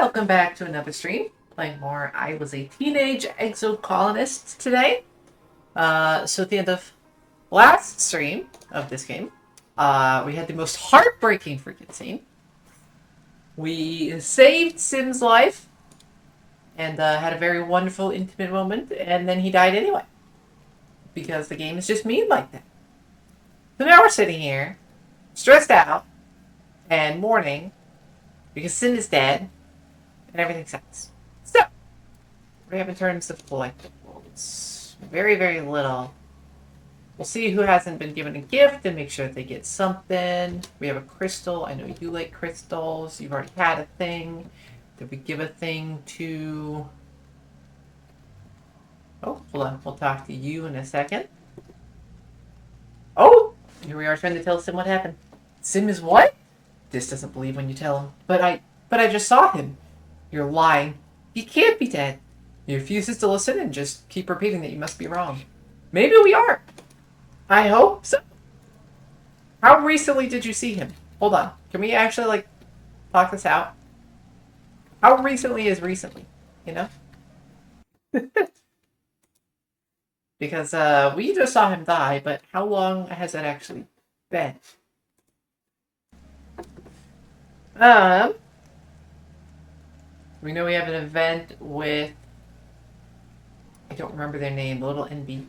Welcome back to another stream. Playing more I Was a Teenage Exocolonist today. So at the end of last stream of this game, we had the most heartbreaking freaking scene. We saved Sim's life and had a very wonderful, intimate moment, and then he died anyway. Because the game is just mean like that. So now we're sitting here, stressed out, and mourning, because Sim is dead, and everything sucks. So, what do we have in terms of collectibles? Very, very little. We'll see who hasn't been given a gift and make sure that they get something. We have a crystal. I know you like crystals. You've already had a thing. Did we give a thing to... Oh, hold on. We'll talk to you in a second. Oh! Here we are trying to tell Sim what happened. Sim is what? This doesn't believe when you tell him. But I just saw him. You're lying. He can't be dead. He refuses to listen and just keep repeating that you must be wrong. Maybe we are. I hope so. How recently did you see him? Hold on. Can we actually, talk this out? How recently is recently? You know? Because, we just saw him die, but how long has that actually been? We know we have an event with... I don't remember their name. The little NB.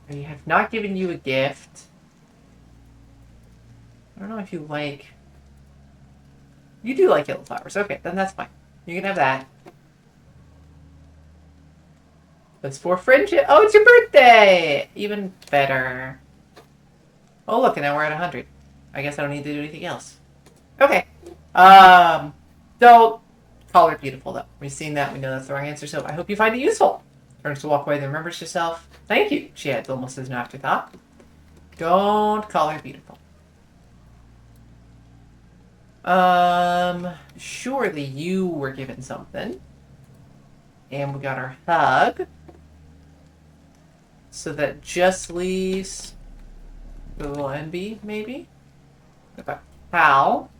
We have not given you a gift. I don't know if you like... You do like yellow flowers. Okay, then that's fine. You can have that. It's for friendship. Oh, it's your birthday! Even better. Oh, look, and now we're at 100. I guess I don't need to do anything else. Okay. Don't call her beautiful, though. We've seen that. We know that's the wrong answer, so I hope you find it useful. Turns to walk away, then remembers herself. Thank you, she adds almost as an afterthought. Don't call her beautiful. Surely you were given something. And we got our hug. So that just leaves the little NB, maybe? Okay. Hal.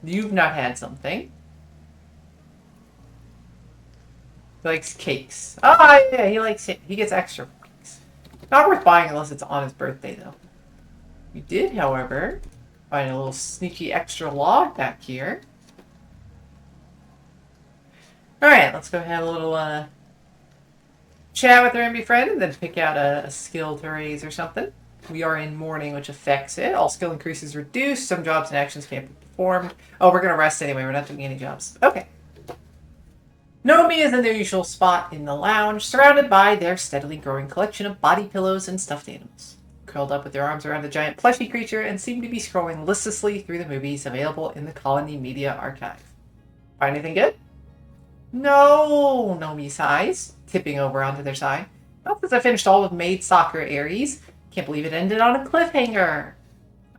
You've not had something. He likes cakes. Oh, yeah, he gets extra cakes. Not worth buying unless it's on his birthday, though. We did, however, find a little sneaky extra log back here. Alright, let's go have a little, chat with our NB friend and then pick out a skill to raise or something. We are in mourning, which affects it. All skill increases reduced. Some jobs and actions can't be performed. Oh, we're going to rest anyway. We're not doing any jobs. Okay. Nomi is in their usual spot in the lounge, surrounded by their steadily growing collection of body pillows and stuffed animals. Curled up with their arms around the giant plushy creature and seem to be scrolling listlessly through the movies available in the Colony Media Archive. Find anything good? No, Nomi sighs, tipping over onto their side. Not since I finished all of Maid Soccer Aries. Can't believe it ended on a cliffhanger.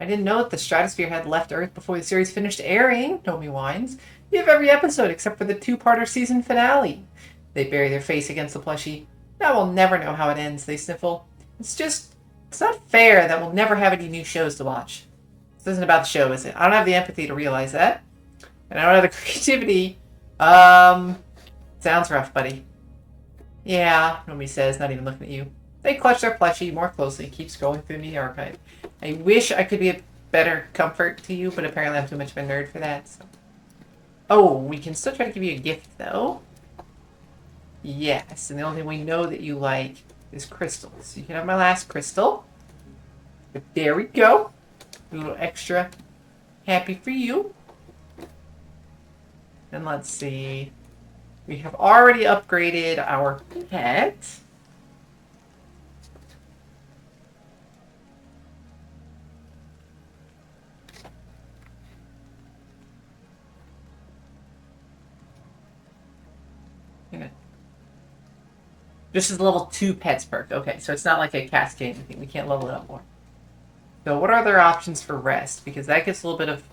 I didn't know that the stratosphere had left Earth before the series finished airing, Nomi whines. You have every episode except for the two-parter season finale. They bury their face against the plushie. Now we'll never know how it ends, they sniffle. It's not fair that we'll never have any new shows to watch. This isn't about the show, is it? I don't have the empathy to realize that. And I don't have the creativity. Sounds rough, buddy. Yeah, Nomi says, not even looking at you. They clutch their plushie more closely, keep scrolling through the archive. I wish I could be a better comfort to you, but apparently I'm too much of a nerd for that. So. Oh, we can still try to give you a gift, though. Yes, and the only thing we know that you like is crystals. You can have my last crystal. But there we go. A little extra happy for you. And let's see. We have already upgraded our pet. This is level 2 pets perk. Okay, so it's not like a cascade thing. We can't level it up more. So what are their options for rest? Because that gets a little bit of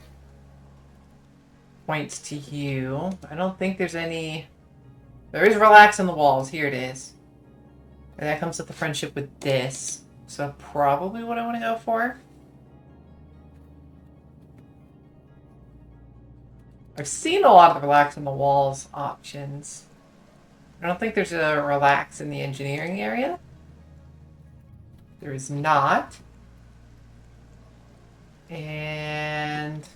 points to you. I don't think there's any... There is relax on the walls. Here it is. And that comes with the friendship with this. So probably what I want to go for. I've seen a lot of the relax on the walls options. I don't think there's a relax in the engineering area. There is not. And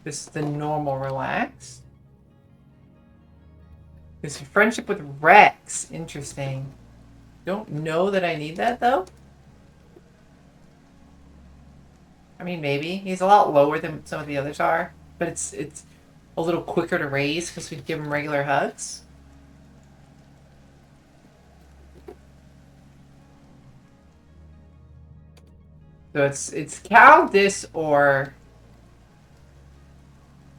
this is the normal relax. There's a friendship with Rex. Interesting. Don't know that I need that though. I mean, maybe. He's a lot lower than some of the others are, but it's a little quicker to raise because we give him regular hugs. So it's Cal, this, or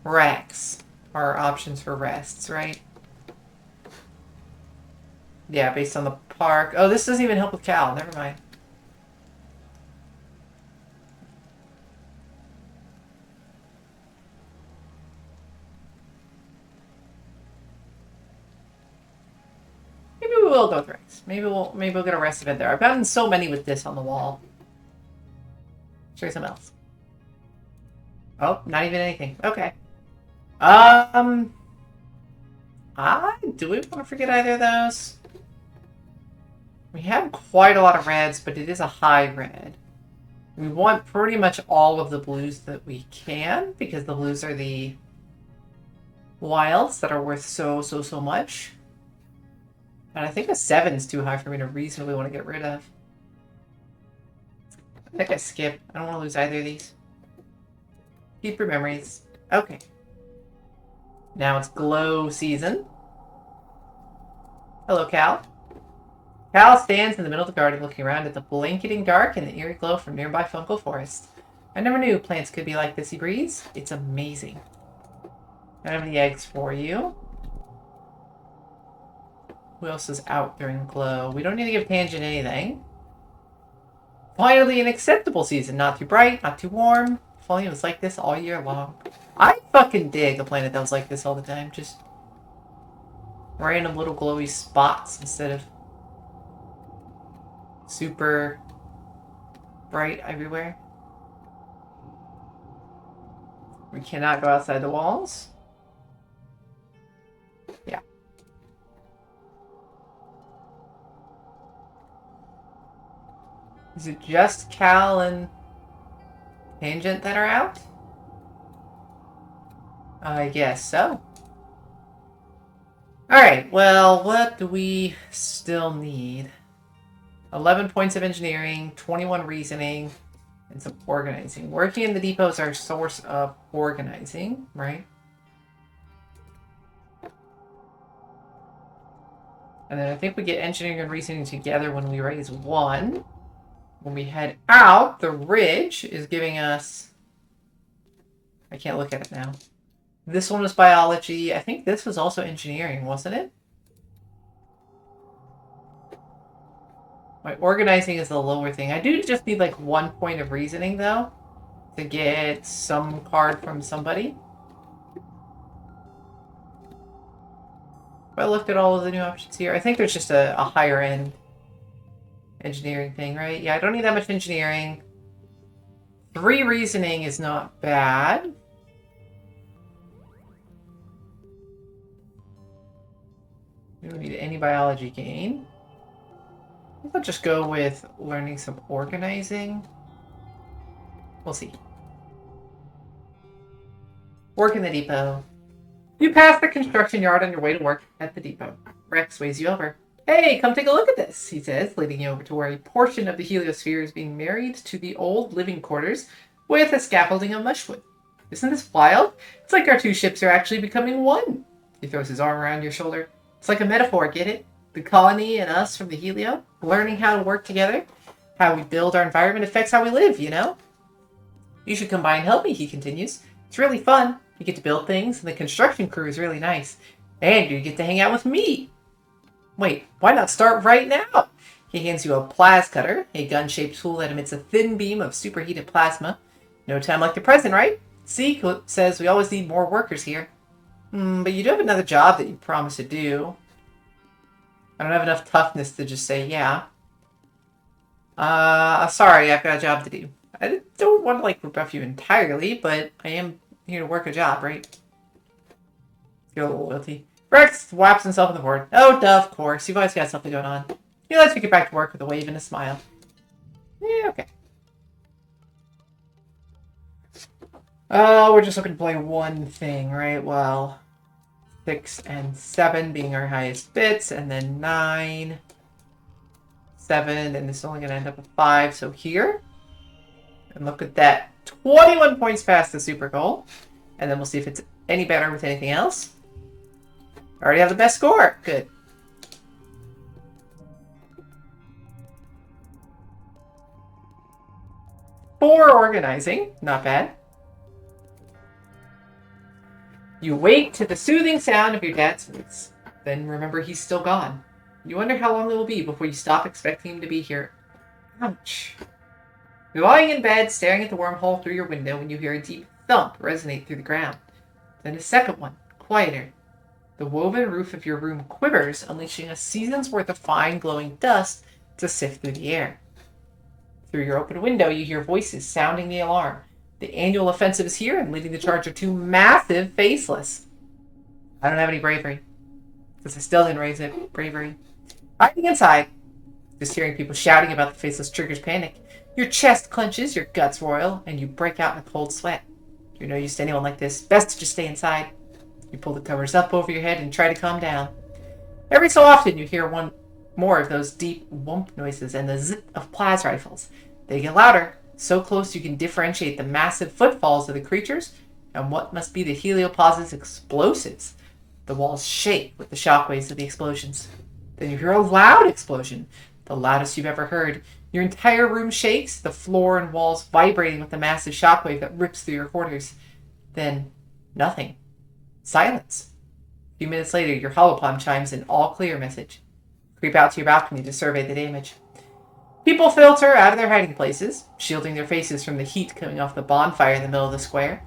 Rex are options for rests, right? Yeah, based on the park. Oh, this doesn't even help with Cal. Never mind. Maybe we will go with Rex. Maybe we'll get a rest event there. I've gotten so many with this on the wall. Show you something else. Oh, not even anything. Okay. Do we want to forget either of those? We have quite a lot of reds, but it is a high red. We want pretty much all of the blues that we can, because the blues are the wilds that are worth so much. And I think a 7 is too high for me to reasonably want to get rid of. I think I skip. I don't want to lose either of these. Keep your memories. Okay. Now it's glow season. Hello, Cal. Cal stands in the middle of the garden looking around at the blanketing dark and the eerie glow from nearby fungal forest. I never knew plants could be like this, he breathes. It's amazing. I have the eggs for you. Who else is out during glow? We don't need to give Tangent anything. Finally, an acceptable season. Not too bright, not too warm. If only it was like this all year long. I fucking dig a planet that was like this all the time. Just random little glowy spots instead of super bright everywhere. We cannot go outside the walls. Yeah. Is it just Cal and Tangent that are out? I guess so. Alright, well, what do we still need? 11 points of engineering, 21 reasoning, and some organizing. Working in the depot is our source of organizing, right? And then I think we get engineering and reasoning together when we raise 1. When we head out, the ridge is giving us... I can't look at it now. This one was biology. I think this was also engineering, wasn't it? My organizing is the lower thing. I do just need like 1 point of reasoning, though, to get some card from somebody. If I looked at all of the new options here, I think there's just a higher end engineering thing, right? Yeah, I don't need that much engineering. 3 reasoning is not bad. We don't need any biology gain. I'll just go with learning some organizing. We'll see. Work in the depot. You pass the construction yard on your way to work at the depot. Rex waves you over. Hey, come take a look at this, he says, leading you over to where a portion of the heliosphere is being married to the old living quarters with a scaffolding of mushwood. Isn't this wild? It's like our 2 ships are actually becoming one. He throws his arm around your shoulder. It's like a metaphor, get it? The colony and us from the helio, learning how to work together. How we build our environment affects how we live, you know? You should come by and help me, he continues. It's really fun. You get to build things, and the construction crew is really nice. And you get to hang out with me. Wait, why not start right now? He hands you a plas cutter, a gun-shaped tool that emits a thin beam of superheated plasma. No time like the present, right? See, says we always need more workers here. But you do have another job that you promised to do. I don't have enough toughness to just say yeah. Sorry, I've got a job to do. I don't want to, like, rebuff you entirely, but I am here to work a job, right? Skill loyalty. Rex whaps himself on the board. Oh, duh, of course. You've always got something going on. He lets me get back to work with a wave and a smile. Yeah, okay. We're just looking to play one thing, right? Well, 6 and 7 being our highest bits, and then 9, 7, and this is only going to end up at 5, so here. And look at that. 21 points past the super goal. And then we'll see if it's any better with anything else. I already have the best score. Good. For organizing. Not bad. You wake to the soothing sound of your dad's voice. Then remember he's still gone. You wonder how long it will be before you stop expecting him to be here. Ouch. You're lying in bed, staring at the wormhole through your window when you hear a deep thump resonate through the ground. Then a second one, quieter. The woven roof of your room quivers, unleashing a season's worth of fine glowing dust to sift through the air. Through your open window, you hear voices sounding the alarm. The annual offensive is here, and leading the charge are 2 massive faceless. I don't have any bravery, because I still didn't raise it. Bravery. Hiding inside, just hearing people shouting about the faceless triggers panic. Your chest clenches, your guts roil, and you break out in a cold sweat. You're no use to anyone like this. Best to just stay inside. You pull the covers up over your head and try to calm down. Every so often, you hear one more of those deep whoomp noises and the zip of plas rifles. They get louder, so close you can differentiate the massive footfalls of the creatures and what must be the helioplas's explosives. The walls shake with the shockwaves of the explosions. Then you hear a loud explosion, the loudest you've ever heard. Your entire room shakes, the floor and walls vibrating with the massive shockwave that rips through your quarters. Then, nothing. Silence. A few minutes later, your holopalm chimes an all-clear message. Creep out to your balcony to survey the damage. People filter out of their hiding places, shielding their faces from the heat coming off the bonfire in the middle of the square.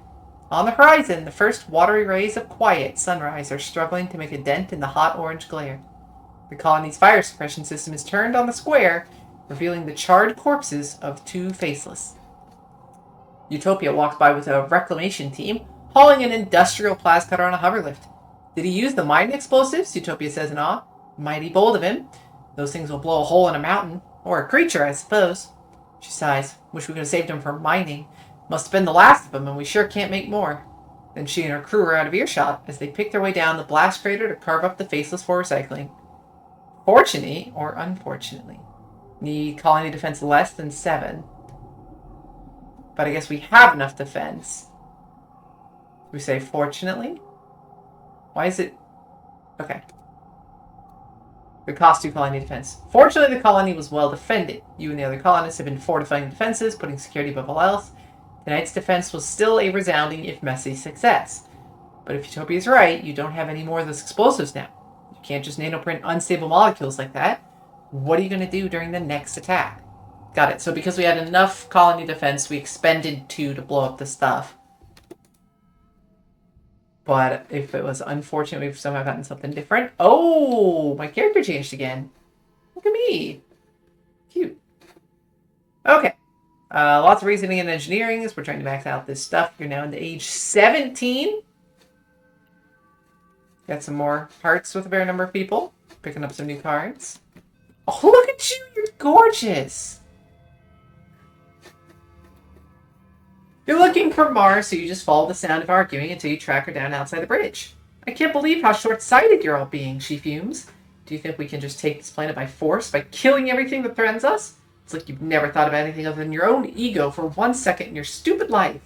On the horizon, the first watery rays of quiet sunrise are struggling to make a dent in the hot orange glare. The colony's fire suppression system is turned on the square, revealing the charred corpses of 2 faceless. Utopia walks by with a reclamation team, hauling an industrial plas cutter on a hoverlift. Did he use the mine explosives? Utopia says in awe. Mighty bold of him. Those things will blow a hole in a mountain. Or a creature, I suppose. She sighs. Wish we could have saved him from mining. Must have been the last of them, and we sure can't make more. Then she and her crew are out of earshot as they pick their way down the blast crater to carve up the faceless for recycling. Fortunately, or unfortunately, need colony defense less than 7. But I guess we have enough defense. We say fortunately? Why is it... Okay. It cost 2 colony defense. Fortunately, the colony was well defended. You and the other colonists have been fortifying defenses, putting security above all else. Tonight's defense was still a resounding, if messy, success. But if Utopia's right, you don't have any more of those explosives now. You can't just nanoprint unstable molecules like that. What are you going to do during the next attack? Got it. So because we had enough colony defense, we expended 2 to blow up the stuff. But if it was unfortunate, we've somehow gotten something different. Oh, my character changed again. Look at me. Cute. Okay. Lots of reasoning and engineering as we're trying to max out this stuff. You're now into age 17. Got some more hearts with a fair number of people. Picking up some new cards. Oh, look at you. You're gorgeous. You're looking for Mars, so you just follow the sound of arguing until you track her down outside the bridge. I can't believe how short-sighted you're all being, she fumes. Do you think we can just take this planet by force, by killing everything that threatens us? It's like you've never thought about anything other than your own ego for 1 second in your stupid life.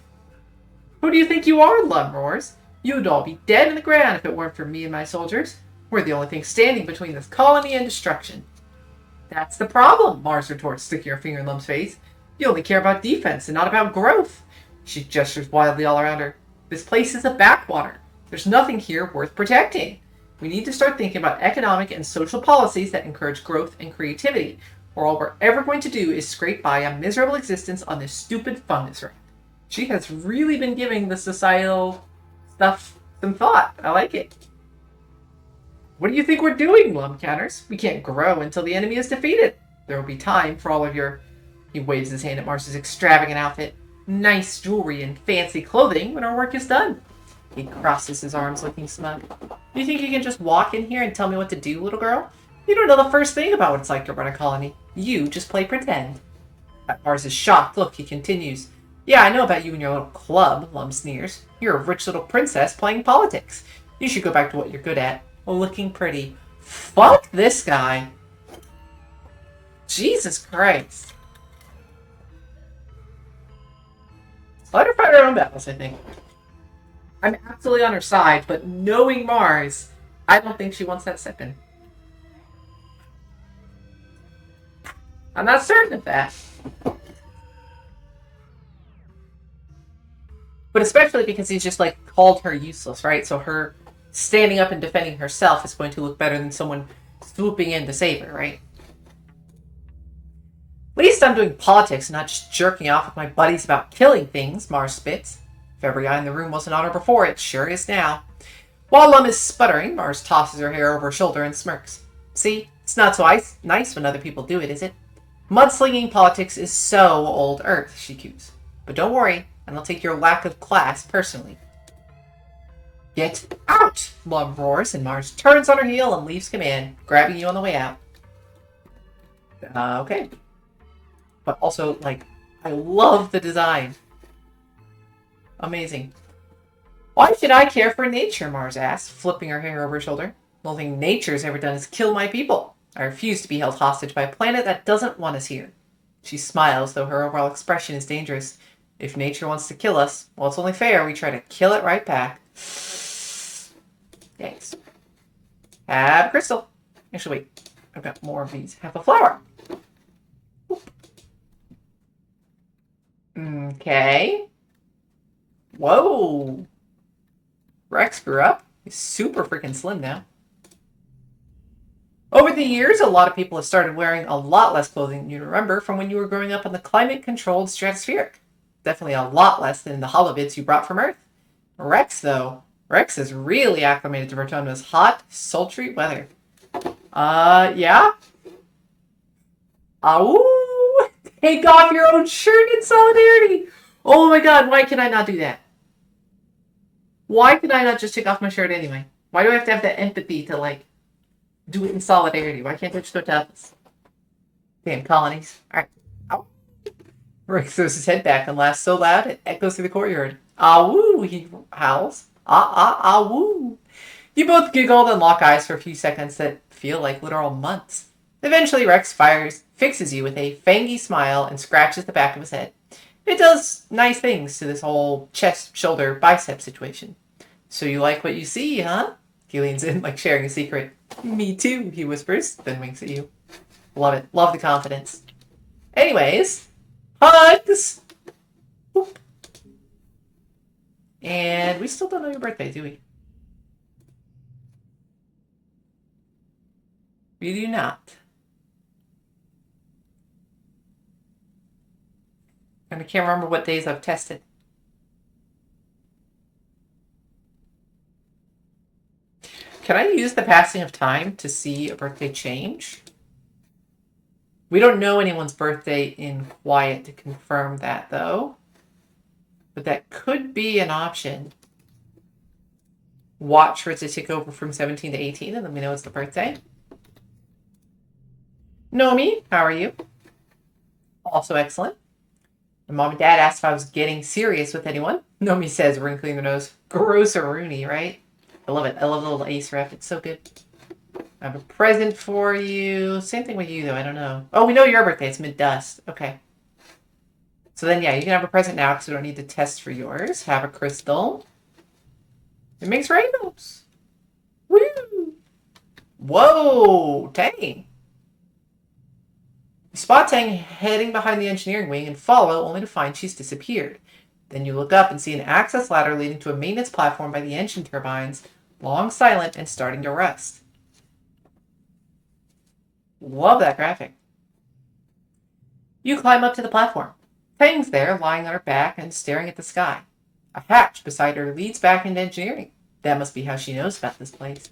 Who do you think you are, Lum roars? You'd all be dead in the ground if it weren't for me and my soldiers. We're the only thing standing between this colony and destruction. That's the problem, Mars retorts, sticking her finger in Lum's face. You only care about defense and not about growth. She gestures wildly all around her. This place is a backwater. There's nothing here worth protecting. We need to start thinking about economic and social policies that encourage growth and creativity, or all we're ever going to do is scrape by a miserable existence on this stupid fungus rack. She has really been giving the societal stuff some thought. I like it. What do you think we're doing, Lum counters? We can't grow until the enemy is defeated. There will be time for all of your... He waves his hand at Mars's extravagant outfit. Nice jewelry and fancy clothing when our work is done. He crosses his arms looking smug. You think you can just walk in here and tell me what to do, little girl? You don't know the first thing about what it's like to run a colony. You just play pretend. Mars is shocked. Look, he continues. Yeah, I know about you and your little club, Lum sneers. You're a rich little princess playing politics. You should go back to what you're good at. Looking pretty. Fuck this guy. Jesus Christ. Let her fight her own battles, I think. I'm absolutely on her side, but knowing Mars, I don't think she wants that sipping. I'm not certain of that. But especially because he's just, like, called her useless, right? So her standing up and defending herself is going to look better than someone swooping in to save her, right? At least I'm doing politics and not just jerking off with my buddies about killing things, Mars spits. If every eye in the room wasn't on her before, it sure is now. While Lum is sputtering, Mars tosses her hair over her shoulder and smirks. See, it's not so nice when other people do it, is it? Mudslinging politics is so old Earth, she coos. But don't worry, and I'll take your lack of class personally. Get out! Lum roars, and Mars turns on her heel and leaves command, grabbing you on the way out. Okay. But also, like, I love the design. Amazing. Why should I care for nature, Mars asks, flipping her hair over her shoulder. The only thing nature's ever done is kill my people. I refuse to be held hostage by a planet that doesn't want us here. She smiles, though her overall expression is dangerous. If nature wants to kill us, well, it's only fair we try to kill it right back. Thanks. Have a crystal. Actually, wait. I've got more of these. Have a flower. Okay. Whoa. Rex grew up. He's super freaking slim now. Over the years, a lot of people have started wearing a lot less clothing than you remember from when you were growing up in the climate-controlled stratospheric. Definitely a lot less than the holobits you brought from Earth. Rex, though. Rex is really acclimated to Rotunda's hot, sultry weather. Yeah? Ow! Take off your own shirt in solidarity! Oh my god, why can I not do that? Why can I not just take off my shirt anyway? Why do I have to have that empathy to, like, do it in solidarity? Why can't I just go to us? Damn colonies. Alright. Ow. Rex throws his head back and laughs so loud it echoes through the courtyard. Ah-woo, he howls. Ah-woo. You both giggled and lock eyes for a few seconds that feel like literal months. Eventually, Rex fixes you with a fangy smile and scratches the back of his head. It does nice things to this whole chest, shoulder, bicep situation. So you like what you see, huh? He leans in like sharing a secret. Me too, he whispers, then winks at you. Love it. Love the confidence. Anyways, hugs! Boop. And we still don't know your birthday, do we? We do not. And I can't remember what days I've tested. Can I use the passing of time to see a birthday change? We don't know anyone's birthday in quiet to confirm that, though. But that could be an option. Watch for it to tick over from 17 to 18, and then we know it's the birthday. Nomi, how are you? Also excellent. My mom and dad asked if I was getting serious with anyone. Nomi says, wrinkling her nose. Gross-a-rooney, right? I love it. I love the little ace ref. It's so good. I have a present for you. Same thing with you, though. I don't know. Oh, we know your birthday. It's mid-dust. Okay. So then, yeah, you can have a present now because we don't need to test for yours. Have a crystal. It makes rainbows. Woo! Whoa! Dang. You spot Tang heading behind the engineering wing and follow, only to find she's disappeared. Then you look up and see an access ladder leading to a maintenance platform by the engine turbines, long silent and starting to rust. Love that graphic. You climb up to the platform. Tang's there, lying on her back and staring at the sky. A hatch beside her leads back into engineering. That must be how she knows about this place.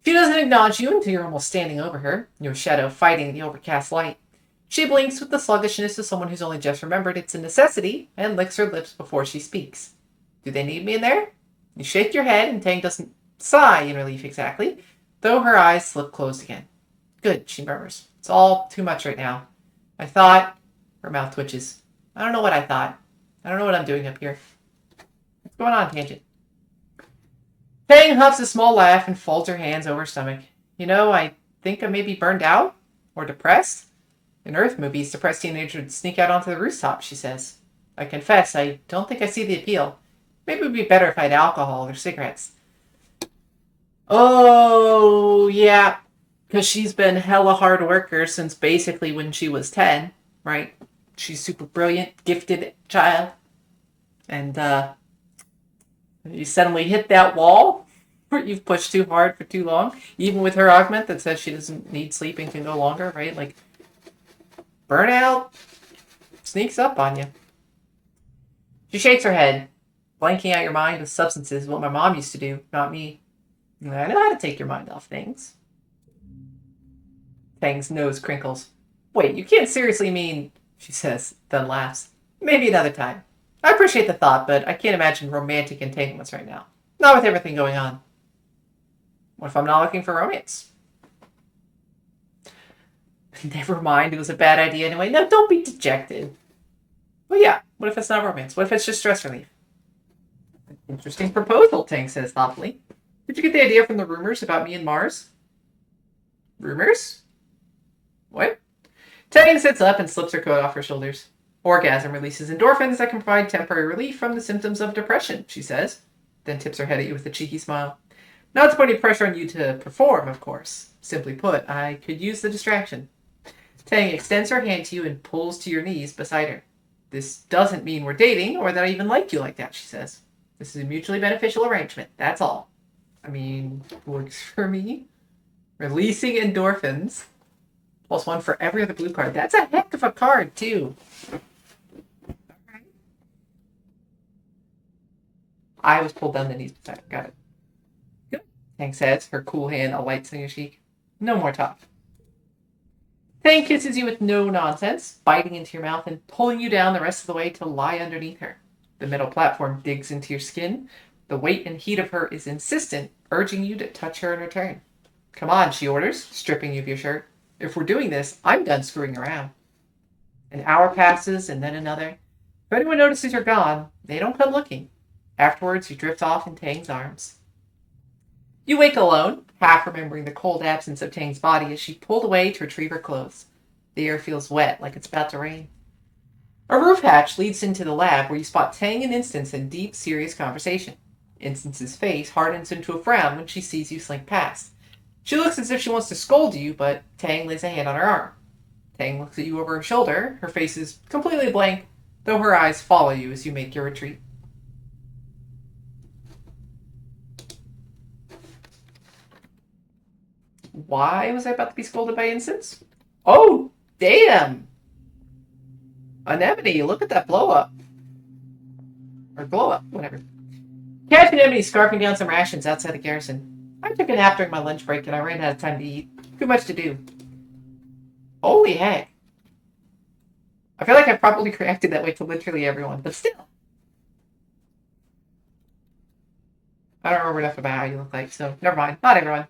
She doesn't acknowledge you until you're almost standing over her, your shadow fighting the overcast light. She blinks with the sluggishness of someone who's only just remembered it's a necessity and licks her lips before she speaks. Do they need me in there? You shake your head, and Tang doesn't sigh in relief exactly, though her eyes slip closed again. Good, she murmurs. It's all too much right now. I thought... Her mouth twitches. I don't know what I thought. I don't know what I'm doing up here. What's going on, Tangent? Tang huffs a small laugh and folds her hands over her stomach. You know, I think I may be burned out? Or depressed? In Earth movies, depressed teenagers would sneak out onto the rooftop, she says. I confess, I don't think I see the appeal. Maybe it would be better if I had alcohol or cigarettes. Oh, yeah. Because she's been hella hard worker since basically when she was 10, right? She's super brilliant, gifted child. And you suddenly hit that wall where you've pushed too hard for too long. Even with her augment that says she doesn't need sleep and can go longer, right? Like, burnout sneaks up on you. She shakes her head. Blanking out your mind with substances is what my mom used to do, not me. I know how to take your mind off things. Tang's nose crinkles. Wait, you can't seriously mean, she says, then laughs. Maybe another time. I appreciate the thought, but I can't imagine romantic entanglements right now. Not with everything going on. What if I'm not looking for romance? Never mind, it was a bad idea anyway. No, don't be dejected. Well, yeah, what if it's not romance? What if it's just stress relief? Interesting proposal, Tang says thoughtfully. Did you get the idea from the rumors about me and Mars? Rumors? What? Tang sits up and slips her coat off her shoulders. Orgasm releases endorphins that can provide temporary relief from the symptoms of depression, she says, then tips her head at you with a cheeky smile. Not to put any pressure on you to perform, of course. Simply put, I could use the distraction. Tang extends her hand to you and pulls to your knees beside her. This doesn't mean we're dating or that I even like you like that, she says. This is a mutually beneficial arrangement, that's all. I mean, works for me. Releasing endorphins. +1 for every other blue card. That's a heck of a card, too. I was pulled down the knees beside her. Got it. Good. Tang says, her cool hand alights on your cheek. No more talk. Tang kisses you with no nonsense, biting into your mouth and pulling you down the rest of the way to lie underneath her. The metal platform digs into your skin. The weight and heat of her is insistent, urging you to touch her in return. Come on, she orders, stripping you of your shirt. If we're doing this, I'm done screwing around. An hour passes and then another. If anyone notices you're gone, they don't come looking. Afterwards, you drift off in Tang's arms. You wake alone, half remembering the cold absence of Tang's body as she pulled away to retrieve her clothes. The air feels wet, like it's about to rain. A roof hatch leads into the lab where you spot Tang and Instance in deep, serious conversation. Instance's face hardens into a frown when she sees you slink past. She looks as if she wants to scold you, but Tang lays a hand on her arm. Tang looks at you over her shoulder. Her face is completely blank, though her eyes follow you as you make your retreat. Why was I about to be scolded by Instance? Oh, damn! Anemone, look at that blow up. Or glow up, whatever. Catch Anemone scarfing down some rations outside the garrison. I took a nap during my lunch break and I ran out of time to eat. Too much to do. Holy heck. I feel like I've probably reacted that way to literally everyone, but still. I don't remember enough about how you look like, so never mind. Not everyone.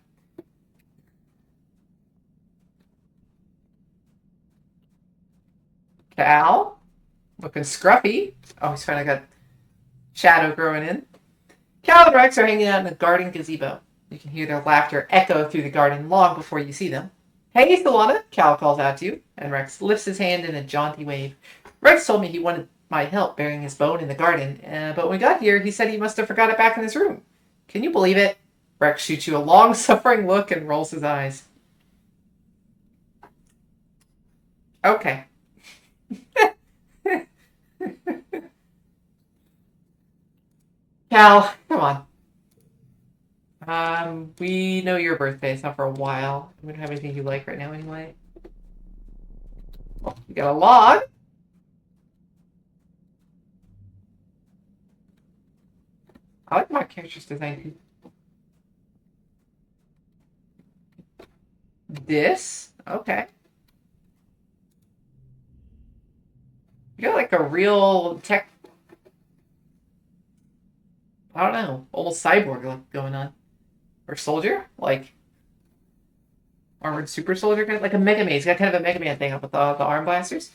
Cal? Looking scruffy. Oh, he's finally got shadow growing in. Cal and Rex are hanging out in the garden gazebo. You can hear their laughter echo through the garden long before you see them. Hey, Solana, Cal calls out to you, and Rex lifts his hand in a jaunty wave. Rex told me he wanted my help burying his bone in the garden, but when we got here, he said he must have forgot it back in his room. Can you believe it? Rex shoots you a long-suffering look and rolls his eyes. Okay. Cal, come on. We know your birthday. It's not for a while. We don't have anything you like right now anyway. Oh, you got a log. I like my character's design too. This? Okay. You got like a real tech... I don't know, almost cyborg look going on. Or soldier? Like armored super soldier, kind of like a Mega Man. He's got kind of a Mega Man thing up with the arm blasters.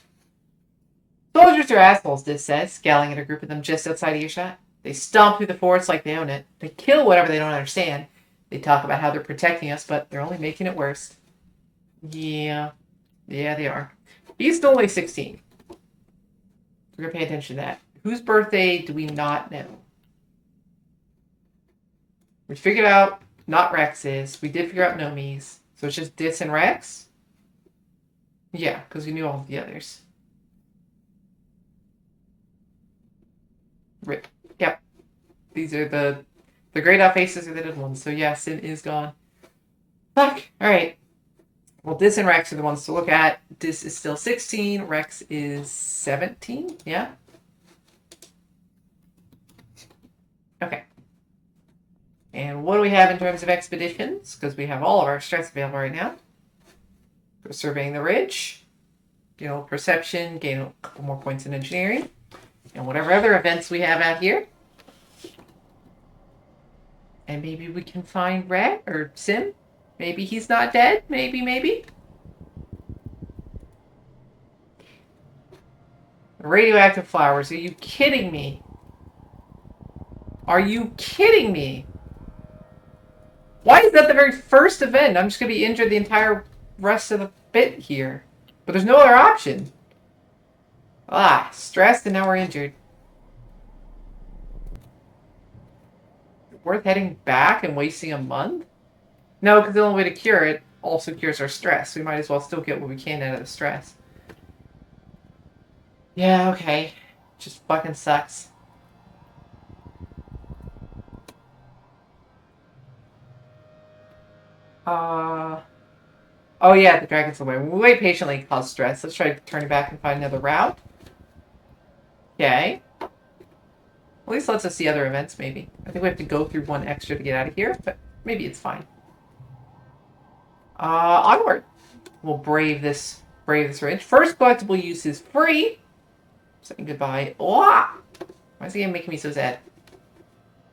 Soldiers are assholes, this says, scowling at a group of them just outside earshot. They stomp through the forest like they own it. They kill whatever they don't understand. They talk about how they're protecting us, but they're only making it worse. Yeah. Yeah, they are. He's only 16. We're going to pay attention to that. Whose birthday do we not know? We figured out not Rex's. We did figure out Nomi's. So it's just Dis and Rex? Yeah, because we knew all the others. Rip. Yep. These are the grayed out faces are the dead ones. So yeah, Sin is gone. Fuck. Alright. Well, Dis and Rex are the ones to look at. Dis is still 16. Rex is 17. Yeah? Okay. And what do we have in terms of expeditions? Because we have all of our stress available right now. We're surveying the ridge. Gain a little perception. Gain a couple more points in engineering. And whatever other events we have out here. And maybe we can find Rat or Sim. Maybe he's not dead. Maybe. Radioactive flowers. Are you kidding me? Are you kidding me? Why is that the very first event? I'm just going to be injured the entire rest of the bit here. But there's no other option. Ah, stressed and now we're injured. Worth heading back and wasting a month? No, because the only way to cure it also cures our stress. We might as well still get what we can out of the stress. Yeah, okay. Just fucking sucks. Oh yeah, the dragon's away. We wait patiently, cause stress. Let's try turning back and find another route. Okay. At least lets us see other events, maybe. I think we have to go through one extra to get out of here, but maybe it's fine. Onward. We'll brave this ridge. First collectible use is free. Saying goodbye. Why is the game making me so sad?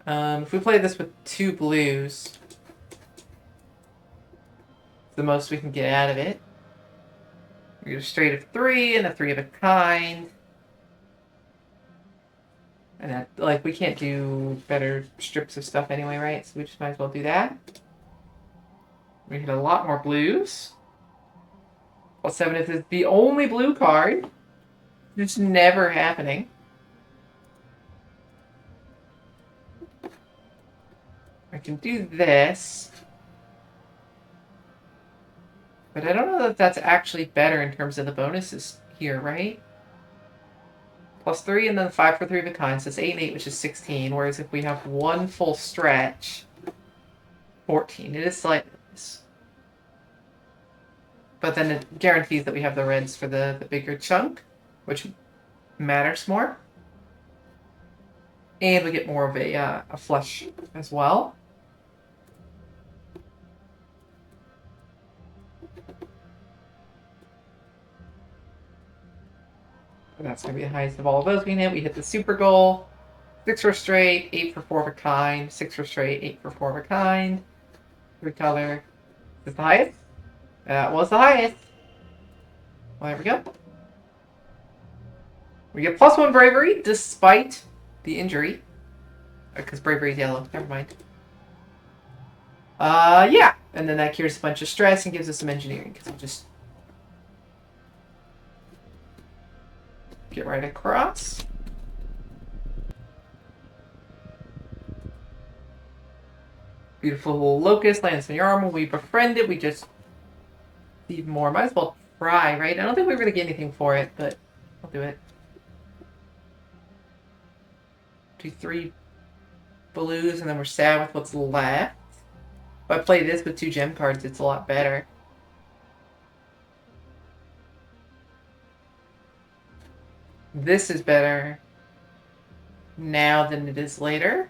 If we play this with 2 blues, the most we can get out of it. We get a straight of 3 and a 3 of a kind. And that, like, we can't do better strips of stuff anyway, right? So we just might as well do that. We get a lot more blues. Plus 7 is the only blue card. It's never happening. I can do this. But I don't know that that's actually better in terms of the bonuses here, right? Plus 3 and then 5 for 3 of a kind. So it's 8 and 8, which is 16. Whereas if we have one full stretch, 14. It is slightly less. But then it guarantees that we have the reds for the bigger chunk, which matters more. And we get more of a flush as well. And that's going to be the highest of all of those we hit. We hit the super goal. 6 for straight, 8 for 4 of a kind. 6 for straight, 8 for 4 of a kind. 3 color. Is this the highest? That was the highest. Well, there we go. We get plus 1 bravery despite the injury. Because bravery is yellow. Never mind. Yeah. And then that cures a bunch of stress and gives us some engineering. Because we'll just get right across. Beautiful little locust lands on your armor. We befriend it. We just leave more. Might as well try, right? I don't think we're going to get anything for it, but I'll do it. Do 3 blues, and then we're sad with what's left. If I play this with 2 gem cards, it's a lot better. This is better now than it is later.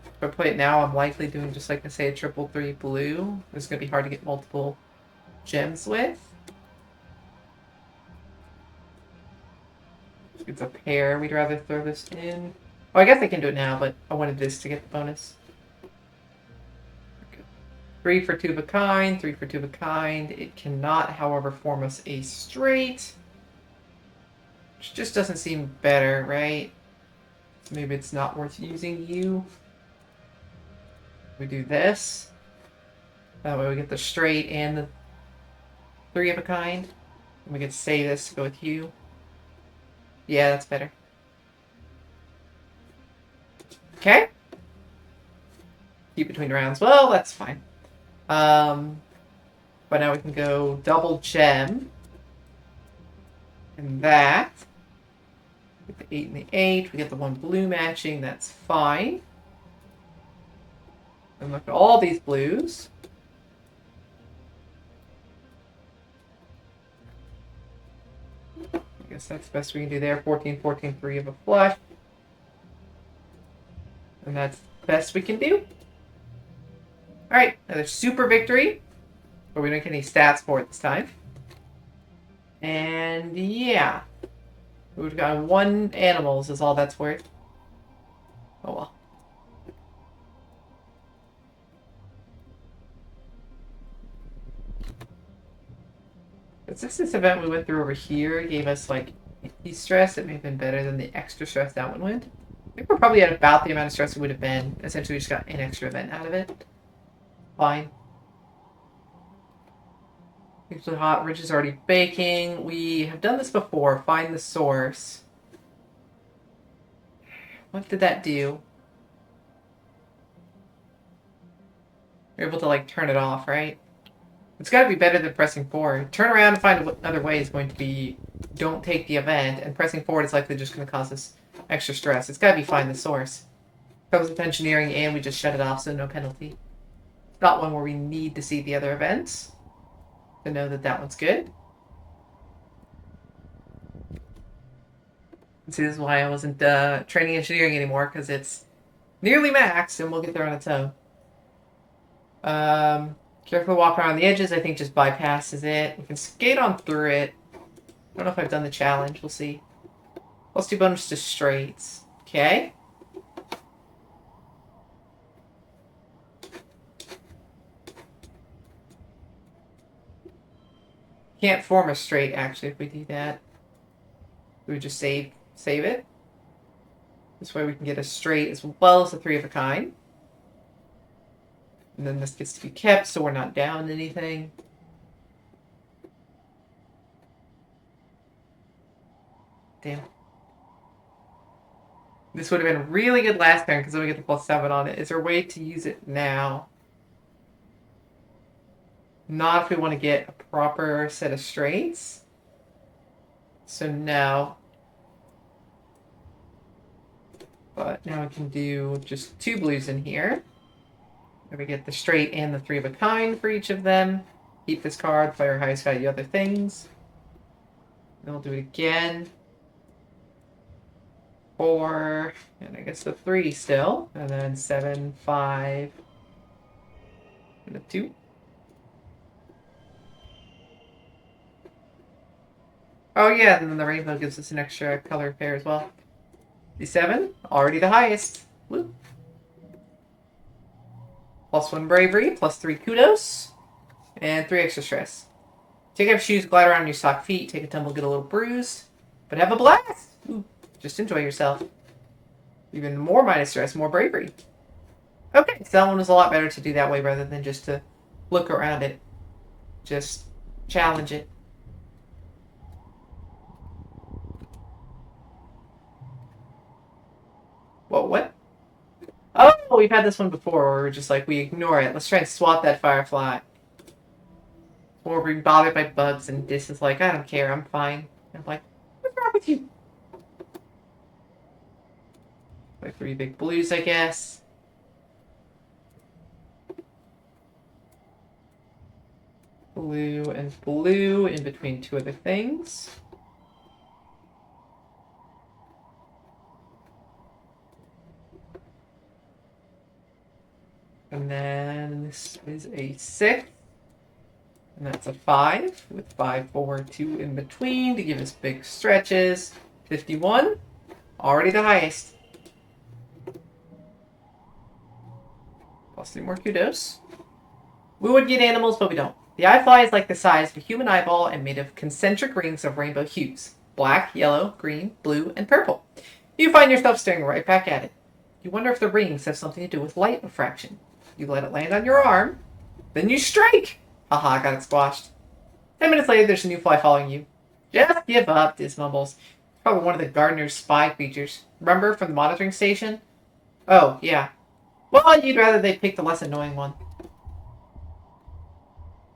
If I play it now, I'm likely doing just like I say, a 3 blue. It's going to be hard to get multiple gems with. It's a pair. We'd rather throw this in. Oh, I guess I can do it now, but I wanted this to get the bonus. Okay. 3 for 2 of a kind, 3 for 2 of a kind. It cannot, however, form us a straight. Which just doesn't seem better, right? Maybe it's not worth using you. We do this. That way we get the straight and the 3 of a kind. And we can save this to go with you. Yeah, that's better. Okay. Keep between rounds. Well, that's fine. But now we can go double gem. And that. Get the 8 and the 8. We get the 1 blue matching. That's fine. And look at all these blues. I guess that's the best we can do there. 14, 14, 3 of a flush. And that's the best we can do. Alright, another super victory. But we don't get any stats for it this time. And yeah. We've got 1 animals is all that's worth. Oh well. But since this event we went through over here gave us like stress, it may have been better than the extra stress that one went. I think we're probably at about the amount of stress it would have been. Essentially, we just got an extra event out of it. Fine. Usually hot. Rich is already baking. We have done this before. Find the source. What did that do? You're able to like turn it off, right? It's got to be better than pressing forward. Turn around and find another way is going to be don't take the event, and pressing forward is likely just going to cause us extra stress. It's got to be find the source. Comes with engineering, and we just shut it off, so no penalty. Not one where we need to see the other events to know that that one's good. See, this is why I wasn't training engineering anymore, because it's nearly maxed, and we'll get there on its own. Carefully walk around the edges, I think just bypasses it. We can skate on through it. I don't know if I've done the challenge, we'll see. Let's do bonus to straights. Okay. Can't form a straight, actually, if we do that. We would just save it. This way we can get a straight as well as a 3 of a kind. And then this gets to be kept, so we're not down anything. Damn. This would have been really good last turn, because then we get the +7 on it. Is there a way to use it now? Not if we want to get a proper set of straights. So no. But now we can do just 2 blues in here. Where we get the straight and the 3 of a kind for each of them. Keep this card, play our highest value other things. Then we'll do it again. 4, and I guess the 3 still. And then 7, 5, and a 2. Oh yeah, and then the rainbow gives us an extra color pair as well. D7, already the highest. Woo. +1 bravery, +3 kudos, and 3 extra stress. Take off shoes, glide around your sock feet, take a tumble, get a little bruise, but have a blast! Ooh, just enjoy yourself. Even more minus stress, more bravery. Okay, so that one was a lot better to do that way rather than just to look around it. Just challenge it. Whoa, what? Oh, we've had this one before where we're just like, we ignore it. Let's try and swat that firefly. Or we're bothered by bugs and this is like, I don't care, I'm fine. And I'm like, what's wrong with you? Like 3 big blues, I guess. Blue and blue in between 2 other things. And then this is a 6. And that's a 5 with 5, 4, 2 in between to give us big stretches. 51. Already the highest. Plus 3 more kudos. We would get animals, but we don't. The eye fly is like the size of a human eyeball and made of concentric rings of rainbow hues. Black, yellow, green, blue, and purple. You find yourself staring right back at it. You wonder if the rings have something to do with light refraction. You let it land on your arm, then you strike! Haha, got it squashed. 10 minutes later, there's a new fly following you. Just give up, Diz mumbles. Probably one of the gardener's spy creatures. Remember from the monitoring station? Oh, yeah. Well, you'd rather they pick the less annoying one. Of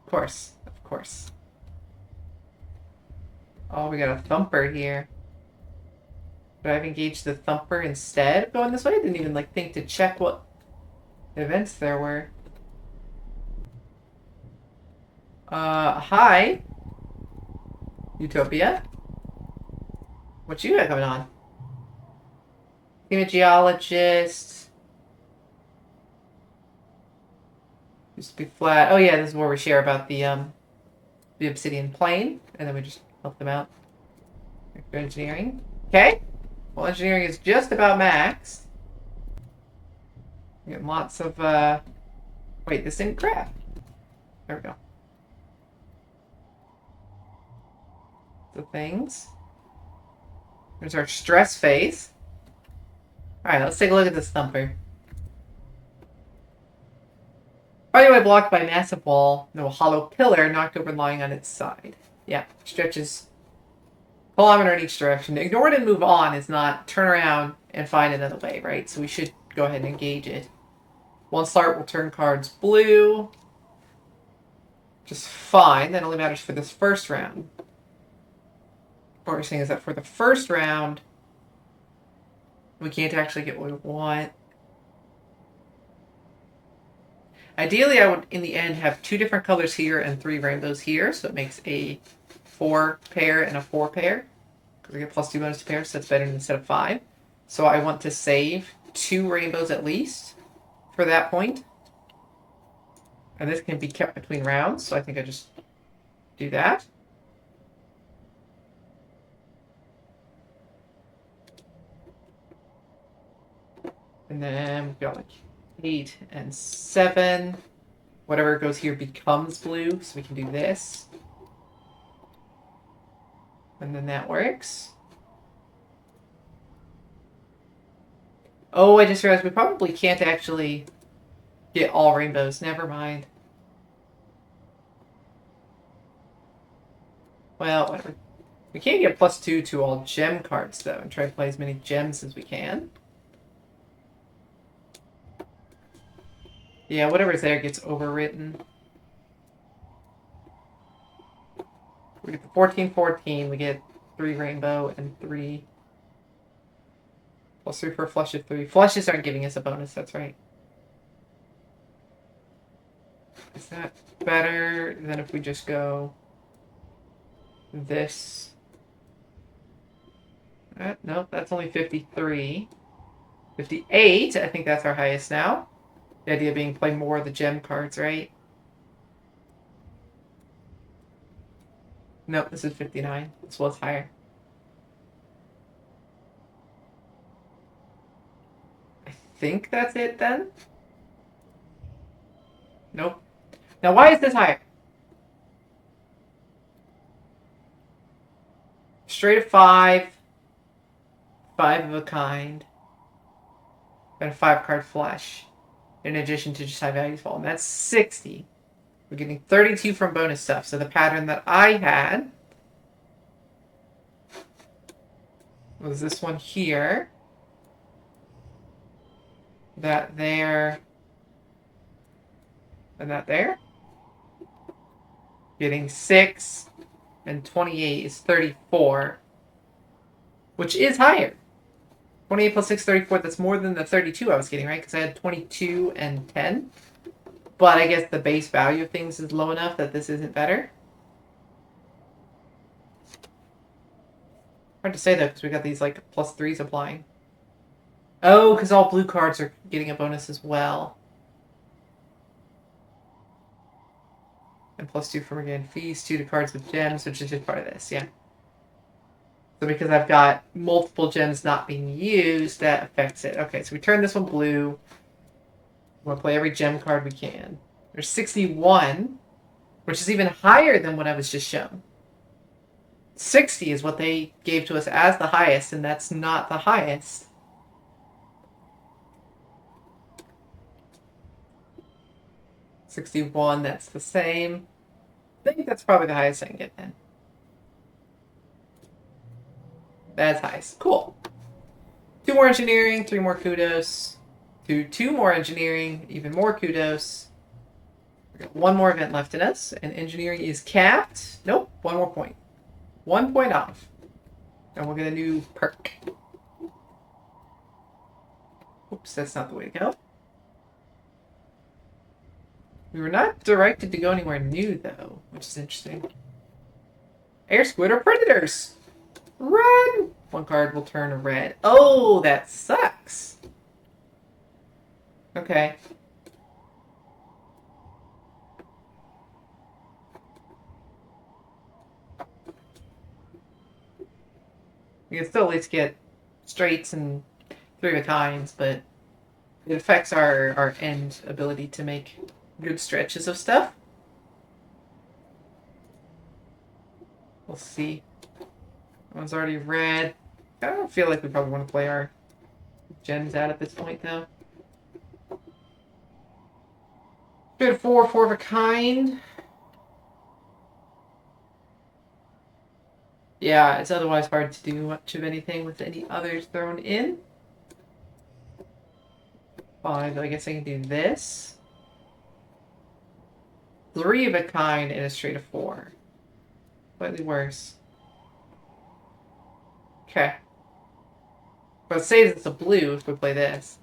course. Of course. Oh, we got a thumper here. Could I have engaged the thumper instead of going this way? I didn't even think to check what events there were. Hi. Utopia. What you got going on? Geologist. Used to be flat. Oh yeah, this is where we share about the obsidian plane, and then we just help them out. Engineering. Okay. Well, engineering is just about maxed. We get lots of wait, this didn't craft. There we go. The things. There's our stress phase. Alright, let's take a look at this thumper. Right away blocked by a massive wall, no hollow pillar knocked over lying on its side. Yeah, stretches a kilometer in each direction. Ignore it and move on is not turn around and find another way, right? So we should go ahead and engage it. One start will turn cards blue. Just fine. That only matters for this first round. What we're saying is that for the first round, we can't actually get what we want. Ideally, I would, in the end, have 2 different colors here and 3 rainbows here, so it makes a 4 pair and a 4 pair. Because we get +2 bonus to pairs, so that's better instead of 5. So I want to save 2 rainbows at least for that point. And this can be kept between rounds, so I think I just do that. And then we've got 8 and 7. Whatever goes here becomes blue, so we can do this. And then that works. Oh, I just realized we probably can't actually get all rainbows. Never mind. Well, whatever. We can't get +2 to all gem cards, though, and try to play as many gems as we can. Yeah, whatever's there gets overwritten. We get the 14-14. We get 3 rainbow and 3. +3 for a flush of 3. Flushes aren't giving us a bonus, that's right. Is that better than if we just go this? Nope, that's only 53. 58, I think that's our highest now. The idea being play more of the gem cards, right? Nope, this is 59. This was higher. I think that's it then? Nope. Now why is this higher? Straight of 5. 5 of a kind. And a 5-card flush. In addition to just high values fall. And that's 60. We're getting 32 from bonus stuff. So the pattern that I had was this one here. That there. And that there. Getting 6 and 28 is 34. Which is higher. 28 plus 6, 34. That's more than the 32 I was getting, right? Because I had 22 and 10. But I guess the base value of things is low enough that this isn't better. Hard to say, though, because we got these, +3s applying. Oh, because all blue cards are getting a bonus as well. And +2 from again fees, 2 to cards with gems, which is just part of this, yeah. So because I've got multiple gems not being used, that affects it. Okay, so we turn this one blue. We'll play every gem card we can. There's 61, which is even higher than what I was just shown. 60 is what they gave to us as the highest, and that's not the highest. $61, that's the same. I think that's probably the highest I can get then. That's highest. Cool. 2 more engineering, 3 more kudos. 2 more engineering, even more kudos. We got 1 more event left in us, and engineering is capped. Nope, 1 more point. 1 point off. And we'll get a new perk. Oops, that's not the way to go. We were not directed to go anywhere new, though, which is interesting. Air squid or predators! Run! 1 card will turn red. Oh, that sucks. Okay. We can still at least get straights and 3 of a kinds, but it affects our end ability to make good stretches of stuff. We'll see. That one's already red. I don't feel like we probably want to play our gems out at this point, though. 3 to 4, 4 of a kind. Yeah, it's otherwise hard to do much of anything with any others thrown in. 5, I guess I can do this. 3 of a kind and a straight of 4. Slightly worse. Okay. But it saves it's a blue if we play this.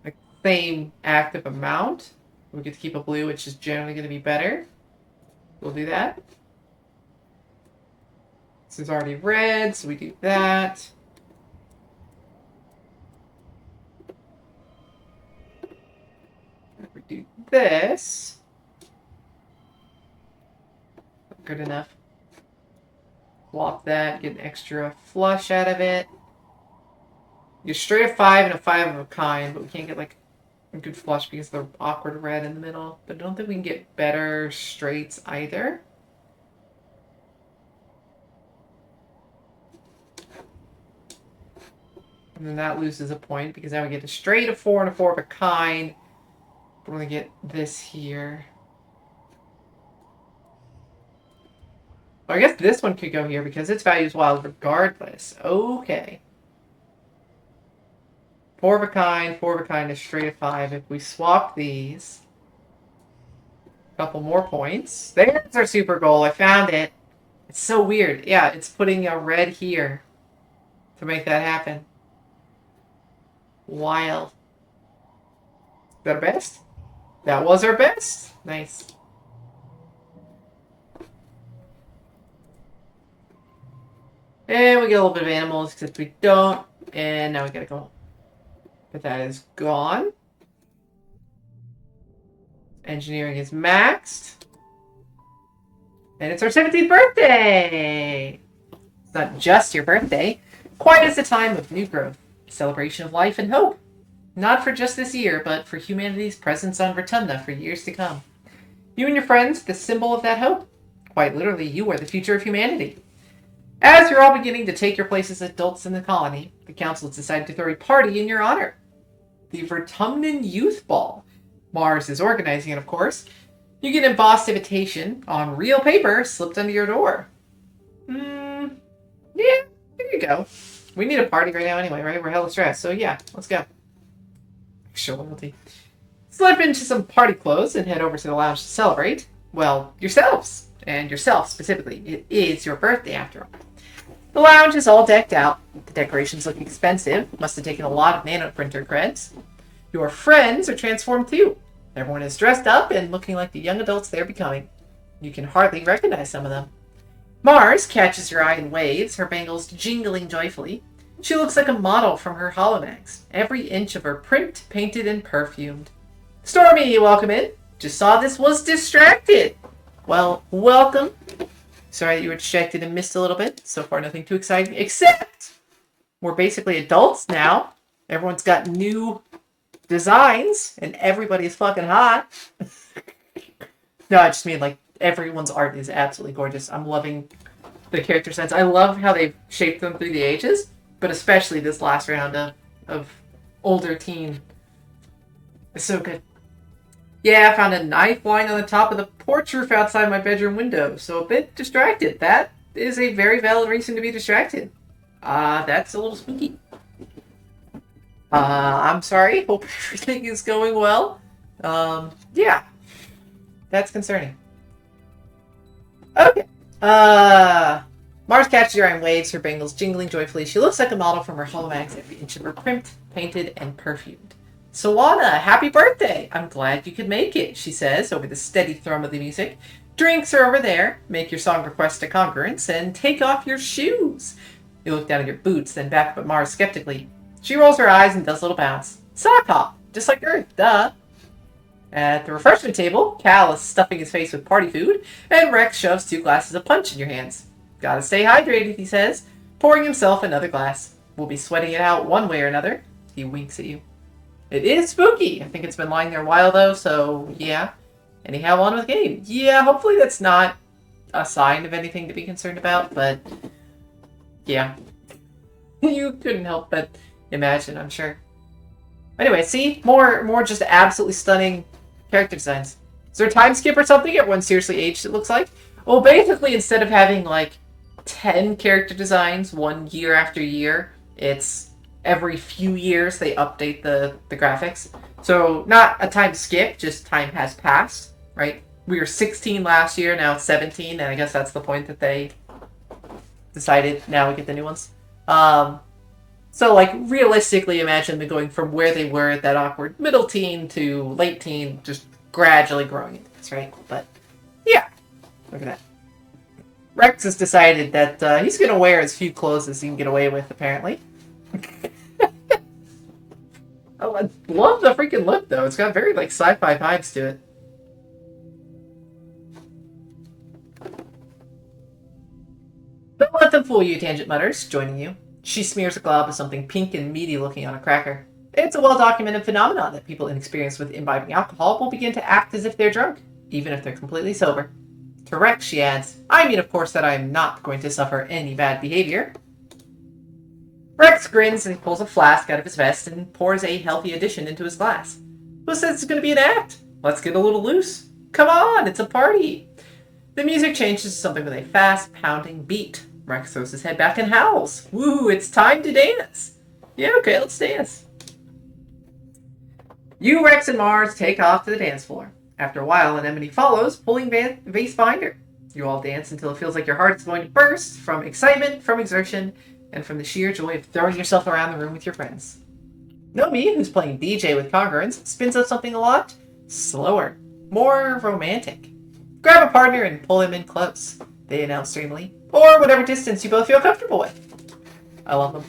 Like, same active amount. We get to keep a blue, which is generally going to be better. We'll do that. This is already red, so we do that. If we do this. Good enough. Swap that, get an extra flush out of it. You're straight of 5 and a 5 of a kind, but we can't get like a good flush because of the awkward red in the middle. But I don't think we can get better straights either. And then that loses a point because now we get a straight of 4 and a 4 of a kind. We're going to get this here. Well, I guess this one could go here because its value is wild regardless. Okay. 4 of a kind is straight of 5. If we swap these, a couple more points. There's our super goal. I found it. It's so weird. Yeah, it's putting a red here to make that happen. Wild. Is that our best? That was our best. Nice. And we get a little bit of animals, except we don't. And now we gotta go home. But that is gone. Engineering is maxed. And it's our 17th birthday! It's not just your birthday. Quite as a time of new growth, celebration of life and hope. Not for just this year, but for humanity's presence on Rotunda for years to come. You and your friends, the symbol of that hope. Quite literally, you are the future of humanity. As you're all beginning to take your place as adults in the colony, the council has decided to throw a party in your honor. The Vertumnan Youth Ball. Mars is organizing it, of course. You get an embossed invitation on real paper slipped under your door. Yeah, there you go. We need a party right now anyway, right? We're hella stressed, so yeah, let's go. Extra loyalty. Slip into some party clothes and head over to the lounge to celebrate. Well, yourselves. And yourself specifically. It is your birthday after all. The lounge is all decked out. The decorations look expensive. Must have taken a lot of nanoprinter creds. Your friends are transformed too. Everyone is dressed up and looking like the young adults they're becoming. You can hardly recognize some of them. Mars catches your eye and waves, her bangles jingling joyfully. She looks like a model from her holomags, every inch of her print, painted, and perfumed. Stormy, welcome in. Just saw this was distracted. Well, welcome. Sorry that you were distracted and missed a little bit. So far, nothing too exciting, except we're basically adults now. Everyone's got new designs, and everybody's fucking hot. No, I just mean, like, everyone's art is absolutely gorgeous. I'm loving the character sense. I love how they've shaped them through the ages, but especially this last round of older teen. It's so good. Yeah, I found a knife lying on the top of the porch roof outside my bedroom window, so a bit distracted. That is a very valid reason to be distracted. That's a little spooky. I'm sorry. Hope everything is going well. Yeah. That's concerning. Okay. Mars catches your eye and waves, her bangles jingling joyfully. She looks like a model from her holomax, every inch of her primed, painted, and perfumed. Solana, happy birthday! I'm glad you could make it, she says, over the steady thrum of the music. Drinks are over there. Make your song request a congruence, and take off your shoes. You look down at your boots, then back up at Mars skeptically. She rolls her eyes and does a little bounce. Sock hop, just like Earth, duh. At the refreshment table, Cal is stuffing his face with party food, and Rex shoves 2 glasses of punch in your hands. Gotta stay hydrated, he says, pouring himself another glass. We'll be sweating it out one way or another. He winks at you. It is spooky. I think it's been lying there a while, though, so yeah. Anyhow, on with the game. Yeah, hopefully that's not a sign of anything to be concerned about, but yeah. You couldn't help but imagine, I'm sure. Anyway, see? More just absolutely stunning character designs. Is there a time skip or something? Everyone seriously aged, it looks like. Well, basically, instead of having, like, 10 character designs one year after year, it's every few years they update the graphics. So, not a time skip, just time has passed, right? We were 16 last year, now it's 17, and I guess that's the point that they decided now we get the new ones. So, like, realistically, imagine them going from where they were at that awkward middle teen to late teen, just gradually growing into this, right? But, yeah. Look at that. Rex has decided that he's going to wear as few clothes as he can get away with, apparently. Oh, I love the freaking look, though. It's got very, like, sci-fi vibes to it. Don't let them fool you, Tangent mutters, joining you. She smears a glob of something pink and meaty looking on a cracker. It's a well-documented phenomenon that people inexperienced with imbibing alcohol will begin to act as if they're drunk, even if they're completely sober. To Rex, she adds, I mean, of course, that I am not going to suffer any bad behavior. Rex grins and pulls a flask out of his vest and pours a healthy addition into his glass. Who says it's going to be an act? Let's get a little loose. Come on, it's a party. The music changes to something with a fast, pounding beat. Rex throws his head back and howls. Woo, it's time to dance. Yeah, okay, let's dance. You, Rex, and Mars take off to the dance floor. After a while, Anemone follows, pulling vase behind her. You all dance until it feels like your heart is going to burst from excitement, from exertion, and from the sheer joy of throwing yourself around the room with your friends. Nomi, who's playing DJ with Congruence, spins out something a lot slower, more romantic. Grab a partner and pull him in close, they announce dreamily, or whatever distance you both feel comfortable with. I love them.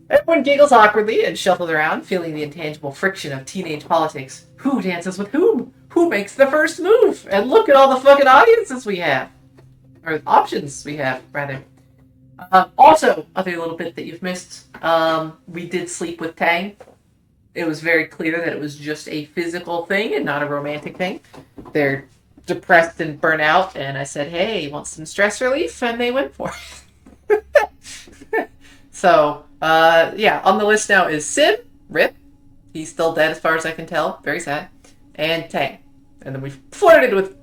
Everyone giggles awkwardly and shuffles around, feeling the intangible friction of teenage politics. Who dances with whom? Who makes the first move? And look at all the fucking audiences we have. Or options we have, rather. Also, other little bit that you've missed, we did sleep with Tang. It was very clear that it was just a physical thing and not a romantic thing. They're depressed and burnt out, and I said, hey, you want some stress relief? And they went for it. So, yeah, on the list now is Sim, Rip. He's still dead as far as I can tell. Very sad. And Tang. And then we've flirted with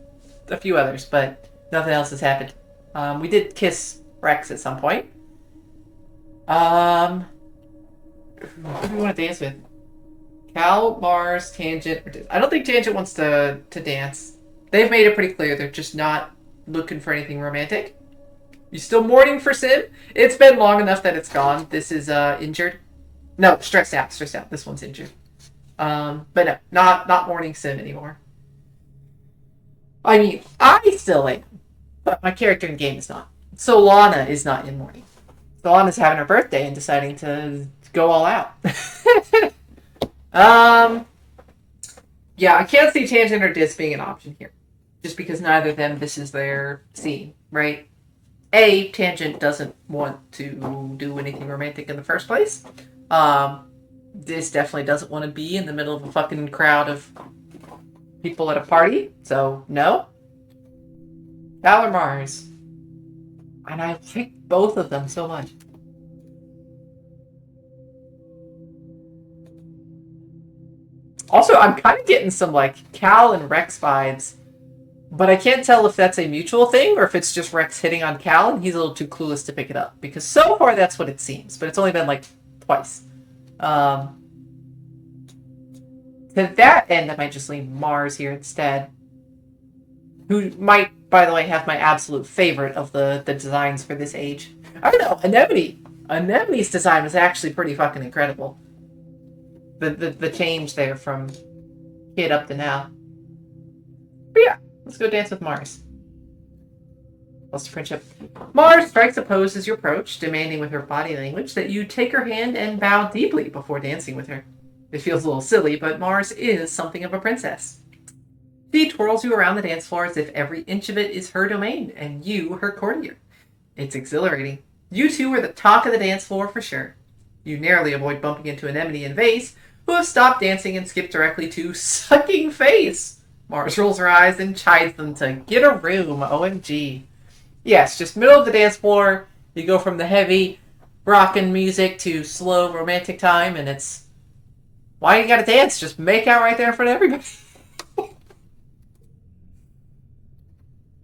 a few others, but nothing else has happened. We did kiss Rex at some point. Who do we want to dance with? Cal, Mars, Tangent. I don't think Tangent wants to dance. They've made it pretty clear they're just not looking for anything romantic. You still mourning for Sim? It's been long enough that it's gone. This is injured. No, stressed out. This one's injured. But no, not mourning Sim anymore. I mean, I still am, but my character in game is not. Solana is not in mourning. Solana's having her birthday and deciding to go all out. Yeah, I can't see Tangent or Dis being an option here. Just because neither of them, this is their scene. right? A, Tangent doesn't want to do anything romantic in the first place. This definitely doesn't want to be in the middle of a fucking crowd of people at a party, so no. Val or Mars? And I like both of them so much. Also, I'm kind of getting some, like, Cal and Rex vibes. But I can't tell if that's a mutual thing or if it's just Rex hitting on Cal and he's a little too clueless to pick it up. Because so far that's what it seems. But it's only been, like, twice. To that end, I might just leave Mars here instead. Who might, by the way, have my absolute favorite of the designs for this age. I don't know, Anemone. Anemone's design was actually pretty fucking incredible. The change there from kid up to now. But yeah, let's go dance with Mars. Plus friendship. Mars strikes a pose as you approach, demanding with her body language that you take her hand and bow deeply before dancing with her. It feels a little silly, but Mars is something of a princess. She twirls you around the dance floor as if every inch of it is her domain, and you her courtier. It's exhilarating. You two are the talk of the dance floor for sure. You narrowly avoid bumping into Anemone and Vase, who have stopped dancing and skipped directly to sucking face. Mars rolls her eyes and chides them to get a room, OMG. Yes, just middle of the dance floor, you go from the heavy rockin' music to slow romantic time, and it's... Why you gotta dance? Just make out right there in front of everybody.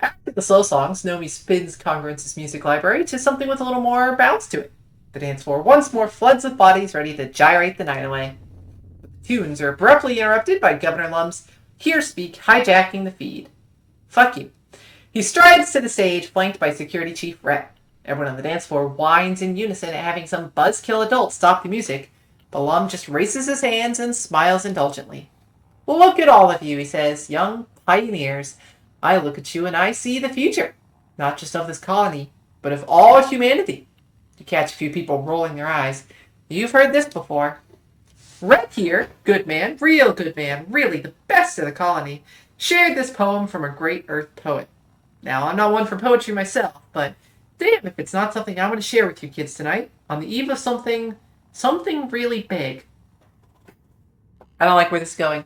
After the slow songs, Nomi spins Congruence's music library to something with a little more bounce to it. The dance floor once more floods with bodies ready to gyrate the night away. The tunes are abruptly interrupted by Governor Lum's Here Speak hijacking the feed. Fuck you. He strides to the stage, flanked by Security Chief Rhett. Everyone on the dance floor whines in unison at having some buzzkill adult stop the music, but Lum just races his hands and smiles indulgently. Look at all of you, he says, young pioneers. I look at you and I see the future, not just of this colony, but of all humanity. You catch a few people rolling their eyes. You've heard this before. Rhett here, good man, real good man, really the best of the colony, shared this poem from a great Earth poet. Now, I'm not one for poetry myself, but damn if it's not something I want to share with you kids tonight, on the eve of something really big. I don't like where this is going.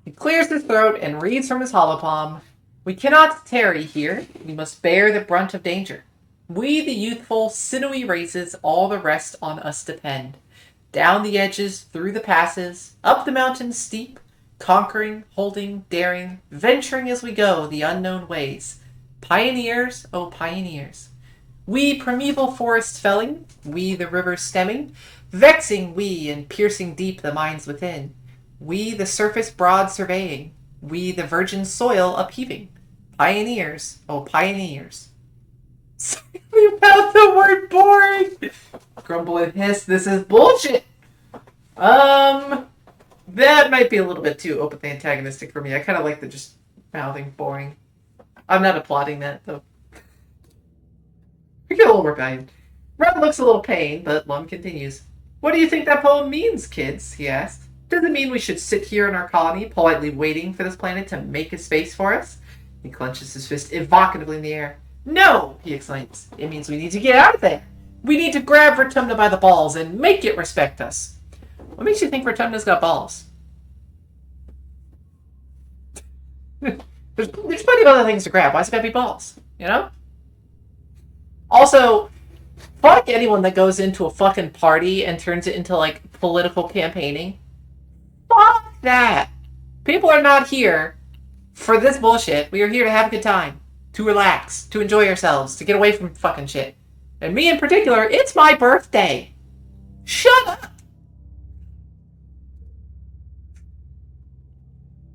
He clears his throat and reads from his holopalm. We cannot tarry here. We must bear the brunt of danger. We, the youthful, sinewy races, all the rest on us depend. Down the edges, through the passes, up the mountains steep, conquering, holding, daring, venturing as we go the unknown ways. Pioneers, oh pioneers. We primeval forests felling, we the rivers stemming, vexing we and piercing deep the minds within. We the surface broad surveying, we the virgin soil upheaving. Pioneers, oh pioneers. Something about the word boring. Grumble and hiss, this is bullshit. That might be a little bit too openly antagonistic for me. I kind of like the just mouthing boring. I'm not applauding that, though. I get a little more value. Red looks a little pained, but Lum continues. What do you think that poem means, kids? He asked. Does it mean we should sit here in our colony, politely waiting for this planet to make a space for us? He clenches his fist evocatively in the air. No, he exclaims. It means we need to get out of there. We need to grab Rotunda by the balls and make it respect us. What makes you think Rotunda's got balls? There's plenty of other things to grab. Why's it gotta be balls? You know? Also, fuck anyone that goes into a fucking party and turns it into, like, political campaigning. Fuck that. People are not here for this bullshit. We are here to have a good time. To relax. To enjoy ourselves. To get away from fucking shit. And me in particular, it's my birthday. Shut up.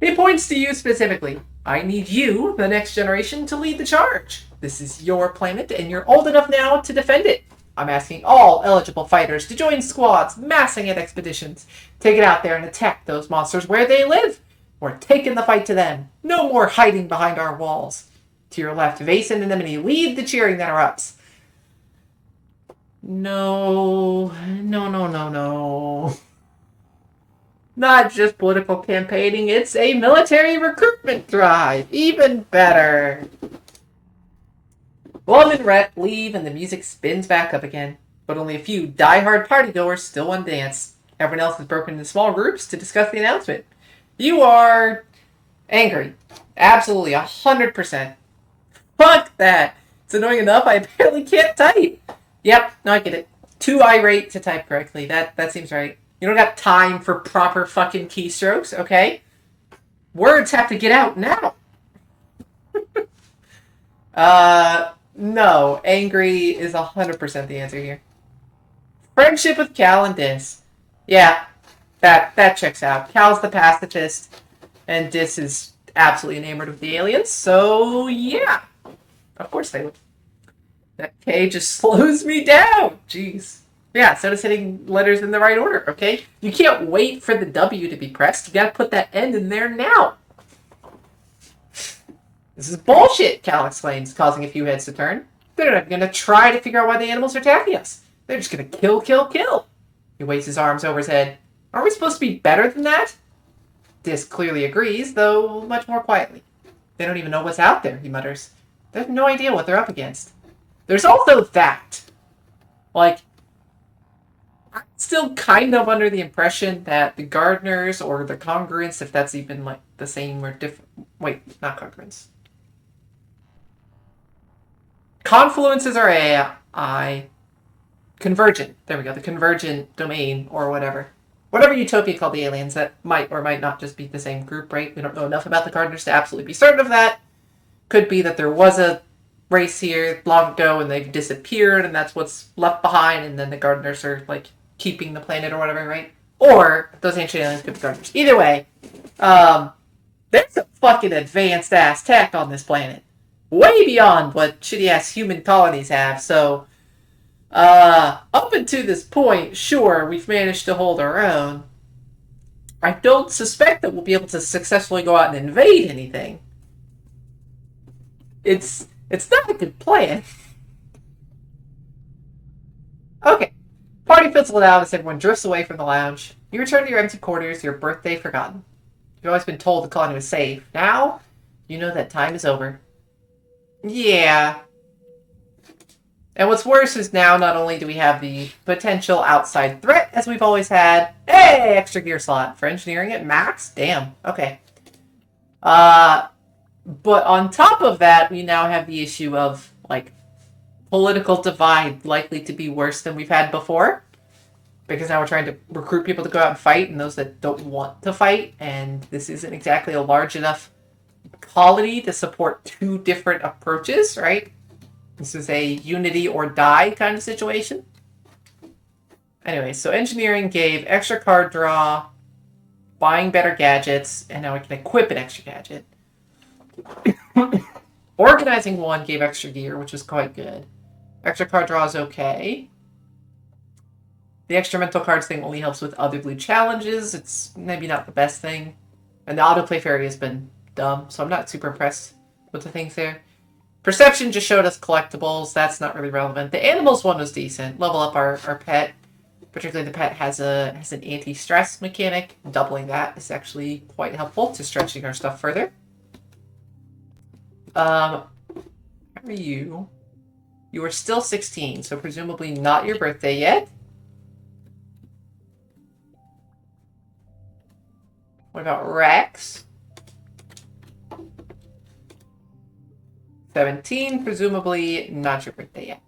He points to you specifically. I need you, the next generation, to lead the charge. This is your planet, and you're old enough now to defend it. I'm asking all eligible fighters to join squads, massing at expeditions. Take it out there and attack those monsters where they live. We're taking the fight to them. No more hiding behind our walls. To your left, Vase and Anemone lead the cheering that erupts. No. Not just political campaigning, it's a military recruitment drive. Even better. Lum and Rhett leave and the music spins back up again. But only a few die-hard partygoers still want to dance. Everyone else is broken into small groups to discuss the announcement. You are angry. Absolutely, 100%. Fuck that. It's annoying enough I barely can't type. Yep, no, I get it. Too irate to type correctly. That seems right. You don't have time for proper fucking keystrokes, okay? Words have to get out now. No. Angry is 100% the answer here. Friendship with Cal and Dis. Yeah, that checks out. Cal's the pacifist, and Dis is absolutely enamored with the aliens, so yeah. Of course they would. That K just slows me down. Jeez. Yeah, so does hitting letters in the right order, okay? You can't wait for the W to be pressed. You gotta put that N in there now. This is bullshit, Cal exclaims, causing a few heads to turn. They're not gonna try to figure out why the animals are attacking us. They're just gonna kill, kill, kill. He waves his arms over his head. Aren't we supposed to be better than that? Dis clearly agrees, though much more quietly. They don't even know what's out there, he mutters. They have no idea what they're up against. There's also that. Like, I'm still kind of under the impression that the gardeners or the congruents, if that's even like the same or different. Wait, not congruents. Confluences are AI. Convergent. There we go. The convergent domain or whatever. Whatever utopia called the aliens, that might or might not just be the same group, right? We don't know enough about the gardeners to absolutely be certain of that. Could be that there was a race here long ago and they've disappeared and that's what's left behind and then the gardeners are like keeping the planet or whatever, right? Or those ancient aliens could be gardeners. Either way, there's a fucking advanced ass tech on this planet. Way beyond what shitty ass human colonies have, so up until this point, sure, we've managed to hold our own. I don't suspect that we'll be able to successfully go out and invade anything. It's not a good plan. Okay. Party fizzles out as everyone drifts away from the lounge. You return to your empty quarters, your birthday forgotten. You've always been told the colony was safe. Now, you know that time is over. Yeah. And what's worse is now not only do we have the potential outside threat, as we've always had. Hey, extra gear slot for engineering at max? Damn. Okay. But on top of that, we now have the issue of, like, political divide likely to be worse than we've had before. Because now we're trying to recruit people to go out and fight, and those that don't want to fight. And this isn't exactly a large enough colony to support two different approaches, right? This is a unity or die kind of situation. Anyway, so engineering gave extra card draw, buying better gadgets, and now we can equip an extra gadget. Organizing one gave extra gear, which was quite good. Extra card draw is okay. The extra mental cards thing only helps with other blue challenges. It's maybe not the best thing. And the autoplay fairy has been dumb, so I'm not super impressed with the things there. Perception just showed us collectibles. That's not really relevant. The animals one was decent. Level up our pet. Particularly the pet has an anti-stress mechanic. Doubling that is actually quite helpful to stretching our stuff further. How are you? You are still 16, so presumably not your birthday yet. What about Rex? 17, presumably not your birthday yet.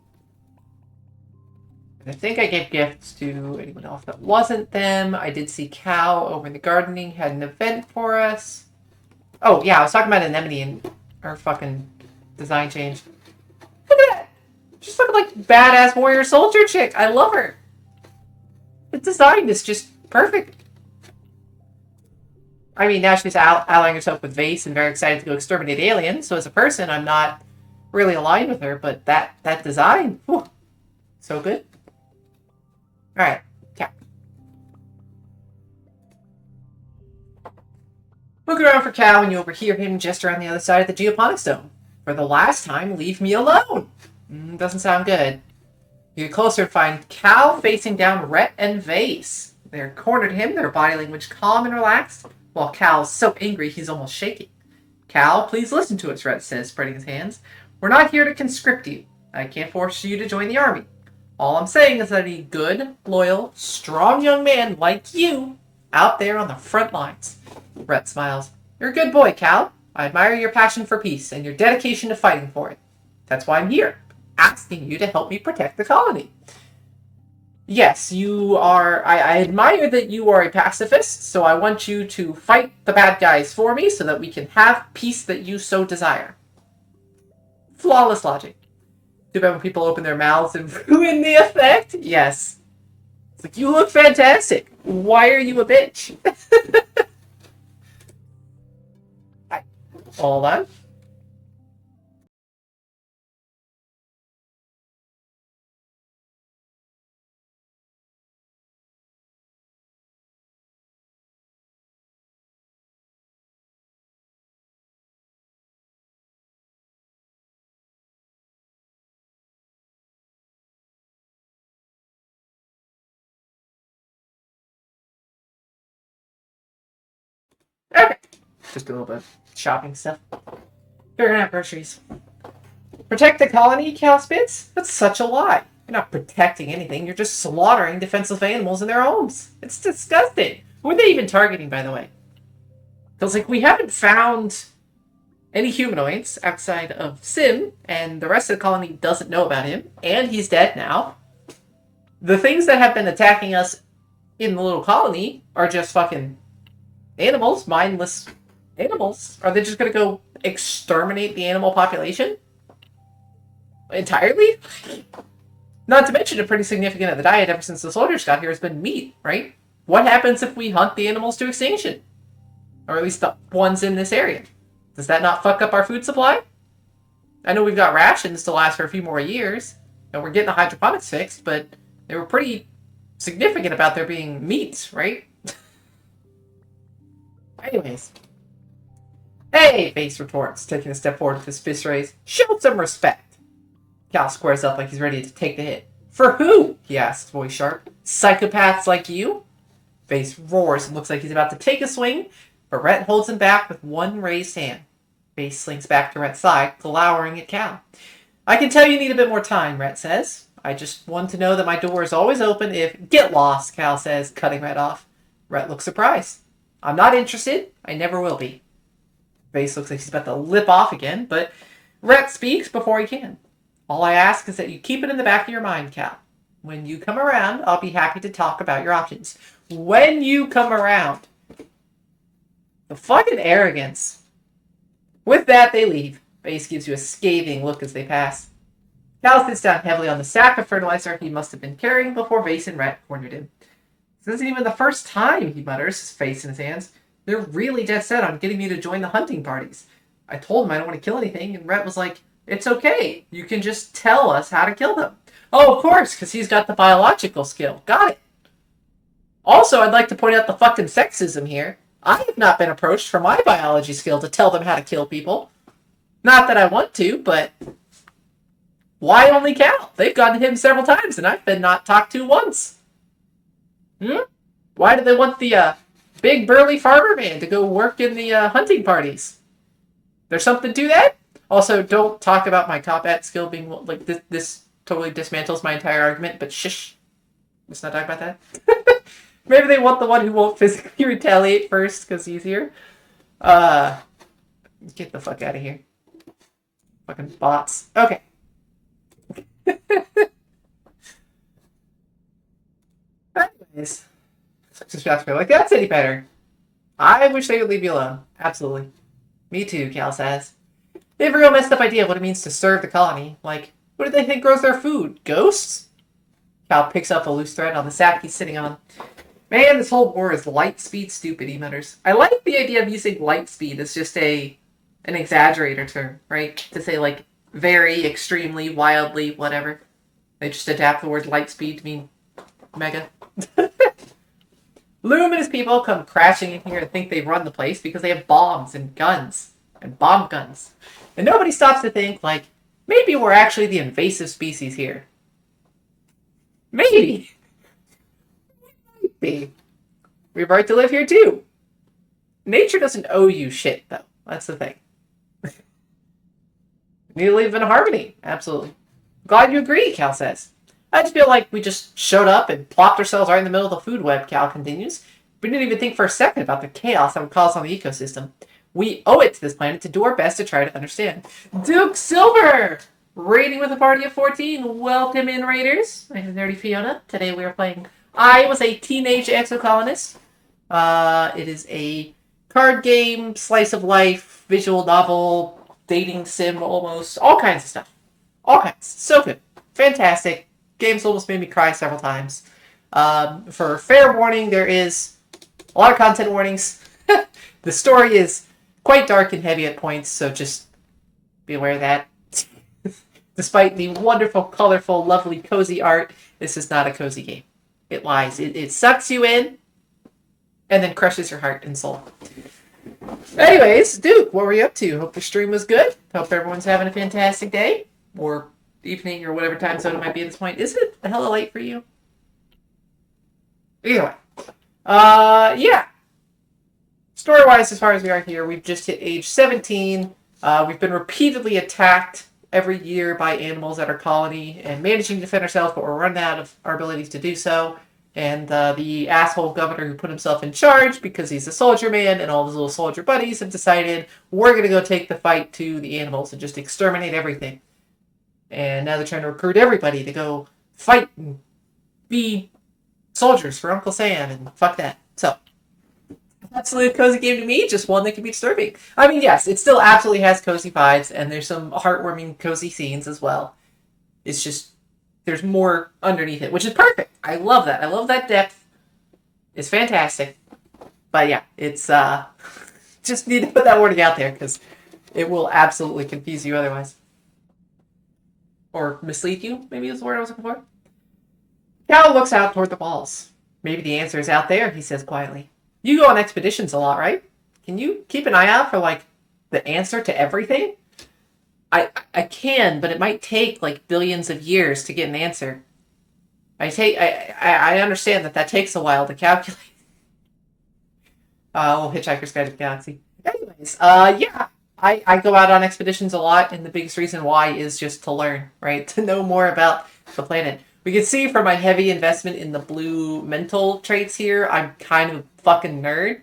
I think I gave gifts to anyone else that wasn't them. I did see Cal over in the gardening, had an event for us. Oh, yeah, I was talking about Anemone and her fucking design change. Look at that! She's looking like badass warrior soldier chick. I love her. The design is just perfect. I mean, now she's allying herself with Vase and very excited to go exterminate aliens. So as a person, I'm not really aligned with her, but that design, whew, so good. All right, yeah. Look around for Cal and you overhear him just around the other side of the geoponics dome. For the last time, leave me alone. Doesn't sound good. You get closer and find Cal facing down Rhett and Vase. They're cornered him, their body language calm and relaxed, while Cal's so angry he's almost shaking. Cal, please listen to us, Rhett says, spreading his hands. We're not here to conscript you. I can't force you to join the army. All I'm saying is that I need good, loyal, strong young man like you out there on the front lines. Rhett smiles. You're a good boy, Cal. I admire your passion for peace and your dedication to fighting for it. That's why I'm here, asking you to help me protect the colony. Yes, you are. I admire that you are a pacifist, so I want you to fight the bad guys for me so that we can have peace that you so desire. Flawless logic. Too bad when people open their mouths and ruin the effect. Yes. It's like, you look fantastic. Why are you a bitch? Hold on. Okay. Just a little bit of shopping stuff. Figuring out groceries. Protect the colony, Cal Spitz? That's such a lie. You're not protecting anything. You're just slaughtering defenseless animals in their homes. It's disgusting. Who are they even targeting, by the way? Because, like, we haven't found any humanoids outside of Sim, and the rest of the colony doesn't know about him, and he's dead now. The things that have been attacking us in the little colony are just fucking animals, mindless animals. Are they just gonna go exterminate the animal population? Entirely? Not to mention, a pretty significant of the diet ever since the soldiers got here has been meat, right? What happens if we hunt the animals to extinction? Or at least the ones in this area. Does that not fuck up our food supply? I know we've got rations to last for a few more years, and we're getting the hydroponics fixed, but they were pretty significant about there being meat, right? Anyways. Hey, Face retorts, taking a step forward with his fist raised. Show some respect. Cal squares up like he's ready to take the hit. For who? He asks, voice sharp. Psychopaths like you? Face roars and looks like he's about to take a swing, but Rhett holds him back with one raised hand. Face slinks back to Rhett's side, glowering at Cal. I can tell you need a bit more time, Rhett says. I just want to know that my door is always open if... Get lost, Cal says, cutting Rhett off. Rhett looks surprised. I'm not interested. I never will be. Face looks like he's about to lip off again, but Rhett speaks before he can. All I ask is that you keep it in the back of your mind, Cal. When you come around, I'll be happy to talk about your options. When you come around. The fucking arrogance. With that, they leave. Face gives you a scathing look as they pass. Cal sits down heavily on the sack of fertilizer he must have been carrying before Vase and Rhett cornered him. This isn't even the first time, he mutters, his face in his hands. They're really dead set on getting me to join the hunting parties. I told him I don't want to kill anything, and Rhett was like, it's okay. You can just tell us how to kill them. Oh, of course, because he's got the biological skill. Got it. Also, I'd like to point out the fucking sexism here. I have not been approached for my biology skill to tell them how to kill people. Not that I want to, but why only Cal? They've gone to him several times, and I've been not talked to once. Why do they want the big burly farmer man to go work in the hunting parties? There's something to that? Also, don't talk about my combat skill being like this totally dismantles my entire argument, but shush. Let's not talk about that. Maybe they want the one who won't physically retaliate first because he's here. Get the fuck out of here. Fucking bots. Okay. Anyways. Like, that's any better. I wish they would leave me alone. Absolutely. Me too, Cal says. They have a real messed up idea of what it means to serve the colony. Like, what do they think grows their food? Ghosts? Cal picks up a loose thread on the sack he's sitting on. Man, this whole war is light speed stupid, he mutters. I like the idea of using light speed as just an exaggerator term, right? To say, like, very, extremely, wildly, whatever. They just adapt the word light speed to mean mega. Loom and his people come crashing in here and think they run the place because they have bombs and guns. And bomb guns. And nobody stops to think, like, maybe we're actually the invasive species here. Maybe. Maybe. We have a right to live here too. Nature doesn't owe you shit, though. That's the thing. need to live in harmony. Absolutely. Glad you agree, Cal says. I just feel like we just showed up and plopped ourselves right in the middle of the food web, Cal continues. We didn't even think for a second about the chaos that would cause on the ecosystem. We owe it to this planet to do our best to try to understand. Duke Silver! Raiding with a party of 14. Welcome in, Raiders. I'm Nerdy Fiona. Today we are playing I Was a Teenage Exocolonist. It is a card game, slice of life, visual novel, dating sim almost, all kinds of stuff. All kinds. So good. Fantastic. Game's almost made me cry several times. For fair warning, there is a lot of content warnings. The story is quite dark and heavy at points, so just be aware of that. Despite the wonderful, colorful, lovely, cozy art, this is not a cozy game. It lies. It sucks you in and then crushes your heart and soul. Anyways, Duke, what were you up to? Hope the stream was good. Hope everyone's having a fantastic day. Or evening, or whatever time zone it might be at this point. Is it a hella late for you? Either way. Yeah. Story-wise, as far as we are here, we've just hit age 17. We've been repeatedly attacked every year by animals at our colony and managing to defend ourselves, but we're running out of our abilities to do so. And the asshole governor who put himself in charge because he's a soldier man and all his little soldier buddies have decided we're going to go take the fight to the animals and just exterminate everything. And now they're trying to recruit everybody to go fight and be soldiers for Uncle Sam and fuck that. So, absolutely a cozy game to me, just one that can be disturbing. I mean, yes, it still absolutely has cozy vibes, and there's some heartwarming, cozy scenes as well. It's just, there's more underneath it, which is perfect. I love that. I love that depth. It's fantastic. But yeah, it's, just need to put that wording out there, because it will absolutely confuse you otherwise. Or mislead you, maybe is the word I was looking for. Cal looks out toward the balls. Maybe the answer is out there, he says quietly. You go on expeditions a lot, right? Can you keep an eye out for, like, the answer to everything? I can, but it might take, like, billions of years to get an answer. I understand that takes a while to calculate. Little Hitchhiker's Guide to the Galaxy. Anyways, yeah. I go out on expeditions a lot, and the biggest reason why is just to learn, right? To know more about the planet. We can see from my heavy investment in the blue mental traits here, I'm kind of a fucking nerd.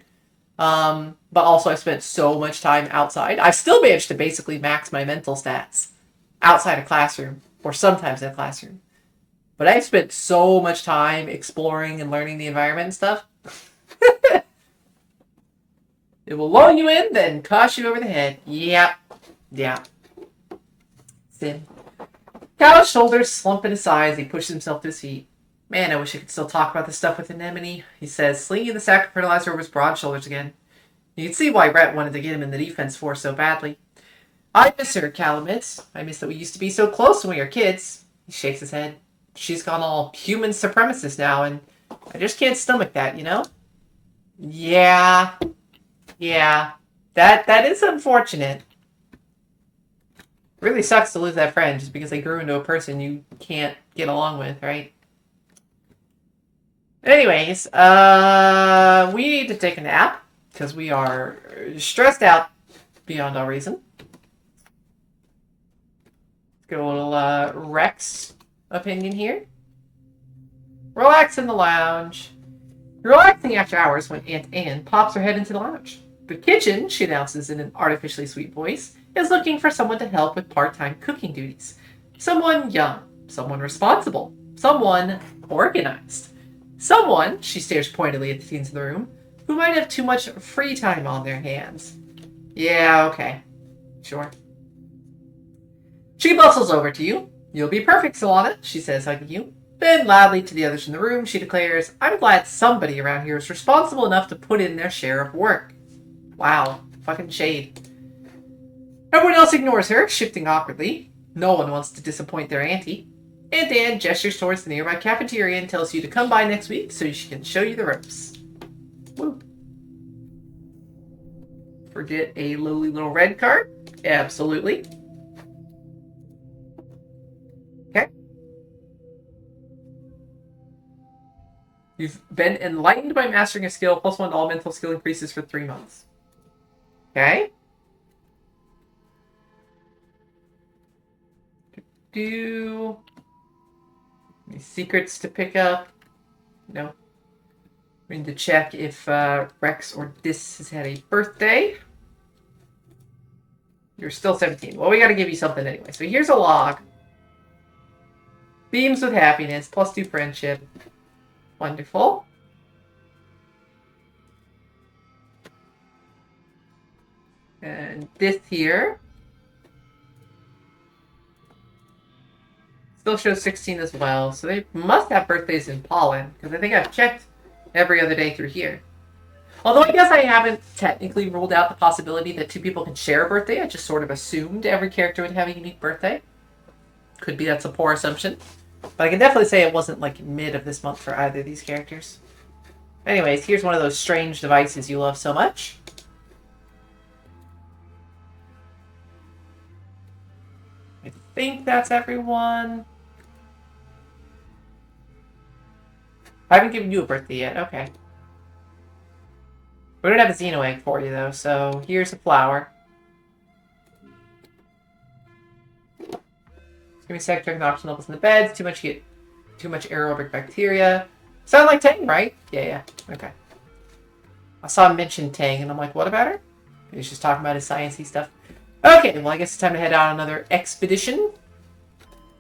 But also I spent so much time outside. I still managed to basically max my mental stats outside a classroom, or sometimes in a classroom. But I've spent so much time exploring and learning the environment and stuff. It will lull you in, then toss you over the head. Yep. Yeah. Sim. Cal's shoulders slump in his side as he pushes himself to his feet. Man, I wish I could still talk about this stuff with Anemone, he says, slinging the sack of fertilizer over his broad shoulders again. You can see why Rhett wanted to get him in the defense force so badly. I miss her, Cal admits. I miss that we used to be so close when we were kids. He shakes his head. She's gone all human supremacist now, and I just can't stomach that, you know? Yeah. Yeah. That is unfortunate. It really sucks to lose that friend just because they grew into a person you can't get along with, right? Anyways, we need to take a nap because we are stressed out beyond all reason. Let's go a little Rex opinion here. Relax in the lounge. Relaxing after hours when Aunt Anne pops her head into the lounge. The kitchen, she announces in an artificially sweet voice, is looking for someone to help with part-time cooking duties. Someone young, someone responsible, someone organized. Someone, she stares pointedly at the scenes in the room, who might have too much free time on their hands. Yeah, okay. Sure. She bustles over to you. You'll be perfect, Solana, she says, hugging you. Then loudly to the others in the room, she declares, I'm glad somebody around here is responsible enough to put in their share of work. Wow. Fucking shade. Everyone else ignores her, shifting awkwardly. No one wants to disappoint their auntie. Aunt Anne gestures towards the nearby cafeteria and tells you to come by next week so she can show you the ropes. Woo. Forget a lowly little red card? Absolutely. Okay. You've been enlightened by mastering a skill. +1 to all mental skill increases for 3 months. Okay. do. Any secrets to pick up? No. We need to check if Rex or Dis has had a birthday. You're still 17. Well, we got to give you something anyway. So here's a log. Beams with happiness, +2 friendship. Wonderful. And this here still shows 16 as well. So they must have birthdays in pollen, because I think I've checked every other day through here. Although I guess I haven't technically ruled out the possibility that 2 people can share a birthday. I just sort of assumed every character would have a unique birthday. Could be that's a poor assumption. But I can definitely say it wasn't like mid of this month for either of these characters. Anyways, here's one of those strange devices you love so much. I think that's everyone. I haven't given you a birthday yet. Okay. We don't have a Xeno egg for you, though, so here's a flower. It's gonna be second checking oxygen levels in the beds. Too much aerobic bacteria. Sound like Tang, right? Yeah. Okay. I saw him mention Tang, and I'm like, what about her? He's just talking about his sciencey stuff. Okay, well, I guess it's time to head out on another expedition.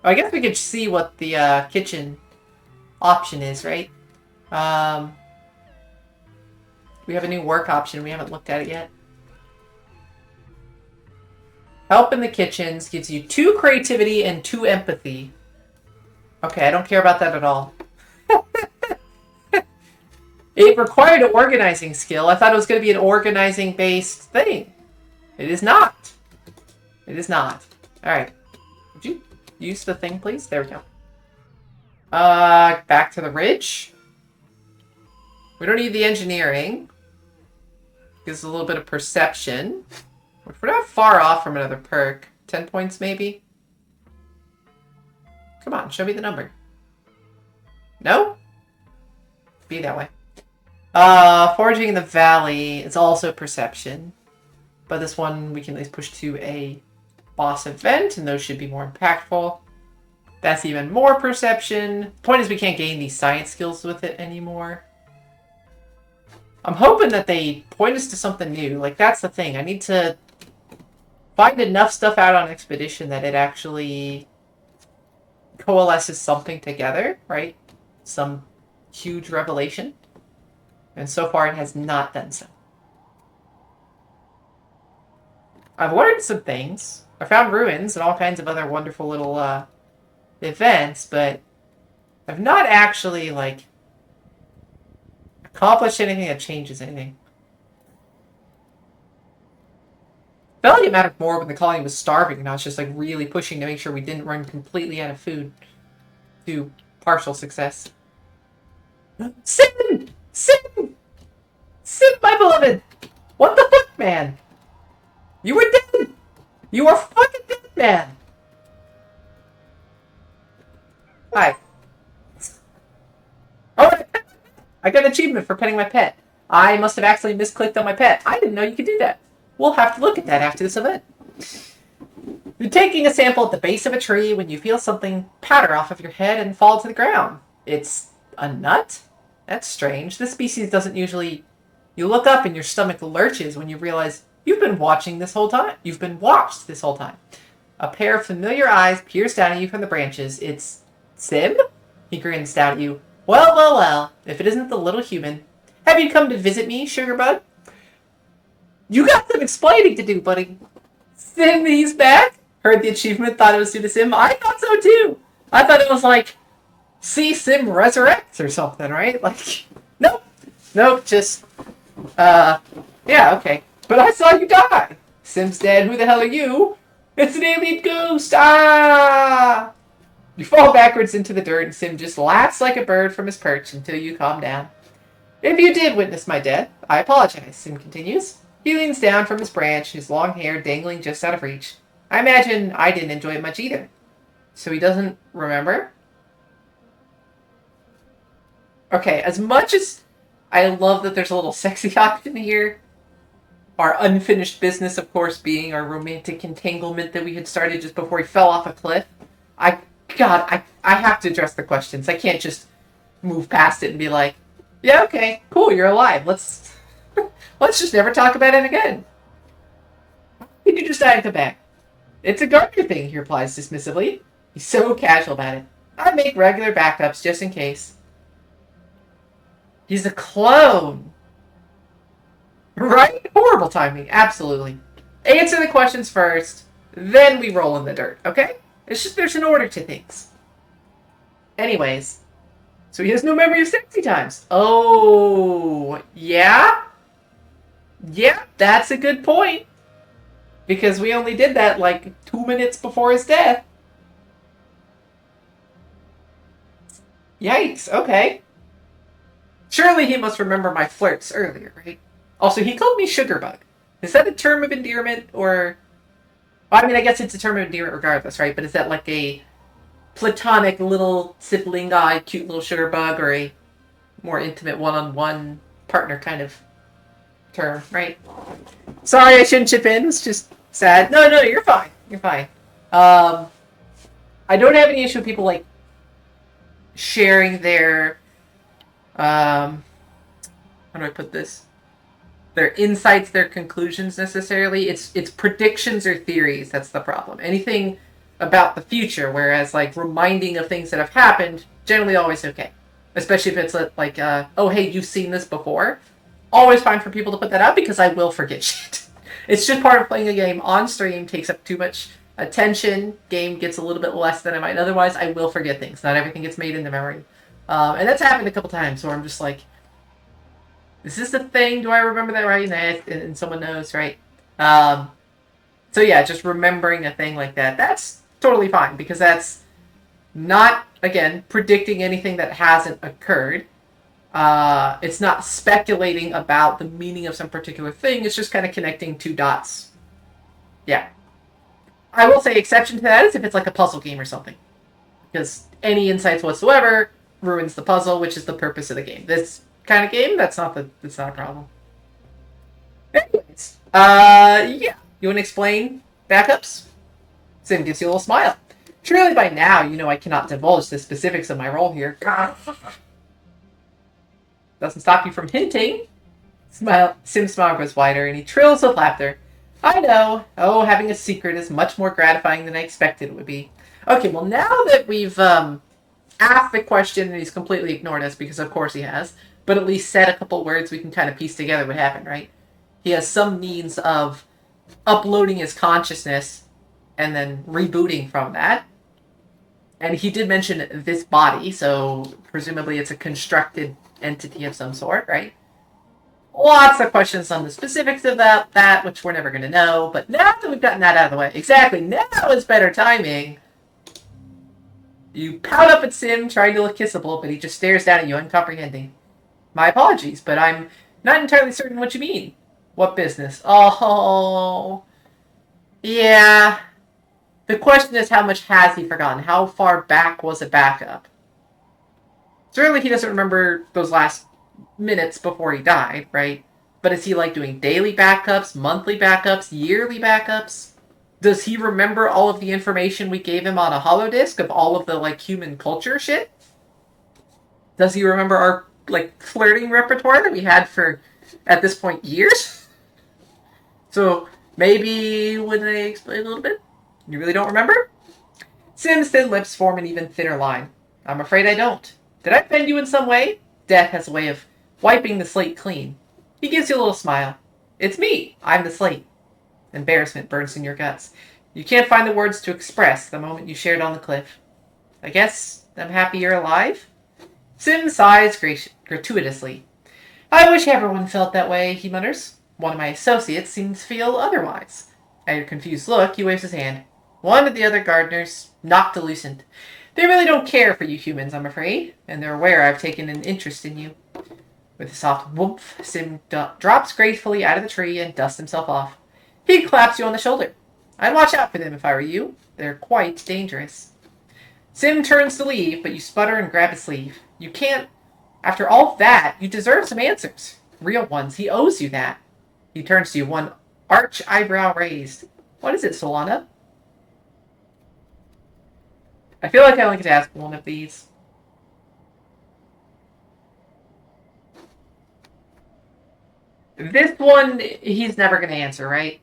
Oh, I guess we could see what the kitchen option is, right? We have a new work option. We haven't looked at it yet. Help in the kitchens gives you 2 creativity and 2 empathy. Okay, I don't care about that at all. It required an organizing skill. I thought it was going to be an organizing-based thing. It is not. It is not. Alright. Would you use the thing, please? There we go. Back to the ridge. We don't need the engineering. Gives a little bit of perception. We're not far off from another perk. 10 points, maybe? Come on, show me the number. No? Be that way. Foraging in the valley is also perception. But this one we can at least push to a boss event, and those should be more impactful. That's even more perception. Point is we can't gain these science skills with it anymore. I'm hoping that they point us to something new. Like, that's the thing. I need to find enough stuff out on Expedition that it actually coalesces something together, right? Some huge revelation. And so far it has not done so. I've learned some things. I found ruins and all kinds of other wonderful little events, but I've not actually, like, accomplished anything that changes anything. I felt like it mattered more when the colony was starving and I was just like really pushing to make sure we didn't run completely out of food to partial success. Sim! Sim! Sim, my beloved! What the fuck, man? You were dead! You are fucking dead, man! Hi. Oh, I got an achievement for petting my pet. I must have accidentally misclicked on my pet. I didn't know you could do that. We'll have to look at that after this event. You're taking a sample at the base of a tree when you feel something patter off of your head and fall to the ground. It's a nut? That's strange. This species doesn't usually... You look up and your stomach lurches when you realize you've been watching this whole time. You've been watched this whole time. A pair of familiar eyes peers down at you from the branches. It's... Sim? He grins down at you. Well, if it isn't the little human. Have you come to visit me, sugar bud? You got some explaining to do, buddy. Sim, he's back? Heard the achievement, thought it was due to Sim. I thought so too. I thought it was like, see Sim resurrects or something, right? Like, nope, just, yeah, okay. But I saw you die. Sim's dead, who the hell are you? It's an alien ghost, ah! You fall backwards into the dirt and Sim just laughs like a bird from his perch until you calm down. If you did witness my death, I apologize, Sim continues. He leans down from his branch, his long hair dangling just out of reach. I imagine I didn't enjoy it much either. So he doesn't remember? Okay, as much as I love that there's a little sexy option here, our unfinished business, of course, being our romantic entanglement that we had started just before he fell off a cliff. I, God, I have to address the questions. I can't just move past it and be like, yeah, okay, cool, you're alive. Let's just never talk about it again. Did you just die and come back? It's a Gardner thing, he replies dismissively. He's so casual about it. I make regular backups just in case. He's a clone. Right? Horrible timing. Absolutely. Answer the questions first, then we roll in the dirt, okay? It's just there's an order to things. Anyways, so he has no memory of sexy times. Oh, yeah? Yeah, that's a good point. Because we only did that like 2 minutes before his death. Yikes, okay. Surely he must remember my flirts earlier, right? Also, he called me Sugarbug. Is that a term of endearment, or... Well, I mean, I guess it's a term of endearment regardless, right? But is that like a platonic little sibling guy, cute little Sugarbug, or a more intimate one-on-one partner kind of term, right? Sorry, I shouldn't chip in. It's just sad. No, you're fine. You're fine. I don't have any issue with people, like, sharing their... how do I put this? Their insights, their conclusions necessarily. It's predictions or theories that's the problem. Anything about the future, whereas like reminding of things that have happened, generally always okay. Especially if it's like, oh hey, you've seen this before. Always fine for people to put that out because I will forget shit. It's just part of playing a game on stream, takes up too much attention, game gets a little bit less than I might otherwise. I will forget things. Not everything gets made into memory. And that's happened a couple times where I'm just like, is this the thing? Do I remember that right? And someone knows, right? So yeah, just remembering a thing like that, that's totally fine because that's not, again, predicting anything that hasn't occurred. It's not speculating about the meaning of some particular thing. It's just kind of connecting two dots. Yeah. I will say exception to that is if it's like a puzzle game or something. Because any insights whatsoever ruins the puzzle, which is the purpose of the game. This kind of game, that's not a problem. Anyways, yeah. You want to explain backups? Sim gives you a little smile. Surely by now you know I cannot divulge the specifics of my role here. Doesn't stop you from hinting. Sim's smile grows wider and he trills with laughter. I know. Oh, having a secret is much more gratifying than I expected it would be. Okay, well now that we've asked the question and he's completely ignored us, because of course he has, but at least said a couple words we can kind of piece together what happened, right? He has some means of uploading his consciousness and then rebooting from that. And he did mention this body, so presumably it's a constructed entity of some sort, right? Lots of questions on the specifics of that, which we're never going to know. But now that we've gotten that out of the way, exactly, now is better timing. You pout up at Sim, trying to look kissable, but he just stares down at you, uncomprehending. My apologies, but I'm not entirely certain what you mean. What business? Oh, yeah. The question is, how much has he forgotten? How far back was a backup? Certainly he doesn't remember those last minutes before he died, right? But is he like doing daily backups, monthly backups, yearly backups? Does he remember all of the information we gave him on a holodisk of all of the like human culture shit? Does he remember our like flirting repertoire that we had for, at this point, years? So maybe when I explain a little bit, you really don't remember? Sim's thin lips form an even thinner line. I'm afraid I don't. Did I offend you in some way? Death has a way of wiping the slate clean. He gives you a little smile. It's me. I'm the slate. Embarrassment burns in your guts. You can't find the words to express the moment you shared on the cliff. I guess I'm happy you're alive? Sim sighs gratuitously. I wish everyone felt that way, he mutters. One of my associates seems to feel otherwise. At your confused look, he waves his hand. One of the other gardeners, noctilucent. They really don't care for you humans, I'm afraid, and they're aware I've taken an interest in you. With a soft whoomph, Sim drops gracefully out of the tree and dusts himself off. He claps you on the shoulder. I'd watch out for them if I were you. They're quite dangerous. Sim turns to leave, but you sputter and grab his sleeve. You can't. After all that, you deserve some answers. Real ones. He owes you that. He turns to you, one arch eyebrow raised. What is it, Solana? I feel like I only get to ask one of these. This one, he's never going to answer, right?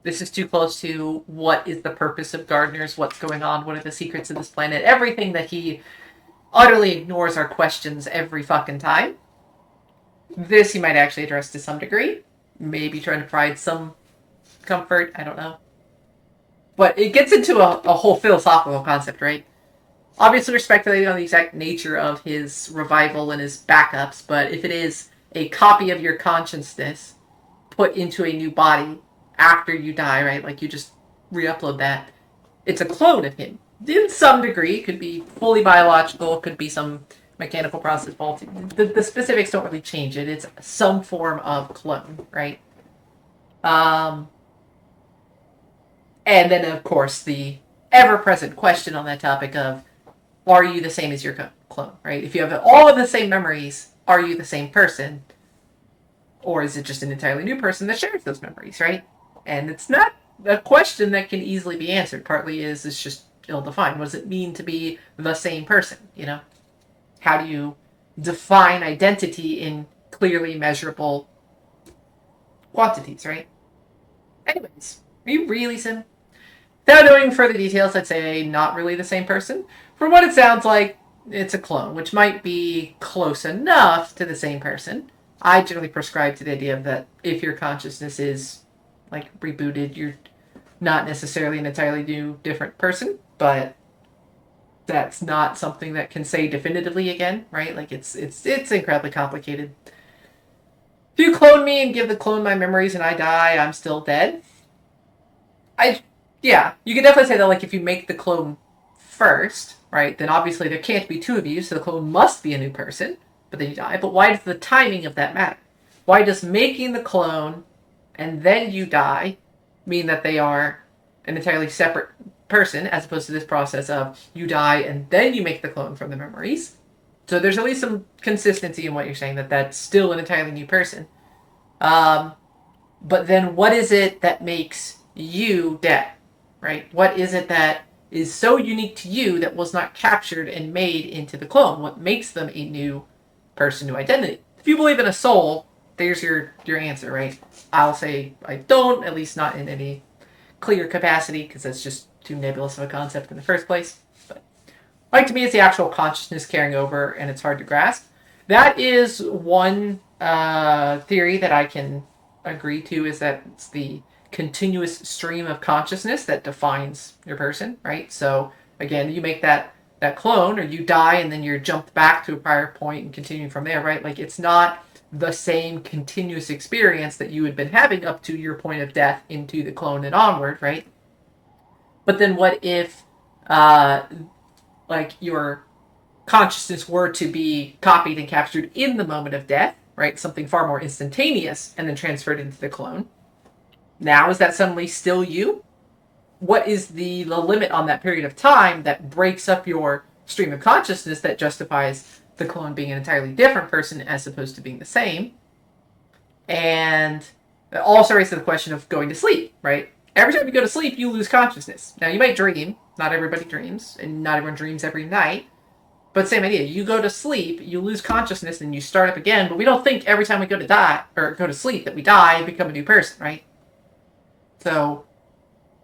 This is too close to what is the purpose of gardeners, what's going on, what are the secrets of this planet. Everything that he utterly ignores are questions every fucking time. This he might actually address to some degree. Maybe trying to provide some comfort. I don't know. But it gets into a whole philosophical concept, right? Obviously, we're speculating on the exact nature of his revival and his backups, but if it is a copy of your consciousness put into a new body after you die, right? Like you just re-upload that. It's a clone of him. In some degree, could be fully biological, could be some mechanical process faulty. The specifics don't really change it. It's some form of clone, right? And then, of course, the ever-present question on that topic of, are you the same as your clone, right? If you have all of the same memories, are you the same person? Or is it just an entirely new person that shares those memories, right? And it's not a question that can easily be answered. Partly is it's just ill-defined. What does it mean to be the same person, you know? How do you define identity in clearly measurable quantities, right? Anyways, are you really Sim? Without knowing further details, I'd say not really the same person. From what it sounds like, it's a clone, which might be close enough to the same person. I generally prescribe to the idea of that if your consciousness is like rebooted, you're not necessarily an entirely new, different person, but that's not something that can say definitively again, right? Like it's incredibly complicated. If you clone me and give the clone my memories and I die, I'm still dead. Yeah, you can definitely say that like if you make the clone first, right, then obviously there can't be two of you, so the clone must be a new person, but then you die. But why does the timing of that matter? Why does making the clone and then you die mean that they are an entirely separate person as opposed to this process of you die and then you make the clone from the memories? So there's at least some consistency in what you're saying that that's still an entirely new person. But then what is it that makes you dead, right? What is it that is so unique to you that was not captured and made into the clone? What makes them a new person, new identity? If you believe in a soul, there's your answer, right? I'll say I don't, at least not in any clear capacity, because that's just too nebulous of a concept in the first place. But like to me, it's the actual consciousness carrying over, and it's hard to grasp. That is one theory that I can agree to, is that it's the continuous stream of consciousness that defines your person, right? So again, you make that clone, or you die and then you're jumped back to a prior point and continue from there, right? Like it's not the same continuous experience that you had been having up to your point of death into the clone and onward, right? But then what if like your consciousness were to be copied and captured in the moment of death, right? Something far more instantaneous, and then transferred into the clone. Now, is that suddenly still you? What is the limit on that period of time that breaks up your stream of consciousness that justifies the clone being an entirely different person as opposed to being the same? And it also raises the question of going to sleep, right? Every time you go to sleep, you lose consciousness. Now, you might dream. Not everybody dreams, and not everyone dreams every night. But same idea. You go to sleep, you lose consciousness, and you start up again. But we don't think every time we go to die or go to sleep that we die and become a new person, right? So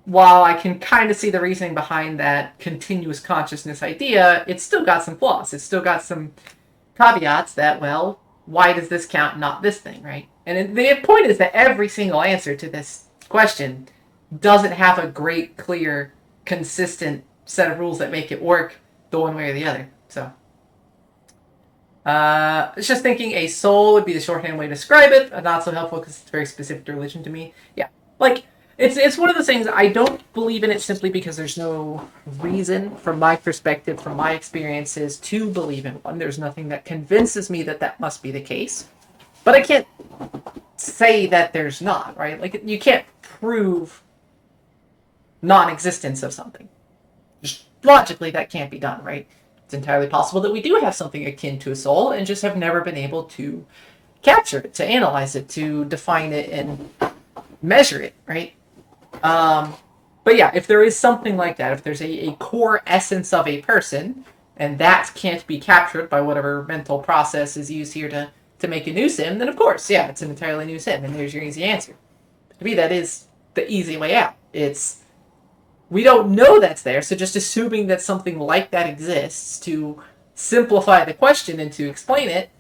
while I can kind of see the reasoning behind that continuous consciousness idea, it's still got some flaws. It's still got some caveats that, well, why does this count, not this thing, right? And the point is that every single answer to this question doesn't have a great, clear, consistent set of rules that make it work the one way or the other. So it's just thinking a soul would be the shorthand way to describe it. Not so helpful because it's very specific to religion to me. Yeah, like it's one of those things. I don't believe in it simply because there's no reason, from my perspective, from my experiences, to believe in one. There's nothing that convinces me that that must be the case. But I can't say that there's not, right? Like you can't prove non-existence of something. Just logically, that can't be done, right? It's entirely possible that we do have something akin to a soul and just have never been able to capture it, to analyze it, to define it and measure it, right? But yeah, if there is something like that, if there's a core essence of a person, and that can't be captured by whatever mental process is used here to make a new sim, then of course, yeah, it's an entirely new sim, and there's your easy answer. To me, that is the easy way out. It's we don't know that's there, so just assuming that something like that exists to simplify the question and to explain it,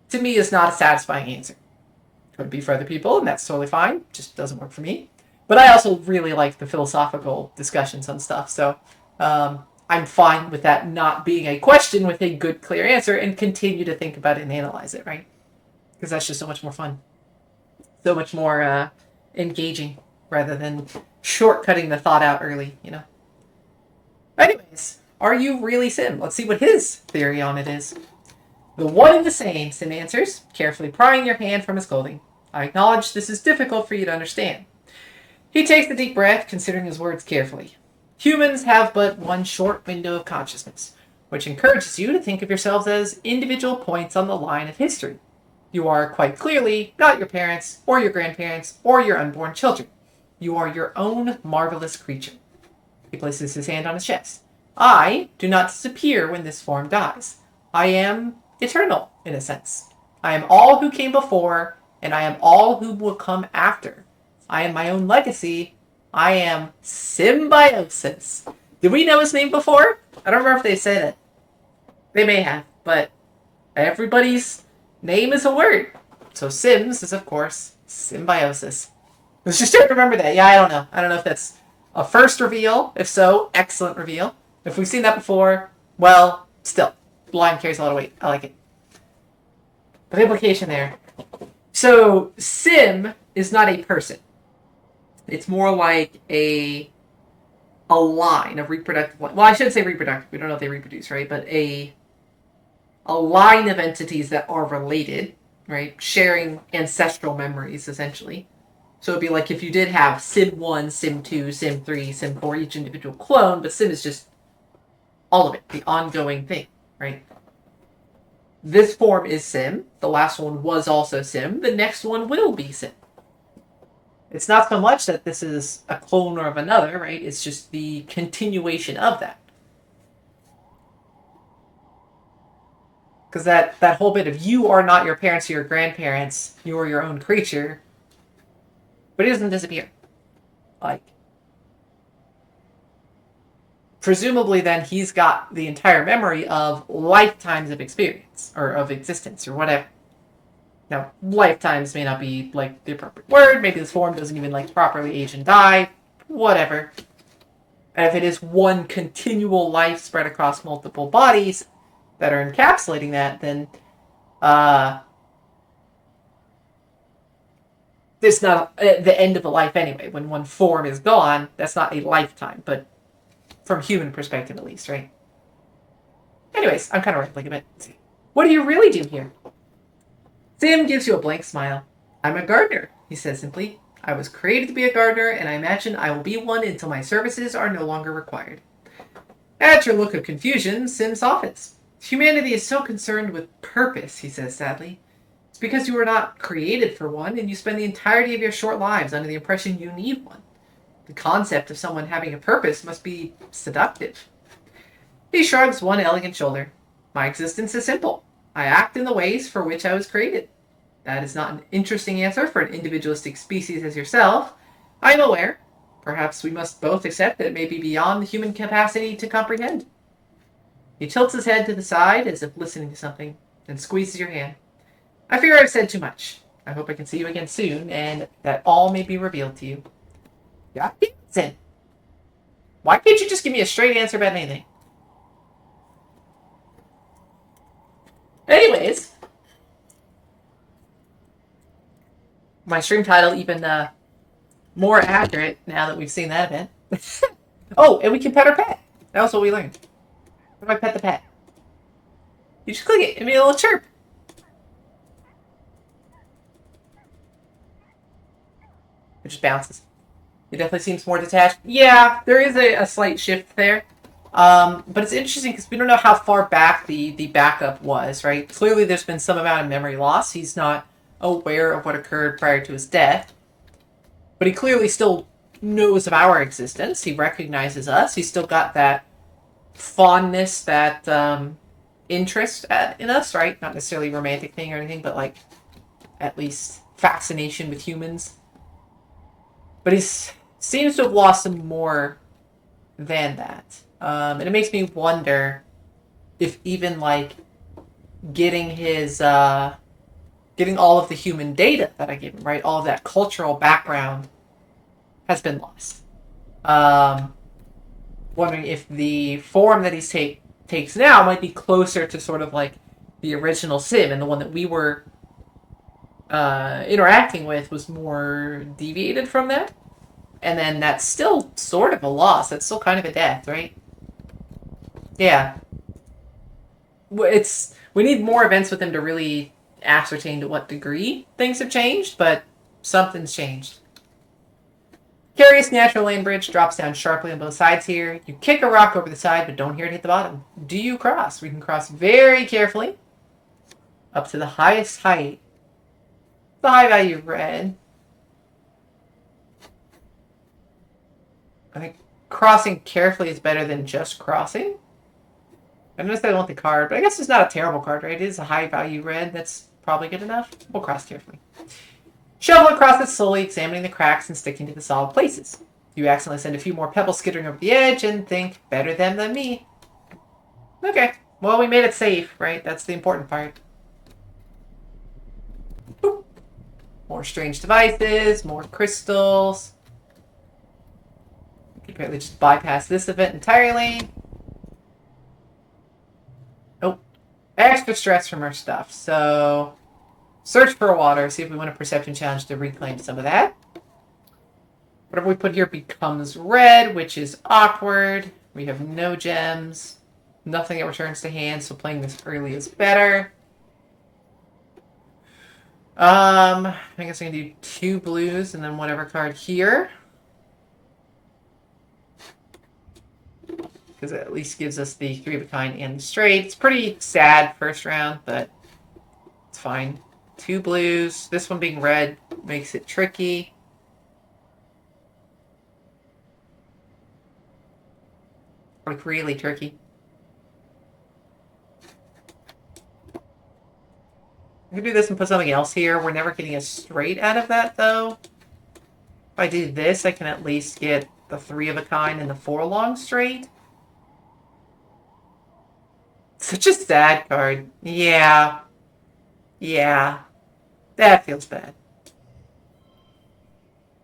to me, is not a satisfying answer. Could be for other people, and that's totally fine. Just doesn't work for me. But I also really like the philosophical discussions on stuff, so I'm fine with that not being a question with a good, clear answer, and continue to think about it and analyze it, right? Because that's just so much more fun, so much more engaging, rather than shortcutting the thought out early, you know. Anyways, are you really Sim? Let's see what his theory on it is. The one and the same, Sim answers, carefully prying your hand from his clothing. I acknowledge this is difficult for you to understand. He takes a deep breath, considering his words carefully. Humans have but one short window of consciousness, which encourages you to think of yourselves as individual points on the line of history. You are quite clearly not your parents, or your grandparents, or your unborn children. You are your own marvelous creature. He places his hand on his chest. I do not disappear when this form dies. I am eternal, in a sense. I am all who came before, and I am all who will come after. I am my own legacy. I am Symbiosis. Did we know his name before? I don't remember if they said it. They may have, but everybody's name is a word. So Sims is, of course, Symbiosis. Let's just try to remember that. Yeah, I don't know. I don't know if that's a first reveal. If so, excellent reveal. If we've seen that before, well, still, line carries a lot of weight. I like it. But the implication there. So, Sim is not a person. It's more like a line of reproductive. Well, I should say reproductive. We don't know if they reproduce, right? But a line of entities that are related, right? Sharing ancestral memories, essentially. So it'd be like if you did have Sim 1, Sim 2, Sim 3, Sim 4, each individual clone, but Sim is just all of it, the ongoing thing, right? This form is Sim. The last one was also Sim. The next one will be Sim. It's not so much that this is a clone of another, right? It's just the continuation of that. Because that whole bit of you are not your parents or your grandparents, you are your own creature, but it doesn't disappear. Like, presumably then he's got the entire memory of lifetimes of experience, or of existence, or whatever. Now, lifetimes may not be, like, the appropriate word. Maybe this form doesn't even, like, properly age and die. Whatever. And if it is one continual life spread across multiple bodies that are encapsulating that, then it's not the end of a life anyway. When one form is gone, that's not a lifetime, but from human perspective at least, right? Anyways, I'm kind of rambling a bit. What do you really do here? Sam gives you a blank smile. I'm a gardener, he says simply. I was created to be a gardener, and I imagine I will be one until my services are no longer required. At your look of confusion, Sim softens. Humanity is so concerned with purpose, he says sadly. It's because you were not created for one, and you spend the entirety of your short lives under the impression you need one. The concept of someone having a purpose must be seductive. He shrugs one elegant shoulder. My existence is simple. I act in the ways for which I was created. That is not an interesting answer for an individualistic species as yourself. I am aware. Perhaps we must both accept that it may be beyond the human capacity to comprehend. He tilts his head to the side as if listening to something, and squeezes your hand. I fear I've said too much. I hope I can see you again soon, and that all may be revealed to you. Yeah, Sim. Why can't you just give me a straight answer about anything? Anyways, my stream title even more accurate now that we've seen that event. Oh, and we can pet our pet. That was what we learned. How do I pet the pet? You just click it. Give me a little chirp. It just bounces. It definitely seems more detached. Yeah, there is a slight shift there. But it's interesting because we don't know how far back the backup was, right? Clearly there's been some amount of memory loss. He's not aware of what occurred prior to his death. But he clearly still knows of our existence. He recognizes us. He's still got that fondness, that interest in us, right? Not necessarily romantic thing or anything, but like at least fascination with humans. But he seems to have lost some more than that. And it makes me wonder if even like getting his getting all of the human data that I gave him, right? All of that cultural background has been lost. Wondering if the form that he's takes now might be closer to sort of like the original Sim, and the one that we were interacting with was more deviated from that. And then that's still sort of a loss. That's still kind of a death, right? Yeah. We need more events with him to really ascertain to what degree things have changed, but something's changed. Curious natural land bridge drops down sharply on both sides here. You kick a rock over the side, but don't hear it hit the bottom. Do you cross? We can cross very carefully up to the highest height. The high value red. I think crossing carefully is better than just crossing. I don't necessarily want the card, but I guess it's not a terrible card, right? It is a high value red. That's probably good enough. We'll cross carefully. Shovel across it slowly, examining the cracks and sticking to the solid places. You accidentally send a few more pebbles skittering over the edge and think, better them than me. Okay. Well, we made it safe, right? That's the important part. Boop. More strange devices, more crystals. We can apparently just bypass this event entirely. Oh. Extra stress from our stuff, so... Search for water, see if we want a perception challenge to reclaim some of that. Whatever we put here becomes red, which is awkward. We have no gems. Nothing that returns to hand, so playing this early is better. I guess I can do 2 blues and then whatever card here. Because it at least gives us the 3 of a kind and the straight. It's pretty sad first round, but it's fine. 2 blues. This one being red makes it tricky. Like really tricky. I can do this and put something else here. We're never getting a straight out of that though. If I do this, I can at least get the 3 of a kind and the 4 long straight. Such a sad card. Yeah. Yeah. That feels bad.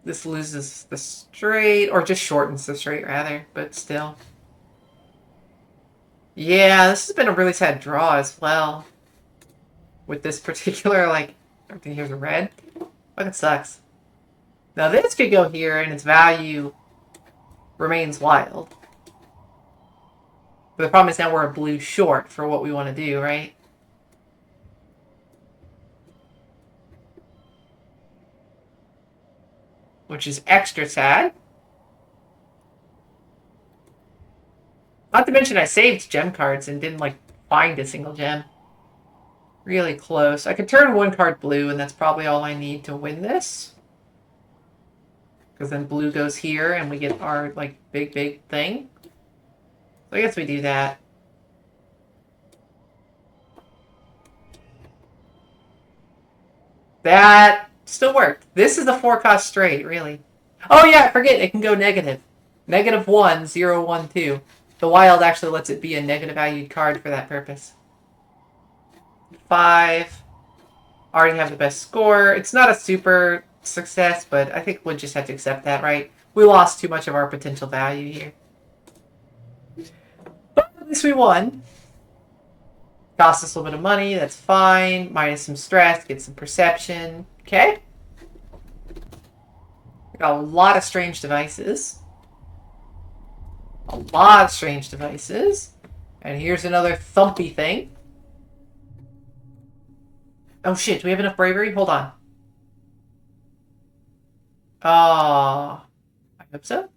This loses the straight, or just shortens the straight, rather, but still. Yeah, this has been a really sad draw as well. With this particular, like, everything here's a red. Fucking sucks. Now this could go here, and its value remains wild. But the problem is now we're a blue short for what we want to do, right? Which is extra sad. Not to mention I saved gem cards and didn't, like, find a single gem. Really close. I could turn 1 card blue, and that's probably all I need to win this. Because then blue goes here, and we get our, like, big thing. So I guess we do that. That still worked. This is a 4-cost straight, really. Oh yeah, I forget, it can go negative. -1, 0, 1, 2. The wild actually lets it be a negative valued card for that purpose. 5. Already have the best score. It's not a super success, but I think we'll just have to accept that, right? We lost too much of our potential value here. But at least we won. Cost us a little bit of money, that's fine. Minus some stress, get some perception. Okay. We got a lot of strange devices. A lot of strange devices. And here's another thumpy thing. Oh shit, do we have enough bravery? Hold on. I hope so.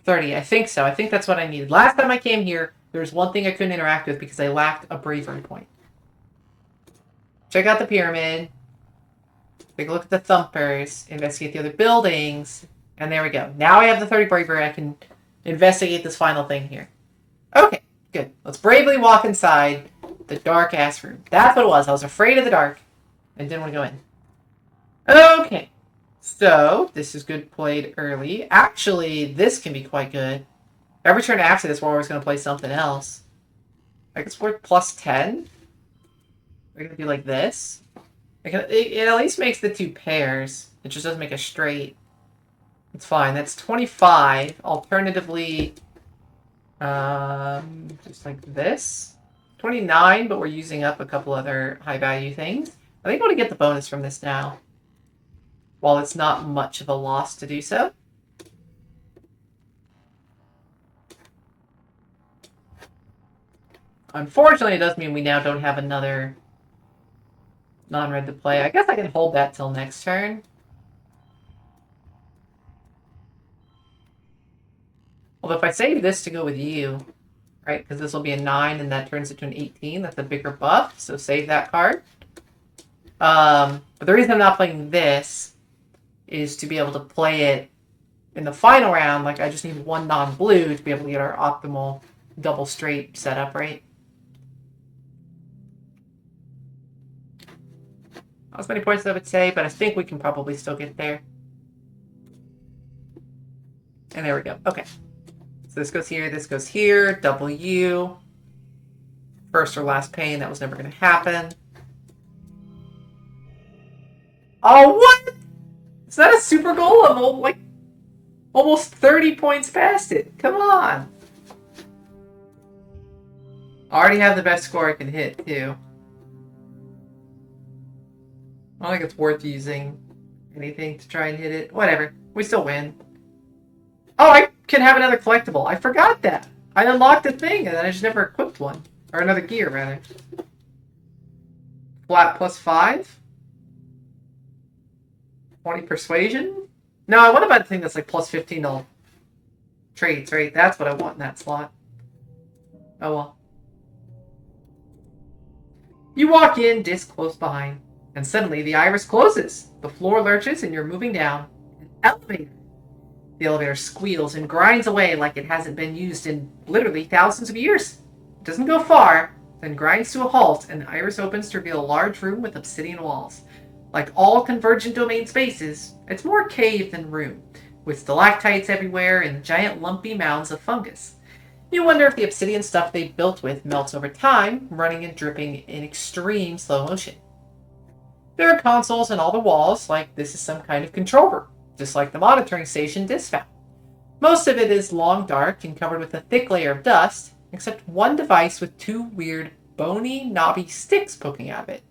$30, I think so. I think that's what I needed. Last time I came here, there was one thing I couldn't interact with because I lacked a bravery point. Check out the pyramid. Take a look at the thumpers, investigate the other buildings, and there we go. Now I have the 30 bravery. I can investigate this final thing here. Okay, good. Let's bravely walk inside the dark-ass room. That's what it was. I was afraid of the dark and didn't want to go in. Okay, so this is good played early. Actually, this can be quite good. Every turn after this, we're always going to play something else. I guess we're plus 10. We're going to do like this. It at least makes the two pairs. It just doesn't make a straight. It's fine. That's 25. Alternatively, just like this. 29, but we're using up a couple other high-value things. I think I want to get the bonus from this now. While it's not much of a loss to do so. Unfortunately, it does mean we now don't have another non-red to play. I guess I can hold that till next turn. Although if I save this to go with you, right, because this will be a 9 and that turns it to an 18, that's a bigger buff, so save that card. But the reason I'm not playing this is to be able to play it in the final round. Like, I just need one non-blue to be able to get our optimal double straight setup, right? Not as many points as I would say, but I think we can probably still get there. And there we go. Okay. So this goes here, W. First or last pain, that was never going to happen. Oh, what? Is that a super goal? I'm like almost 30 points past it. Come on. I already have the best score I can hit, too. I don't think it's worth using anything to try and hit it. Whatever. We still win. Oh, I can have another collectible. I forgot that. I unlocked a thing and then I just never equipped one. Or another gear, rather. Flat plus 5? 20 persuasion? No, I want to buy the thing that's like plus 15 all traits, right? That's what I want in that slot. Oh well. You walk in, disc close behind, and suddenly the iris closes. The floor lurches and you're moving down an elevator. The elevator squeals and grinds away like it hasn't been used in literally thousands of years. It doesn't go far, then grinds to a halt, and the iris opens to reveal a large room with obsidian walls. Like all convergent domain spaces, it's more cave than room, with stalactites everywhere and giant lumpy mounds of fungus. You wonder if the obsidian stuff they built with melts over time, running and dripping in extreme slow motion. There are consoles on all the walls, like this is some kind of control room, just like the monitoring station Dis found. Most of it is long dark and covered with a thick layer of dust, except one device with two weird, bony, knobby sticks poking out of it.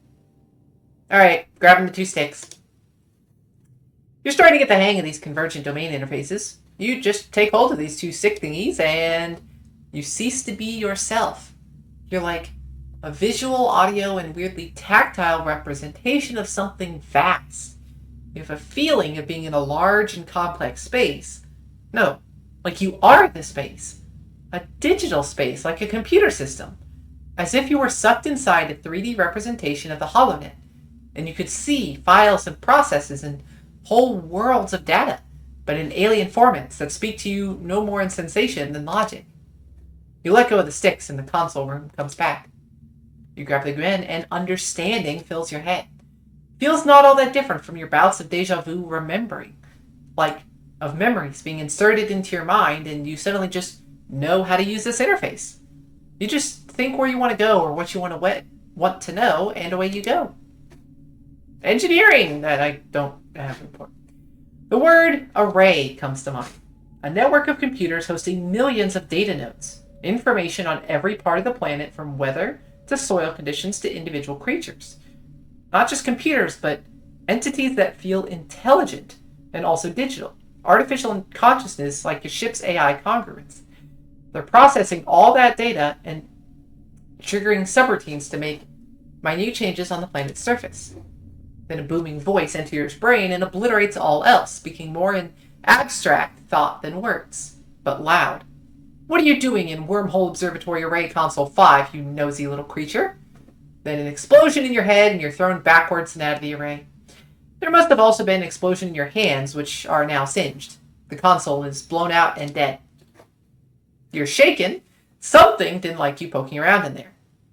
Alright, grabbing the two sticks. You're starting to get the hang of these convergent domain interfaces. You just take hold of these two stick thingies and you cease to be yourself. You're like a visual, audio, and weirdly tactile representation of something vast. You have a feeling of being in a large and complex space. No, like you are the space. A digital space, like a computer system. As if you were sucked inside a 3D representation of the HoloNet. And you could see files and processes and whole worlds of data, but in alien formats that speak to you no more in sensation than logic. You let go of the sticks and the console room comes back. You grab the grin and understanding fills your head. Feels not all that different from your bouts of deja vu remembering. Like, of memories being inserted into your mind and you suddenly just know how to use this interface. You just think where you want to go or what you want to know, and away you go. Engineering that I don't have report. The word array comes to mind. A network of computers hosting millions of data nodes. Information on every part of the planet from weather to soil conditions to individual creatures. Not just computers, but entities that feel intelligent and also digital. Artificial consciousness like a ship's AI congruence. They're processing all that data and triggering subroutines to make minute changes on the planet's surface. Then a booming voice enters your brain and obliterates all else, speaking more in abstract thought than words, but loud. What are you doing in Wormhole Observatory Array Console 5, you nosy little creature? Then an explosion in your head and you're thrown backwards and out of the array. There must have also been an explosion in your hands, which are now singed. The console is blown out and dead. You're shaken. Something didn't like you poking around in there.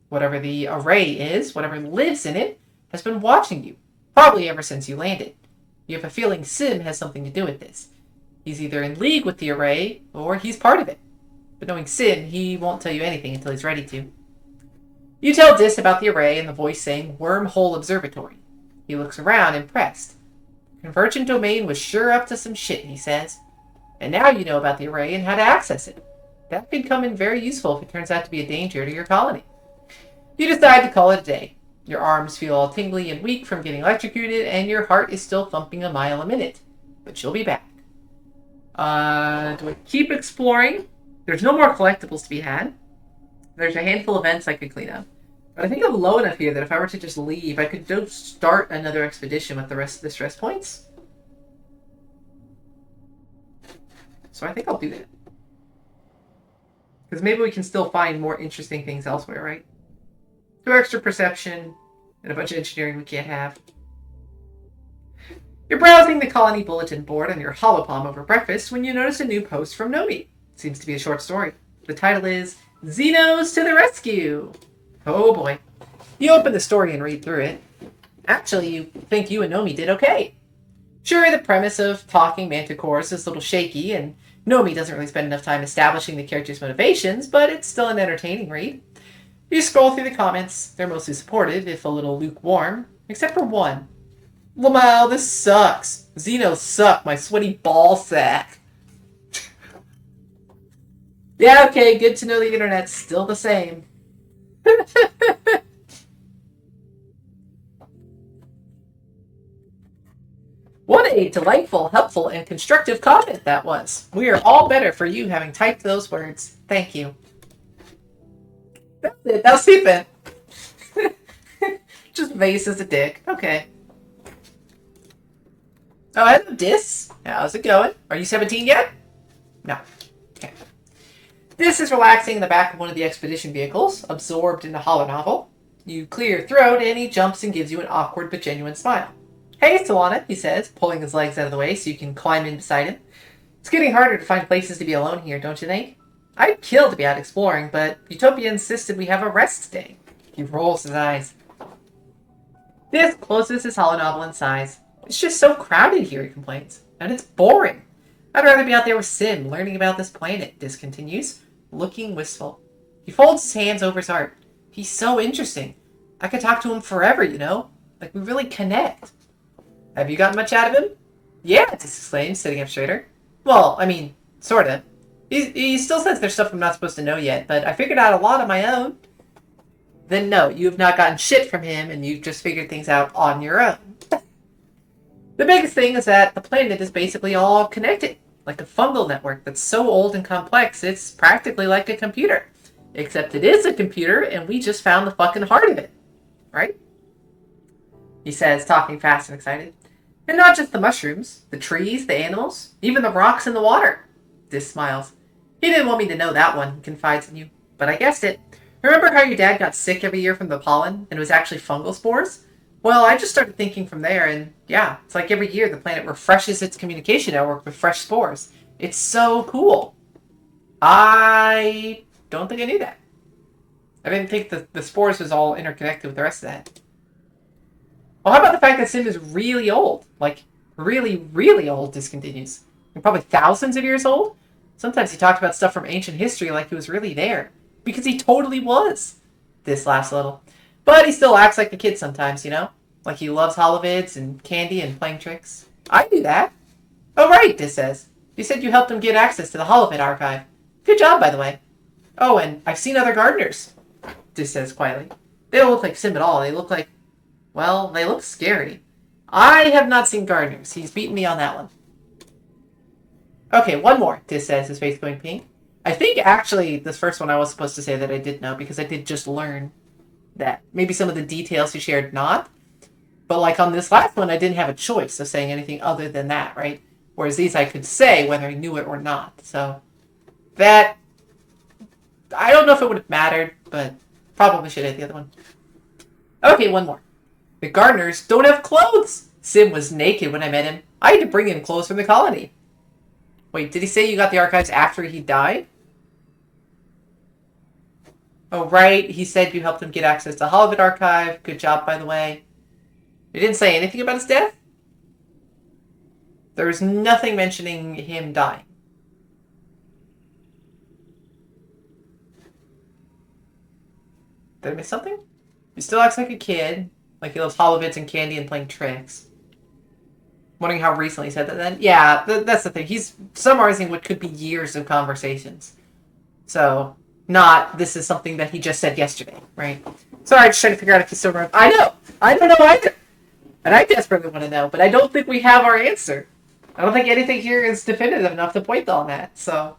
Whatever the array is, whatever lives in it, has been watching you, probably ever since you landed. You have a feeling Sim has something to do with this. He's either in league with the array, or he's part of it. But knowing Sim, he won't tell you anything until he's ready to. You tell Dis about the array and the voice saying Wormhole Observatory. He looks around, impressed. Convergent Domain was sure up to some shit, he says. And now you know about the array and how to access it. That could come in very useful if it turns out to be a danger to your colony. You decide to call it a day. Your arms feel all tingly and weak from getting electrocuted, and your heart is still thumping a mile a minute. But you'll be back. Do I keep exploring? There's no more collectibles to be had. There's a handful of events I could clean up. But I think I'm low enough here that if I were to just leave, I could go start another expedition with the rest of the stress points. So I think I'll do that. Because maybe we can still find more interesting things elsewhere, right? 2 extra perception, and a bunch of engineering we can't have. You're browsing the colony bulletin board on your holopalm over breakfast when you notice a new post from Nomi. Seems to be a short story. The title is Xenos to the Rescue. Oh boy. You open the story and read through it. Actually, you think you and Nomi did okay. Sure, the premise of talking manticores is a little shaky, and Nomi doesn't really spend enough time establishing the character's motivations, but it's still an entertaining read. You scroll through the comments. They're mostly supportive, if a little lukewarm, except for one. Lamau, this sucks. Xenos suck, my sweaty ball sack. Yeah, okay, good to know the internet's still the same. What a delightful, helpful, and constructive comment that was. We are all better for you having typed those words. Thank you. That's it. That was Stephen. Just Vase as a dick. Okay. Oh, hello, Dis. How's it going? Are you 17 yet? No. Okay. Dis is relaxing in the back of one of the expedition vehicles, absorbed in the holonovel. You clear your throat, and he jumps and gives you an awkward but genuine smile. Hey, Solana, he says, pulling his legs out of the way so you can climb in beside him. It's getting harder to find places to be alone here, don't you think? I'd kill to be out exploring, but Utopia insisted we have a rest day. He rolls his eyes. Dis closes his holonovel and sighs. It's just so crowded here, he complains. And it's boring. I'd rather be out there with Sim, learning about this planet, Dis continues, looking wistful. He folds his hands over his heart. He's so interesting. I could talk to him forever, you know? Like, we really connect. Have you gotten much out of him? Yeah, Dis exclaims, sitting up straighter. Well, I mean, sorta. He still says there's stuff I'm not supposed to know yet, but I figured out a lot on my own. Then no, you have not gotten shit from him, and you've just figured things out on your own. The biggest thing is that the planet is basically all connected, like a fungal network that's so old and complex it's practically like a computer. Except it is a computer, and we just found the fucking heart of it. Right? He says, talking fast and excited. And not just the mushrooms, the trees, the animals, even the rocks in the water. Dis smiles. He didn't want me to know that one, he confides in you, but I guessed it. Remember how your dad got sick every year from the pollen, and it was actually fungal spores? Well, I just started thinking from there, and yeah, it's like every year the planet refreshes its communication network with fresh spores. It's so cool. I don't think I knew that. I didn't think the spores was all interconnected with the rest of that. Well, how about the fact that Sim is really old? Like, really, really old, Dis continues. Like, probably thousands of years old? Sometimes he talked about stuff from ancient history like he was really there. Because he totally was. Dis laughs a little. But he still acts like a kid sometimes, you know? Like he loves holovids and candy and playing tricks. I do that. Oh, right, Dis says. You said you helped him get access to the holovid archive. Good job, by the way. Oh, and I've seen other gardeners, Dis says quietly. They don't look like Sim at all. They look like... well, they look scary. I have not seen gardeners. He's beaten me on that one. Okay, one more, Dis says, his face going pink. I think, actually, this first one I was supposed to say that I did know, because I did just learn that. Maybe some of the details he shared not. But, like, on this last one, I didn't have a choice of saying anything other than that, right? Whereas these I could say whether I knew it or not. So, that... I don't know if it would have mattered, but probably should have the other one. Okay, one more. The gardeners don't have clothes. Sim was naked when I met him. I had to bring him clothes from the colony. Wait, did he say you got the archives after he died? Oh, right. He said you helped him get access to Holovid Archive. Good job, by the way. He didn't say anything about his death? There was nothing mentioning him dying. Did I miss something? He still acts like a kid. Like he loves Holovids and candy and playing tricks. Wondering how recently he said that then? Yeah, that's the thing. He's summarizing what could be years of conversations. So, not this is something that he just said yesterday, right? Sorry, just trying to figure out if he's still around. I know! I don't know either! And I desperately want to know, but I don't think we have our answer. I don't think anything here is definitive enough to point on that, so...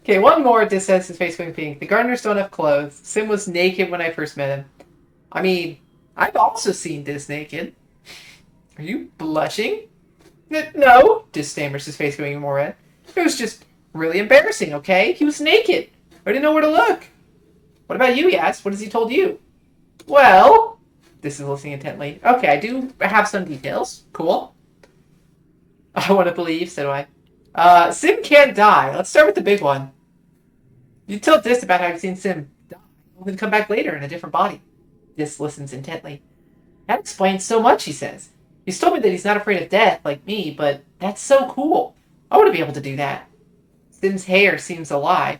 Okay, one more. This says his face going pink. The gardeners don't have clothes. Sim was naked when I first met him. I mean, I've also seen Dis naked. Are you blushing? No, Dis stammers, his face going more red. It was just really embarrassing, okay? He was naked. I didn't know where to look. What about you, he asked. What has he told you? Well, Dis is listening intently. Okay, I do have some details. Cool. I want to believe, so do I. Sim can't die. Let's start with the big one. You tell Dis about how you've seen Sim die. Only to come back later in a different body. Dis listens intently. That explains so much, he says. He's told me that he's not afraid of death like me, but that's so cool. I want to be able to do that. Sim's hair seems alive.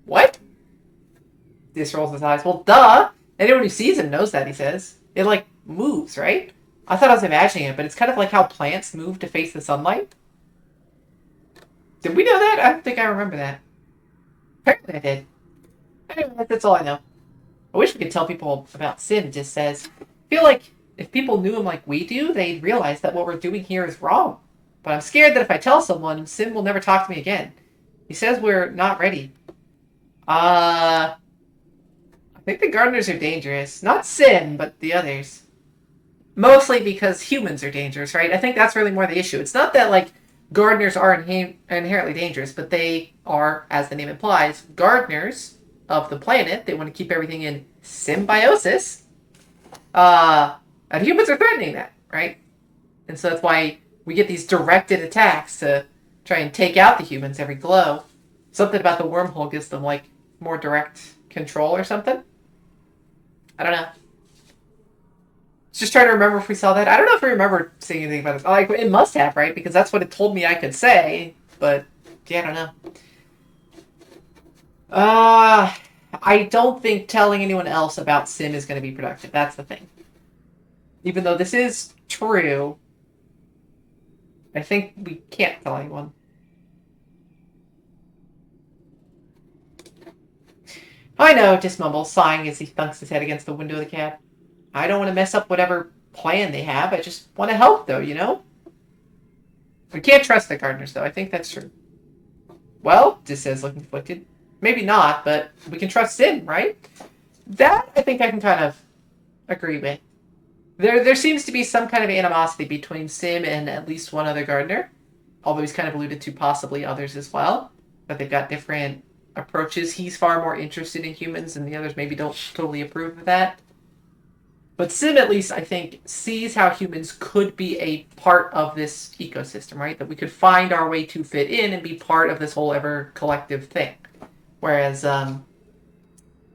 What? Dis rolls his eyes. Well, duh! Anyone who sees him knows that, he says. It, like, moves, right? I thought I was imagining it, but it's kind of like how plants move to face the sunlight. Did we know that? I don't think I remember that. Apparently I did. Anyway, that's all I know. I wish we could tell people about Sim, Dis says. I feel like if people knew him like we do, they'd realize that what we're doing here is wrong. But I'm scared that if I tell someone, Sim will never talk to me again. He says we're not ready. I think the gardeners are dangerous. Not Sim, but the others. Mostly because humans are dangerous, right? I think that's really more the issue. It's not that, like, gardeners are inherently dangerous, but they are, as the name implies, gardeners of the planet. They want to keep everything in symbiosis. And humans are threatening that, right? And so that's why we get these directed attacks to try and take out the humans every glow. Something about the wormhole gives them, like, more direct control or something. I don't know. Just trying to remember if we saw that. I don't know if we remember seeing anything about it. Like, it must have, right? Because that's what it told me I could say. But, yeah, I don't know. I don't think telling anyone else about Sim is going to be productive. That's the thing. Even though this is true, I think we can't tell anyone. I know, Dis mumbles, sighing as he thunks his head against the window of the cab. I don't want to mess up whatever plan they have. I just want to help, though, you know? We can't trust the gardeners, though. I think that's true. Well, Dis says, looking conflicted. Maybe not, but we can trust Sim, right? That, I think I can kind of agree with. There seems to be some kind of animosity between Sim and at least one other gardener. Although he's kind of alluded to possibly others as well. But they've got different approaches. He's far more interested in humans, and the others maybe don't totally approve of that. But Sim, at least, I think, sees how humans could be a part of this ecosystem, right? That we could find our way to fit in and be part of this whole ever-collective thing. Whereas,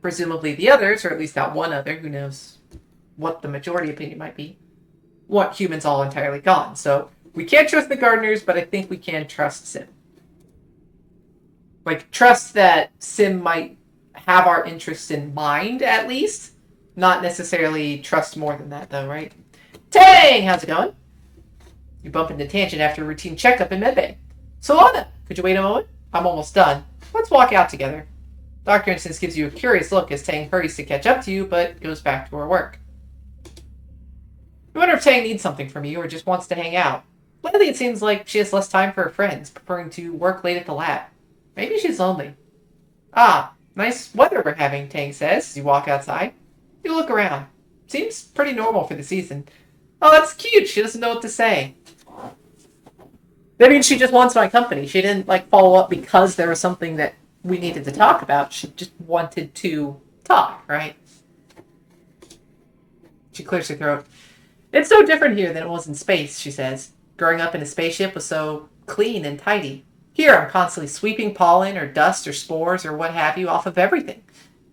presumably the others, or at least that one other, who knows what the majority opinion might be, want humans all entirely gone. So, we can't trust the gardeners, but I think we can trust Sim. Like, trust that Sim might have our interests in mind, at least. Not necessarily trust more than that, though, right? Tang! How's it going? You bump into Tangent after a routine checkup in medbay. Solana, could you wait a moment? I'm almost done. Let's walk out together. Dr. Instance gives you a curious look as Tang hurries to catch up to you, but goes back to her work. You wonder if Tang needs something from you or just wants to hang out. Lately, it seems like she has less time for her friends, preferring to work late at the lab. Maybe she's lonely. Ah, nice weather we're having, Tang says as you walk outside. You look around. Seems pretty normal for the season. Oh, that's cute. She doesn't know what to say. That means she just wants my company. She didn't, like, follow up because there was something that we needed to talk about. She just wanted to talk, right? She clears her throat. It's so different here than it was in space, she says. Growing up in a spaceship was so clean and tidy. Here, I'm constantly sweeping pollen or dust or spores or what have you off of everything.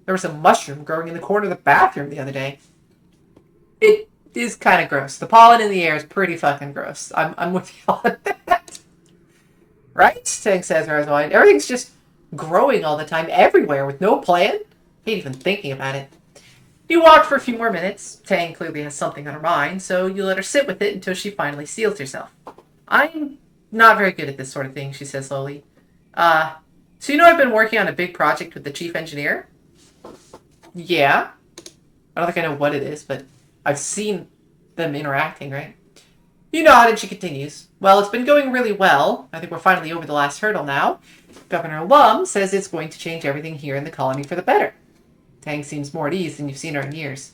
There was a mushroom growing in the corner of the bathroom the other day. It is kind of gross. The pollen in the air is pretty fucking gross. I'm with you on that. Right? Tang says, Rosalind. Everything's just growing all the time, everywhere, with no plan. I hate even thinking about it. You walk for a few more minutes. Tang clearly has something on her mind, so you let her sit with it until she finally steels herself. I'm not very good at this sort of thing, she says slowly. So you know I've been working on a big project with the chief engineer? Yeah. I don't think I know what it is, but I've seen them interacting, right? You nod and she continues. Well, it's been going really well. I think we're finally over the last hurdle now. Governor Lum says it's going to change everything here in the colony for the better. Tang seems more at ease than you've seen her in years.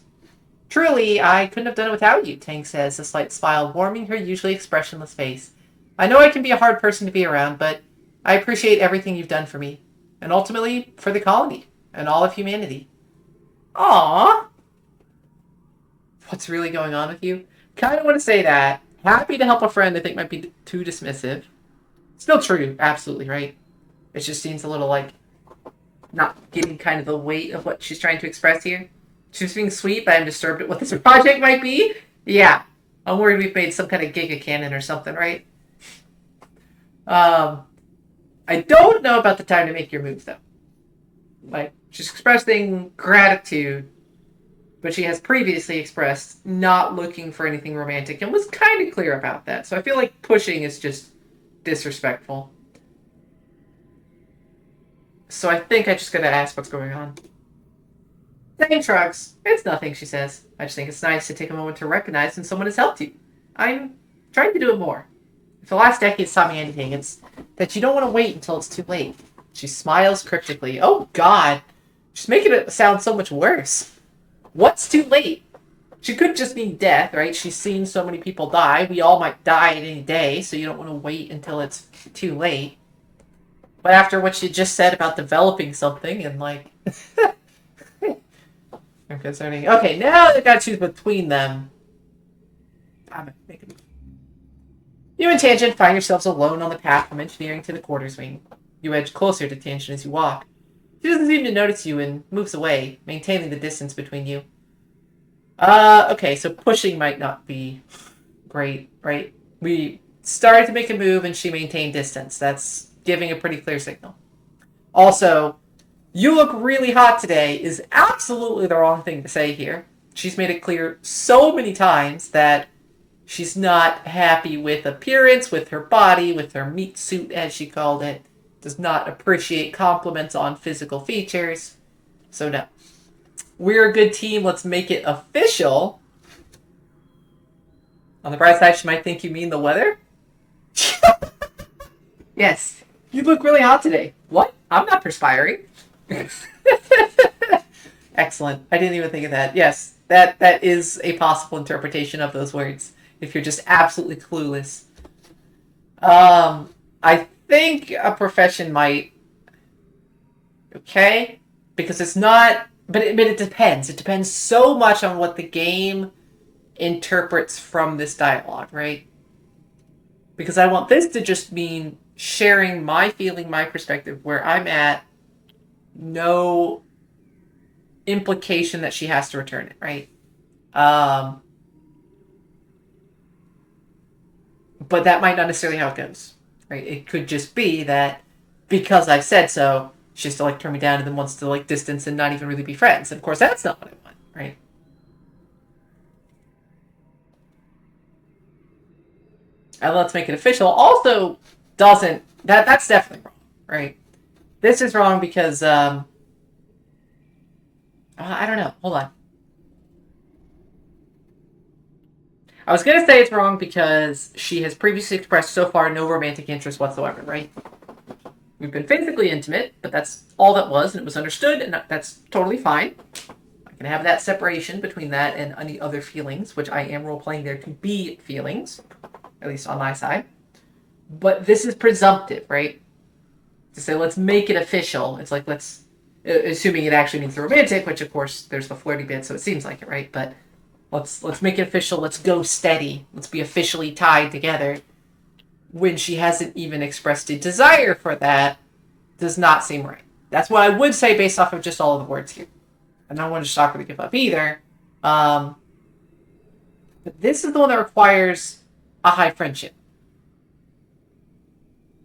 Truly, I couldn't have done it without you, Tang says, a slight smile warming her usually expressionless face. I know I can be a hard person to be around, but I appreciate everything you've done for me. And ultimately, for the colony. And all of humanity. Aww. What's really going on with you? Kind of want to say that. Happy to help a friend I think might be too dismissive. Still true, absolutely, right? It just seems a little like not getting kind of the weight of what she's trying to express here. She's being sweet, but I'm disturbed at what this project might be. Yeah. I'm worried we've made some kind of giga cannon or something, right? I don't know about the time to make your move, though. Like, she's expressing gratitude, but she has previously expressed not looking for anything romantic and was kind of clear about that. So I feel like pushing is just disrespectful. So I think I just gotta ask what's going on. Tang shrugs. It's nothing, she says. I just think it's nice to take a moment to recognize when someone has helped you. I'm trying to do it more. If the last decade's taught me anything, it's that you don't want to wait until it's too late. She smiles cryptically. Oh, God. She's making it sound so much worse. What's too late? She could just mean death, right? She's seen so many people die. We all might die at any day, so you don't want to wait until it's too late. But after what she just said about developing something and, like... concerning... Okay, now they've got to choose between them. I'm making... You and Tangent find yourselves alone on the path from engineering to the quarters wing. You edge closer to Tangent as you walk. She doesn't seem to notice you and moves away, maintaining the distance between you. Okay, so pushing might not be great, right? We started to make a move and she maintained distance. That's giving a pretty clear signal. Also, you look really hot today is absolutely the wrong thing to say here. She's made it clear so many times that she's not happy with appearance, with her body, with her meat suit, as she called it. Does not appreciate compliments on physical features. So no. We're a good team. Let's make it official. On the bright side, she might think you mean the weather. Yes. You look really hot today. What? I'm not perspiring. Excellent. I didn't even think of that. Yes, that is a possible interpretation of those words. If you're just absolutely clueless. I think a profession might... Okay? Because it's not... But it depends. It depends so much on what the game interprets from this dialogue, right? Because I want this to just mean sharing my feeling, my perspective, where I'm at, no implication that she has to return it, right? But that might not necessarily how it goes, right? It could just be that because I've said so, she has to like turn me down and then wants to like distance and not even really be friends. And of course, that's not what I want, right? And let's make it official. Also, doesn't that's definitely wrong, right? This is wrong because I don't know. Hold on. I was gonna say it's wrong because she has previously expressed so far no romantic interest whatsoever, right? We've been physically intimate, but that's all that was, and it was understood, and that's totally fine. I can have that separation between that and any other feelings, which I am role-playing there to be feelings, at least on my side. But this is presumptive, right? To say, let's make it official. It's like, assuming it actually means the romantic, which of course, there's the flirty bit, so it seems like it, right? But Let's make it official. Let's go steady. Let's be officially tied together. When she hasn't even expressed a desire for that, does not seem right. That's what I would say based off of just all of the words here. I don't want to shock her to give up either. But this is the one that requires a high friendship.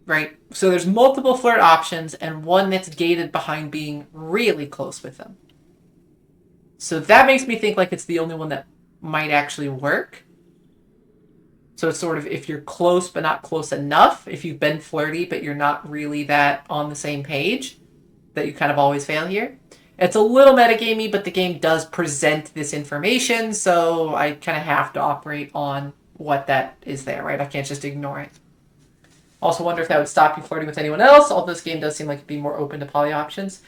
Right? So there's multiple flirt options and one that's gated behind being really close with them. So that makes me think like it's the only one that might actually work. So it's sort of if you're close but not close enough, if you've been flirty but you're not really that on the same page, that you kind of always fail here. It's a little metagamey, but the game does present this information, so I kind of have to operate on what that is there, right? I can't just ignore it. Also wonder if that would stop you flirting with anyone else, although this game does seem like it'd be more open to poly options.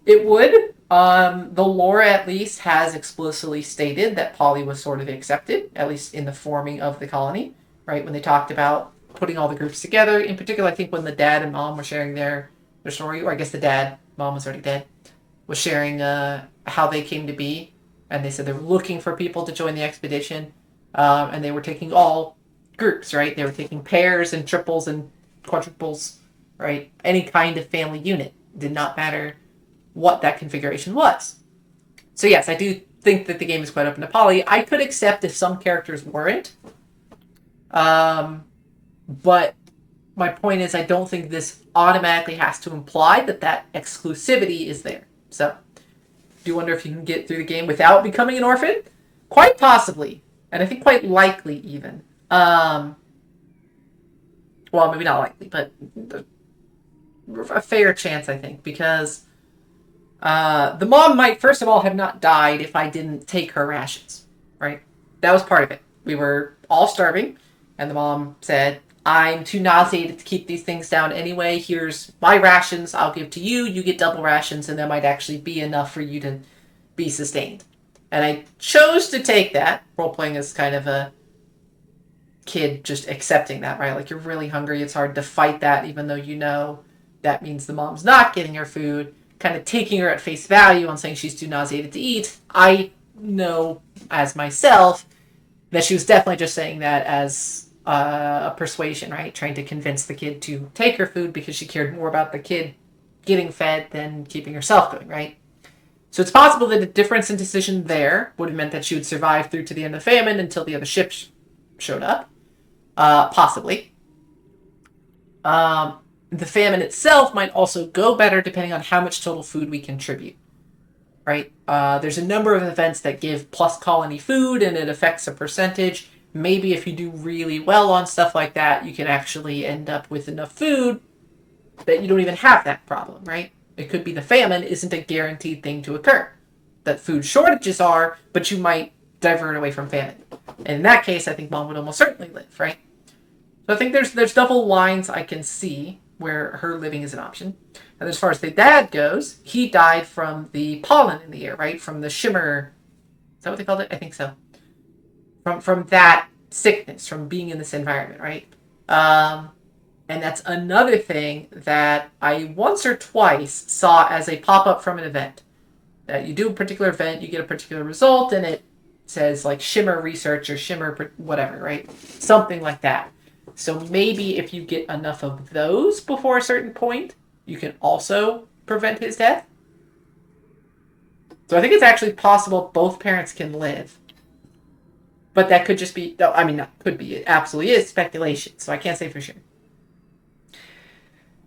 It would. The lore, at least, has explicitly stated that poly was sort of accepted, at least in the forming of the colony, right? When they talked about putting all the groups together. In particular, I think when the dad and mom were sharing their story, or I guess the dad, mom was already dead, was sharing how they came to be. And they said they were looking for people to join the expedition. And they were taking all groups, right? They were taking pairs and triples and quadruples, right? Any kind of family unit. Did not matter what that configuration was. So yes, I do think that the game is quite open to poly. I could accept if some characters weren't. But my point is I don't think this automatically has to imply that exclusivity is there. So, do you wonder if you can get through the game without becoming an orphan? Quite possibly. And I think quite likely even. Well, maybe not likely, but a fair chance, I think, because the mom might, first of all, have not died if I didn't take her rations, right? That was part of it. We were all starving, and the mom said, I'm too nauseated to keep these things down anyway. Here's my rations. I'll give to you. You get double rations, and that might actually be enough for you to be sustained. And I chose to take that, role-playing as kind of a kid just accepting that, right? Like, you're really hungry. It's hard to fight that, even though you know that means the mom's not getting her food. Kind of taking her at face value on saying she's too nauseated to eat. I know, as myself, that she was definitely just saying that as a persuasion, right? Trying to convince the kid to take her food because she cared more about the kid getting fed than keeping herself going, right? So it's possible that a difference in decision there would have meant that she would survive through to the end of the famine until the other ships showed up. Possibly. The famine itself might also go better depending on how much total food we contribute, right? There's a number of events that give plus colony food and it affects a percentage. Maybe if you do really well on stuff like that, you can actually end up with enough food that you don't even have that problem, right? It could be the famine isn't a guaranteed thing to occur. That food shortages are, but you might divert away from famine. And in that case, I think mom would almost certainly live, right? So I think there's double lines I can see where her living is an option. And as far as the dad goes, he died from the pollen in the air, right? From the shimmer. Is that what they called it? I think so. From that sickness, from being in this environment, right? And that's another thing that I once or twice saw as a pop-up from an event. That you do a particular event, you get a particular result, and it says like shimmer research or shimmer whatever, right? Something like that. So maybe if you get enough of those before a certain point, you can also prevent his death. So I think it's actually possible both parents can live. But that could just be, no, I mean, not could be, it absolutely is speculation, so I can't say for sure.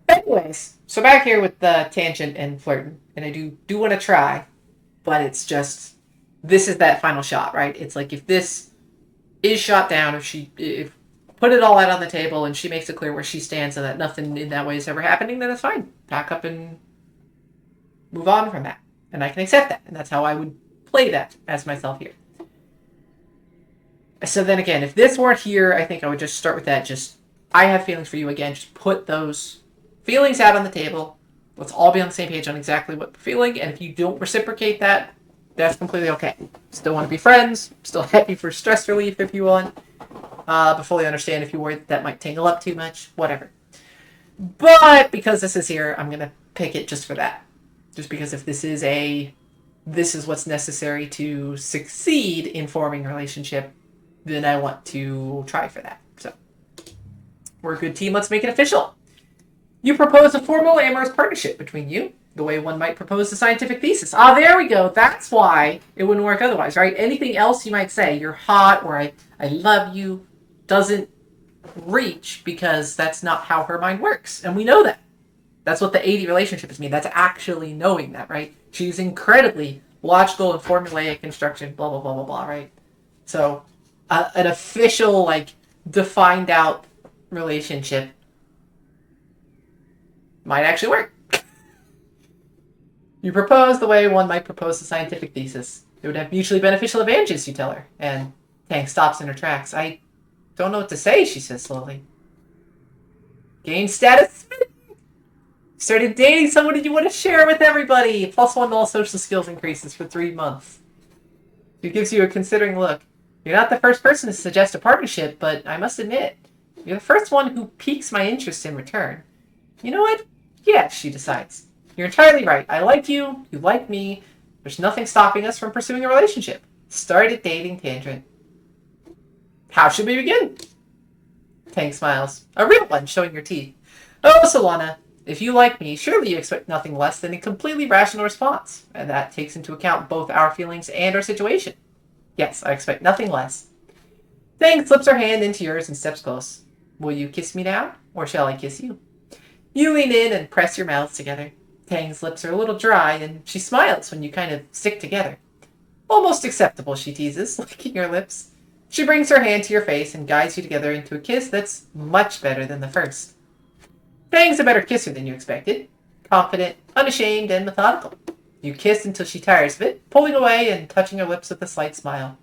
Anyways, so back here with the tangent and flirting, and I do want to try, but it's just, this is that final shot, right? It's like if this is shot down, if put it all out on the table and she makes it clear where she stands and that nothing in that way is ever happening, then it's fine. Pack up and move on from that. And I can accept that, and that's how I would play that as myself here. So then again, if this weren't here, I think I would just start with that. Just, I have feelings for you again. Just put those feelings out on the table. Let's all be on the same page on exactly what we're feeling. And if you don't reciprocate that, that's completely okay. Still want to be friends. Still happy for stress relief if you want. But fully understand if you worry that might tangle up too much. Whatever. But because this is here, I'm going to pick it just for that. Just because if this is a this is what's necessary to succeed in forming a relationship, then I want to try for that. So, we're a good team. Let's make it official. You propose a formal amorous partnership between you, the way one might propose a scientific thesis. Ah, there we go. That's why it wouldn't work otherwise, right? Anything else you might say, you're hot, or I love you, doesn't reach, because that's not how her mind works. And we know that. That's what the 80 relationship is mean. That's actually knowing that, right? She's incredibly logical and formulaic construction, blah, blah, blah, blah, blah, right? So, an official, like, defined out relationship might actually work. You propose the way one might propose a scientific thesis. It would have mutually beneficial advantages, you tell her. And Tang stops in her tracks. I don't know what to say, she says slowly. Gain status. Started dating someone you want to share with everybody. +1 to all social skills increases for 3 months. She gives you a considering look. You're not the first person to suggest a partnership, but I must admit, you're the first one who piques my interest in return. You know what? Yes, she decides. You're entirely right. I like you. You like me. There's nothing stopping us from pursuing a relationship. Started dating tangent. How should we begin? Tang smiles. A real one, showing your teeth. Oh, Solana, if you like me, surely you expect nothing less than a completely rational response, and that takes into account both our feelings and our situation. Yes, I expect nothing less. Tang slips her hand into yours and steps close. Will you kiss me now, or shall I kiss you? You lean in and press your mouths together. Tang's lips are a little dry, and she smiles when you kind of stick together. Almost acceptable, she teases, licking your lips. She brings her hand to your face and guides you together into a kiss that's much better than the first. Tang's a better kisser than you expected. Confident, unashamed, and methodical. You kiss until she tires of it, pulling away and touching her lips with a slight smile.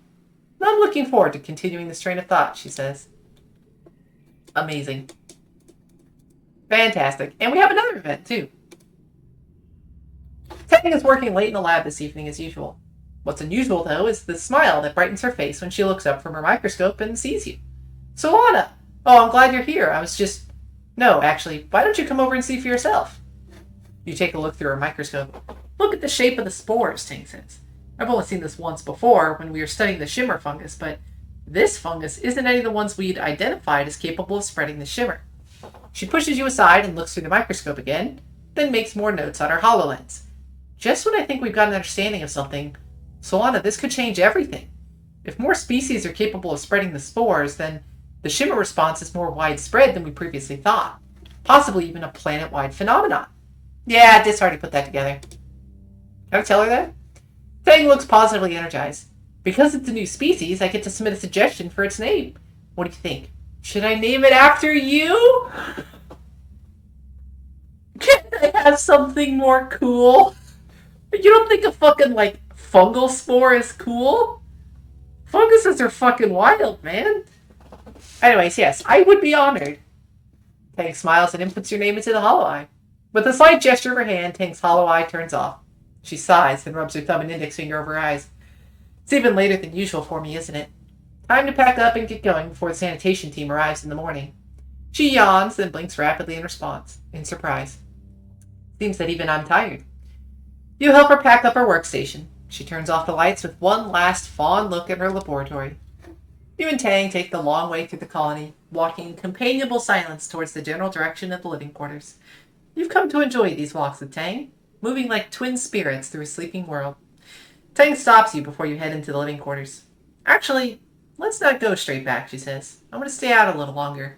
I'm looking forward to continuing this train of thought, she says. Amazing. Fantastic. And we have another event, too. Tang is working late in the lab this evening as usual. What's unusual, though, is the smile that brightens her face when she looks up from her microscope and sees you. Solana! Oh, I'm glad you're here. I was just... No, actually, why don't you come over and see for yourself? You take a look through her microscope. Look at the shape of the spores, Tang says. I've only seen this once before when we were studying the shimmer fungus, but this fungus isn't any of the ones we'd identified as capable of spreading the shimmer. She pushes you aside and looks through the microscope again, then makes more notes on her HoloLens. Just when I think we've got an understanding of something, Solana, this could change everything. If more species are capable of spreading the spores, then the shimmer response is more widespread than we previously thought. Possibly even a planet-wide phenomenon. Yeah, it's hard to put that together. Can I tell her that? Tang looks positively energized. Because it's a new species, I get to submit a suggestion for its name. What do you think? Should I name it after you? Can I have something more cool? You don't think a fucking, like, fungal spore is cool? Funguses are fucking wild, man. Anyways, yes, I would be honored. Tang smiles and inputs your name into the hollow eye. With a slight gesture of her hand, Tang's hollow eye turns off. She sighs, then rubs her thumb and index finger over her eyes. It's even later than usual for me, isn't it? Time to pack up and get going before the sanitation team arrives in the morning. She yawns, then blinks rapidly in response, in surprise. Seems that even I'm tired. You help her pack up her workstation. She turns off the lights with one last fond look at her laboratory. You and Tang take the long way through the colony, walking in companionable silence towards the general direction of the living quarters. You've come to enjoy these walks with Tang, moving like twin spirits through a sleeping world. Tang stops you before you head into the living quarters. Actually, let's not go straight back, she says. I want to stay out a little longer.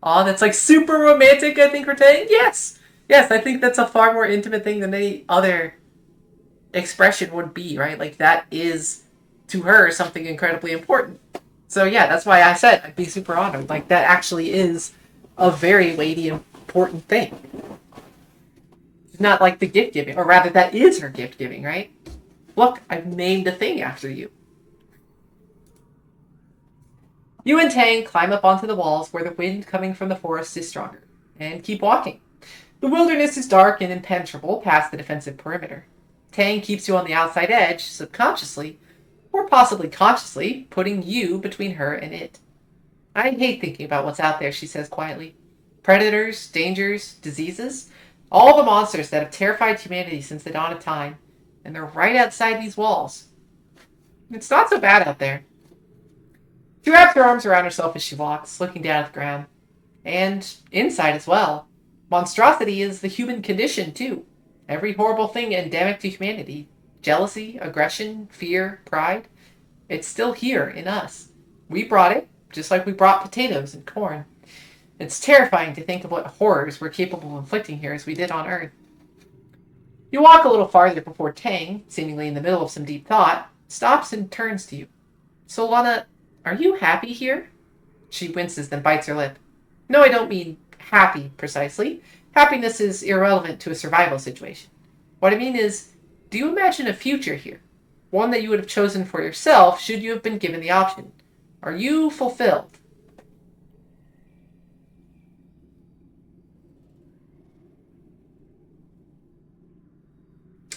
Aw, that's like super romantic, I think, for Tang. Yes! Yes, I think that's a far more intimate thing than any other expression would be, right? Like, that is, to her, something incredibly important. So, yeah, that's why I said I'd be super honored. Like, that actually is a very weighty, important thing. It's not like the gift giving, or rather, that is her gift giving, right? Look, I've named a thing after you. You and Tang climb up onto the walls where the wind coming from the forest is stronger, and keep walking. The wilderness is dark and impenetrable past the defensive perimeter. Tang keeps you on the outside edge, subconsciously, or possibly consciously, putting you between her and it. I hate thinking about what's out there, she says quietly. Predators, dangers, diseases, all the monsters that have terrified humanity since the dawn of time. and they're right outside these walls. It's not so bad out there. She wraps her arms around herself as she walks, looking down at the ground. And inside as well. Monstrosity is the human condition, too. Every horrible thing endemic to humanity. Jealousy, aggression, fear, pride. It's still here in us. We brought it, just like we brought potatoes and corn. It's terrifying to think of what horrors we're capable of inflicting here as we did on Earth. You walk a little farther before Tang, seemingly in the middle of some deep thought, stops and turns to you. So, Lana, are you happy here? She winces, then bites her lip. No, I don't mean happy, precisely. Happiness is irrelevant to a survival situation. What I mean is, do you imagine a future here? One that you would have chosen for yourself should you have been given the option. Are you fulfilled?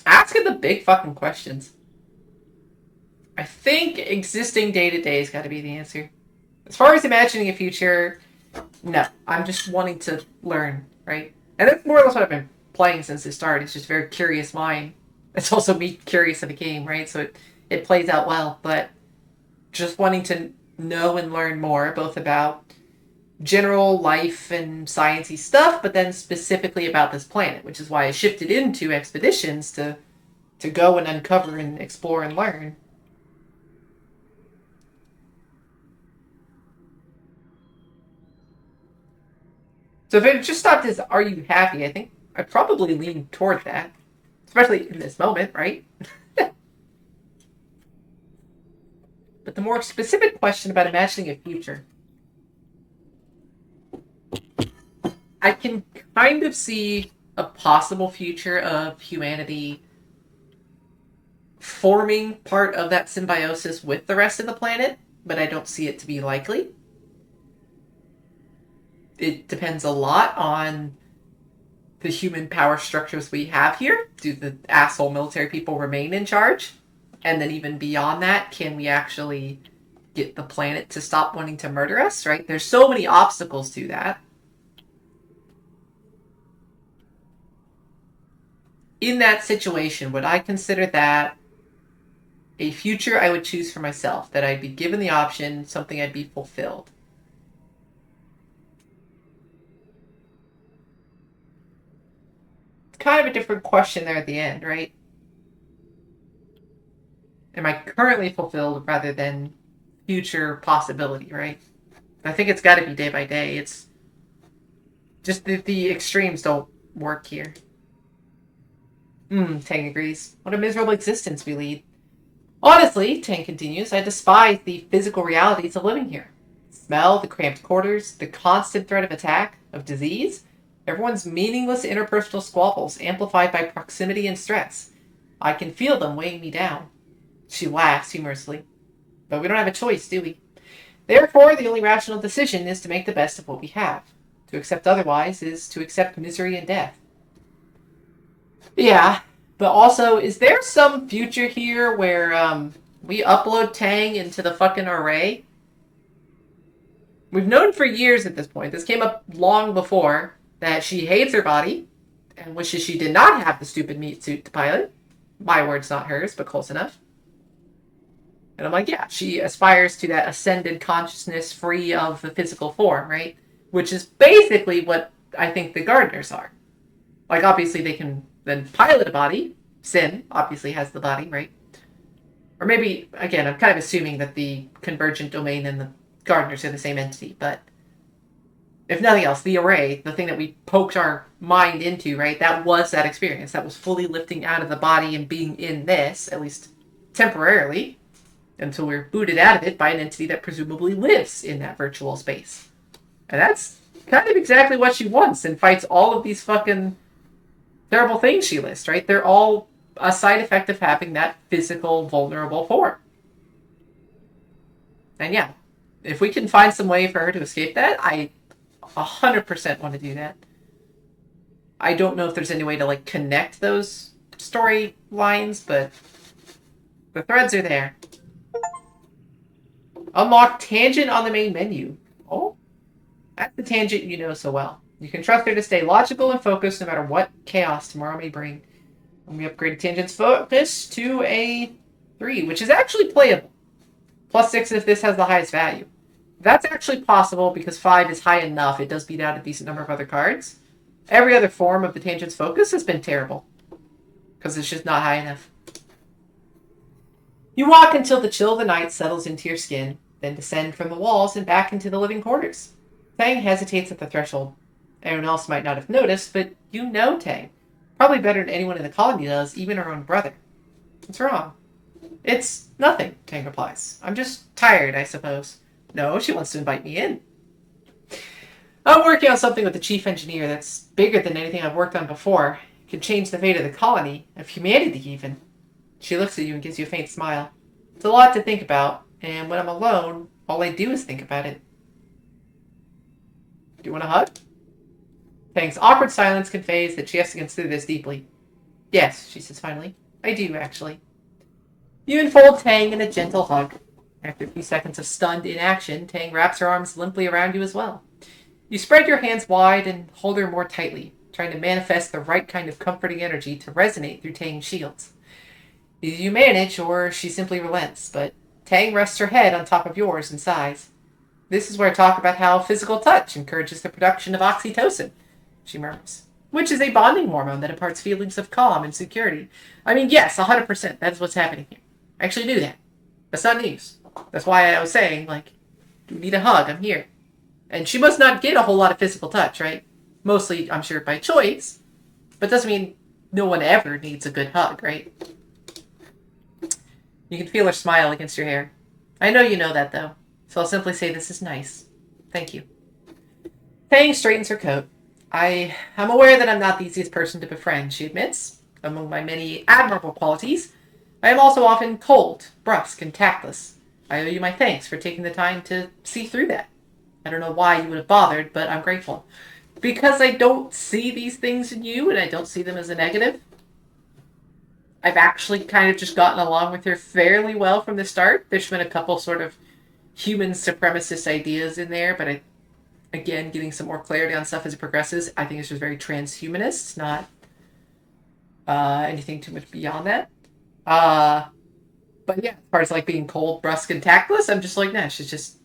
Asking the big fucking questions. I think existing day-to-day has got to be the answer. As far as imagining a future, no. I'm just wanting to learn, right? And that's more or less what I've been playing since the start. It's just a very curious mind. It's also me curious of a game, right? So it plays out well. But just wanting to know and learn more, both about general life and sciencey stuff, but then specifically about this planet, which is why I shifted into expeditions to go and uncover and explore and learn. So if it just stopped as, are you happy? I think I'd probably lean toward that. Especially in this moment, right? But the more specific question about imagining a future. I can kind of see a possible future of humanity forming part of that symbiosis with the rest of the planet, but I don't see it to be likely. It depends a lot on the human power structures we have here. Do the asshole military people remain in charge? And then even beyond that, can we actually get the planet to stop wanting to murder us, right? There's so many obstacles to that. In that situation, would I consider that a future I would choose for myself? That I'd be given the option, something I'd be fulfilled? Kind of a different question there at the end, right? Am I currently fulfilled rather than future possibility, right? I think it's got to be day by day. It's just the extremes don't work here. Tang agrees. What a miserable existence we lead. Honestly, Tang continues, I despise the physical realities of living here. The smell, the cramped quarters, the constant threat of attack, of disease, everyone's meaningless interpersonal squabbles amplified by proximity and stress. I can feel them weighing me down. She laughs humorously. But we don't have a choice, do we? Therefore, the only rational decision is to make the best of what we have. To accept otherwise is to accept misery and death. Yeah, but also, is there some future here where we upload Tang into the fucking array? We've known for years at this point, this came up long before, that she hates her body and wishes she did not have the stupid meat suit to pilot. My words, not hers, but close enough. And I'm like, yeah, she aspires to that ascended consciousness free of the physical form, right? Which is basically what I think the gardeners are. Like, obviously, they can then pilot a body. Sin obviously has the body, right? Or maybe, again, I'm kind of assuming that the convergent domain and the gardeners are the same entity, but if nothing else, the array, the thing that we poked our mind into, right, that was that experience. That was fully lifting out of the body and being in this, at least temporarily, until we're booted out of it by an entity that presumably lives in that virtual space. And that's kind of exactly what she wants and fights all of these fucking terrible things she lists, right? They're all a side effect of having that physical, vulnerable form. And yeah, if we can find some way for her to escape that, I 100% want to do that. I don't know if there's any way to, like, connect those storylines, but the threads are there. Unlock tangent on the main menu. Oh, that's the tangent you know so well. You can trust her to stay logical and focused no matter what chaos tomorrow may bring. We upgraded Tangent's focus to a 3, which is actually playable. +6 if this has the highest value. That's actually possible because 5 is high enough. It does beat out a decent number of other cards. Every other form of the Tangent's focus has been terrible because it's just not high enough. You walk until the chill of the night settles into your skin, then descend from the walls and back into the living quarters. Tang hesitates at the threshold. Everyone else might not have noticed, but you know Tang. Probably better than anyone in the colony does, even her own brother. What's wrong? It's nothing, Tang replies. I'm just tired, I suppose. No, she wants to invite me in. I'm working on something with the chief engineer that's bigger than anything I've worked on before. It can change the fate of the colony, of humanity even. She looks at you and gives you a faint smile. It's a lot to think about, and when I'm alone, all I do is think about it. Do you want a hug? Tang's awkward silence conveys that she has to consider this deeply. Yes, she says finally. I do, actually. You enfold Tang in a gentle hug. After a few seconds of stunned inaction, Tang wraps her arms limply around you as well. You spread your hands wide and hold her more tightly, trying to manifest the right kind of comforting energy to resonate through Tang's shields. Either you manage, or she simply relents, but Tang rests her head on top of yours and sighs. This is where I talk about how physical touch encourages the production of oxytocin, she murmurs, which is a bonding hormone that imparts feelings of calm and security. I mean, yes, 100%, that's what's happening here. I actually knew that. That's not news. That's why I was saying, do you need a hug? I'm here. And she must not get a whole lot of physical touch, right? Mostly, I'm sure, by choice, but doesn't mean no one ever needs a good hug, right? You can feel her smile against your hair. I know you know that, though, so I'll simply say this is nice. Thank you. Tang straightens her coat. I'm aware that I'm not the easiest person to befriend, she admits. Among my many admirable qualities, I am also often cold, brusque, and tactless. I owe you my thanks for taking the time to see through that. I don't know why you would have bothered, but I'm grateful. Because I don't see these things in you, and I don't see them as a negative. I've actually kind of just gotten along with her fairly well from the start. There's been a couple sort of human supremacist ideas in there, but again, getting some more clarity on stuff as it progresses. I think it's just very transhumanist, not anything too much beyond that. But yeah, as far as being cold, brusque, and tactless, I'm just like, nah, she's just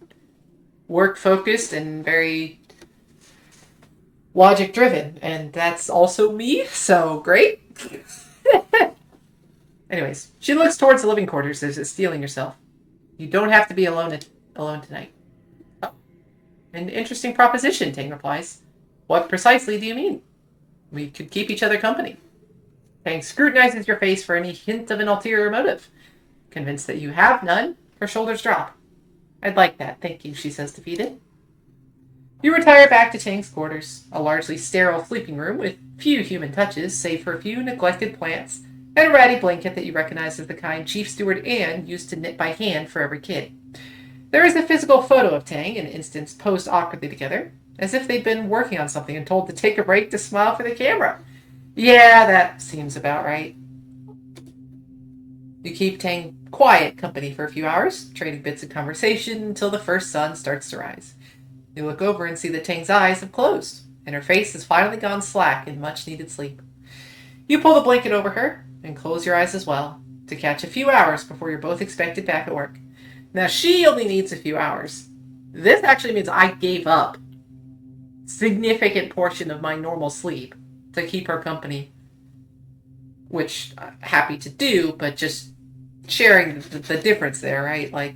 work-focused and very logic-driven. And that's also me, so great. Anyways, she looks towards the living quarters as if steeling herself. You don't have to be alone tonight. Oh, an interesting proposition, Tang replies. What precisely do you mean? We could keep each other company. Tang scrutinizes your face for any hint of an ulterior motive. Convinced that you have none, her shoulders drop. I'd like that, thank you, she says, defeated. You retire back to Tang's quarters, a largely sterile sleeping room with few human touches, save for a few neglected plants and a ratty blanket that you recognize as the kind Chief Steward Anne used to knit by hand for every kid. There is a physical photo of Tang and Instance posed awkwardly together, as if they'd been working on something and told to take a break to smile for the camera. Yeah, that seems about right. You keep Tang quiet company for a few hours, trading bits of conversation until the first sun starts to rise. You look over and see that Tang's eyes have closed, and her face has finally gone slack in much-needed sleep. You pull the blanket over her and close your eyes as well, to catch a few hours before you're both expected back at work. Now, she only needs a few hours. This actually means I gave up a significant portion of my normal sleep to keep her company, which I'm happy to do, but just sharing the difference there, right?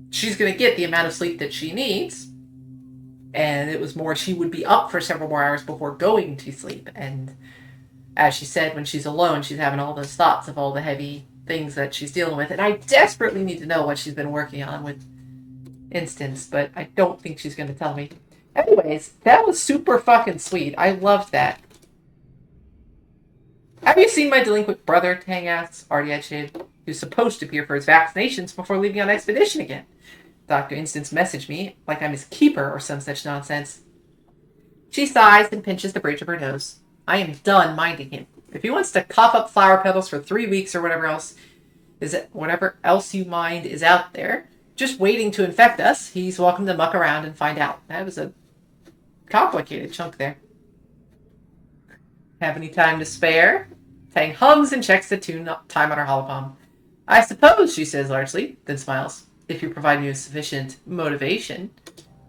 She's going to get the amount of sleep that she needs, and it was more she would be up for several more hours before going to sleep. And as she said, when she's alone, she's having all those thoughts of all the heavy things that she's dealing with. And I desperately need to know what she's been working on with Instance, but I don't think she's going to tell me. Anyways, that was super fucking sweet. I loved that. Have you seen my delinquent brother? Tang asks, already agitated, who's supposed to appear for his vaccinations before leaving on expedition again. Dr. Instance messaged me like I'm his keeper or some such nonsense. She sighs and pinches the bridge of her nose. I am done minding him. If he wants to cough up flower petals for 3 weeks or whatever else you mind is out there, just waiting to infect us, he's welcome to muck around and find out. That was a complicated chunk there. Have any time to spare? Tang hums and checks the time on her holopalm. I suppose, she says largely, then smiles. If you provide me with sufficient motivation.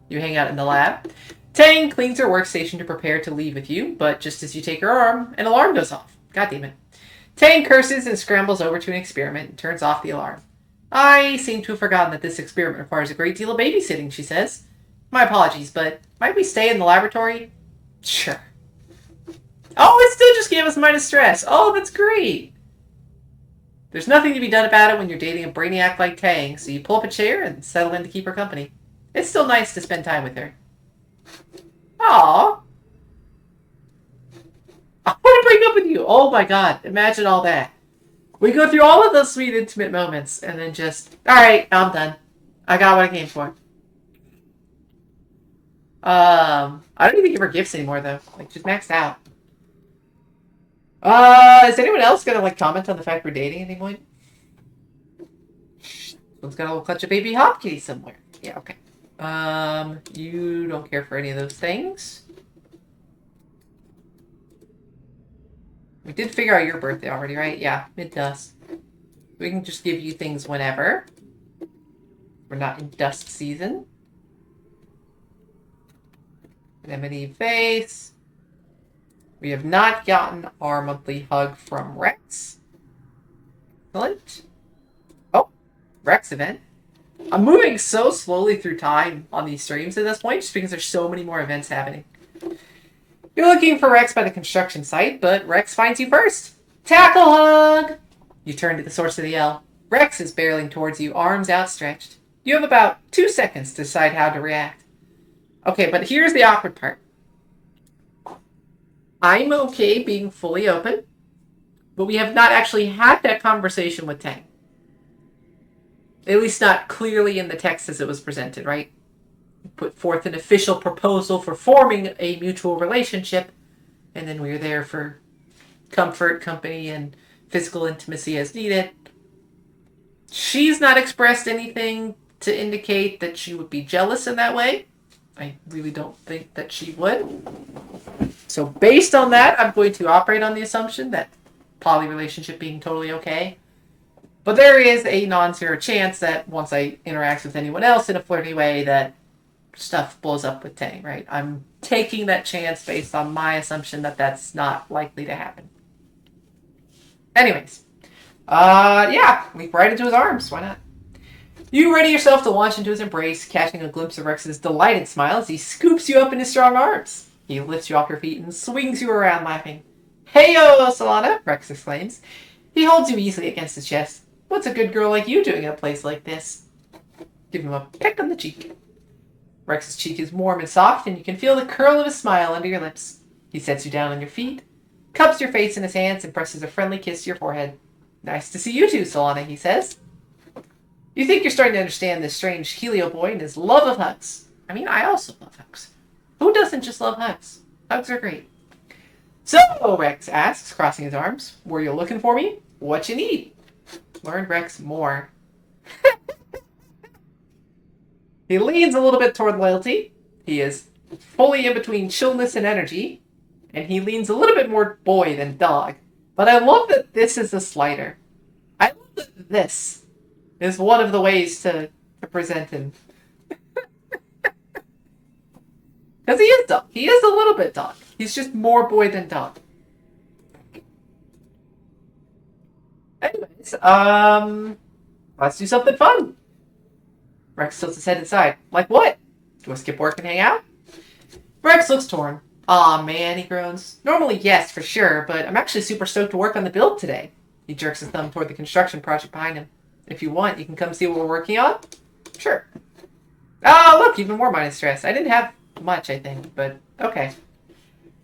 You hang out in the lab. Tang cleans her workstation to prepare to leave with you, but just as you take her arm, an alarm goes off. God damn it. Tang curses and scrambles over to an experiment and turns off the alarm. I seem to have forgotten that this experiment requires a great deal of babysitting, she says. My apologies, but might we stay in the laboratory? Sure. Oh, it still just gave us minus stress. Oh, that's great. There's nothing to be done about it when you're dating a brainiac like Tang, so you pull up a chair and settle in to keep her company. It's still nice to spend time with her. Aww. I want to break up with you. Oh my god, imagine all that. We go through all of those sweet, intimate moments, and then just, alright, I'm done. I got what I came for. I don't even give her gifts anymore, though. Like, she's maxed out. Is anyone else gonna, like, comment on the fact we're dating at any point? Someone's got a little clutch of baby hop kitty somewhere. Yeah, okay. You don't care for any of those things. We did figure out your birthday already, right? Yeah, mid-dusk. We can just give you things whenever. We're not in dusk season. Anemone face. We have not gotten our monthly hug from Rex. Excellent. Oh, Rex event. I'm moving so slowly through time on these streams at this point, just because there's so many more events happening. You're looking for Rex by the construction site, but Rex finds you first. Tackle hug! You turn to the source of the yell. Rex is barreling towards you, arms outstretched. You have about 2 seconds to decide how to react. Okay, but here's the awkward part. I'm okay being fully open, but we have not actually had that conversation with Tang. At least not clearly in the text as it was presented, right? Put forth an official proposal for forming a mutual relationship, and then we're there for comfort, company, and physical intimacy as needed. She's not expressed anything to indicate that she would be jealous in that way. I really don't think that she would. So based on that, I'm going to operate on the assumption that poly relationship being totally okay. But there is a non-zero chance that once I interact with anyone else in a flirty way that stuff blows up with Tang, right? I'm taking that chance based on my assumption that that's not likely to happen. Anyways. Yeah, leap right into his arms. Why not? You ready yourself to launch into his embrace, catching a glimpse of Rex's delighted smile as he scoops you up in his strong arms. He lifts you off your feet and swings you around, laughing. Hey-o, Solana, Rex exclaims. He holds you easily against his chest. What's a good girl like you doing in a place like this? Give him a peck on the cheek. Rex's cheek is warm and soft, and you can feel the curl of his smile under your lips. He sets you down on your feet, cups your face in his hands, and presses a friendly kiss to your forehead. Nice to see you two, Solana, he says. You think you're starting to understand this strange Helio boy and his love of hugs. I mean, I also love hugs. Who doesn't just love hugs? Hugs are great. So, Rex asks, crossing his arms, were you looking for me? What you need? Learn Rex more. He leans a little bit toward loyalty. He is fully in between chillness and energy. And he leans a little bit more boy than dog. But I love that this is a slider. I love that this is one of the ways to present him. Because he is dog. He is a little bit dog. He's just more boy than dog. Anyways, let's do something fun. Rex tilts his head inside. Like what? Do I skip work and hang out? Rex looks torn. Aw, man, he groans. Normally, yes, for sure, but I'm actually super stoked to work on the build today. He jerks his thumb toward the construction project behind him. If you want, you can come see what we're working on? Sure. Oh, look, even more minus stress. I didn't have much, I think, but okay.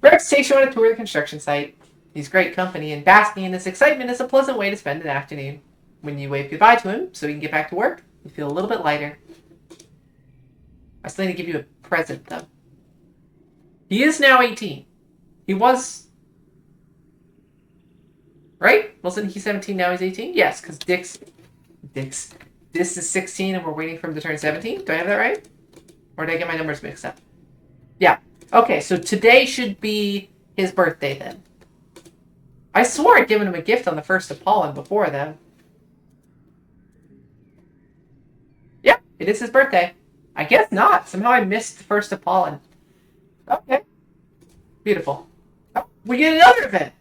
Rex takes you on a tour of the construction site. He's great company, and basking in his excitement is a pleasant way to spend an afternoon. When you wave goodbye to him so he can get back to work, you feel a little bit lighter. I still need to give you a present, though. He is now 18. He was... Right? Wasn't he 17, now he's 18? Yes, because This is 16 and we're waiting for him to turn 17? Do I have that right? Or did I get my numbers mixed up? Yeah. Okay, so today should be his birthday then. I swore I'd given him a gift on the first Apollon before, though. Yep, it is his birthday. I guess not. Somehow I missed the first Apollon. Okay, beautiful. Oh, we get another event.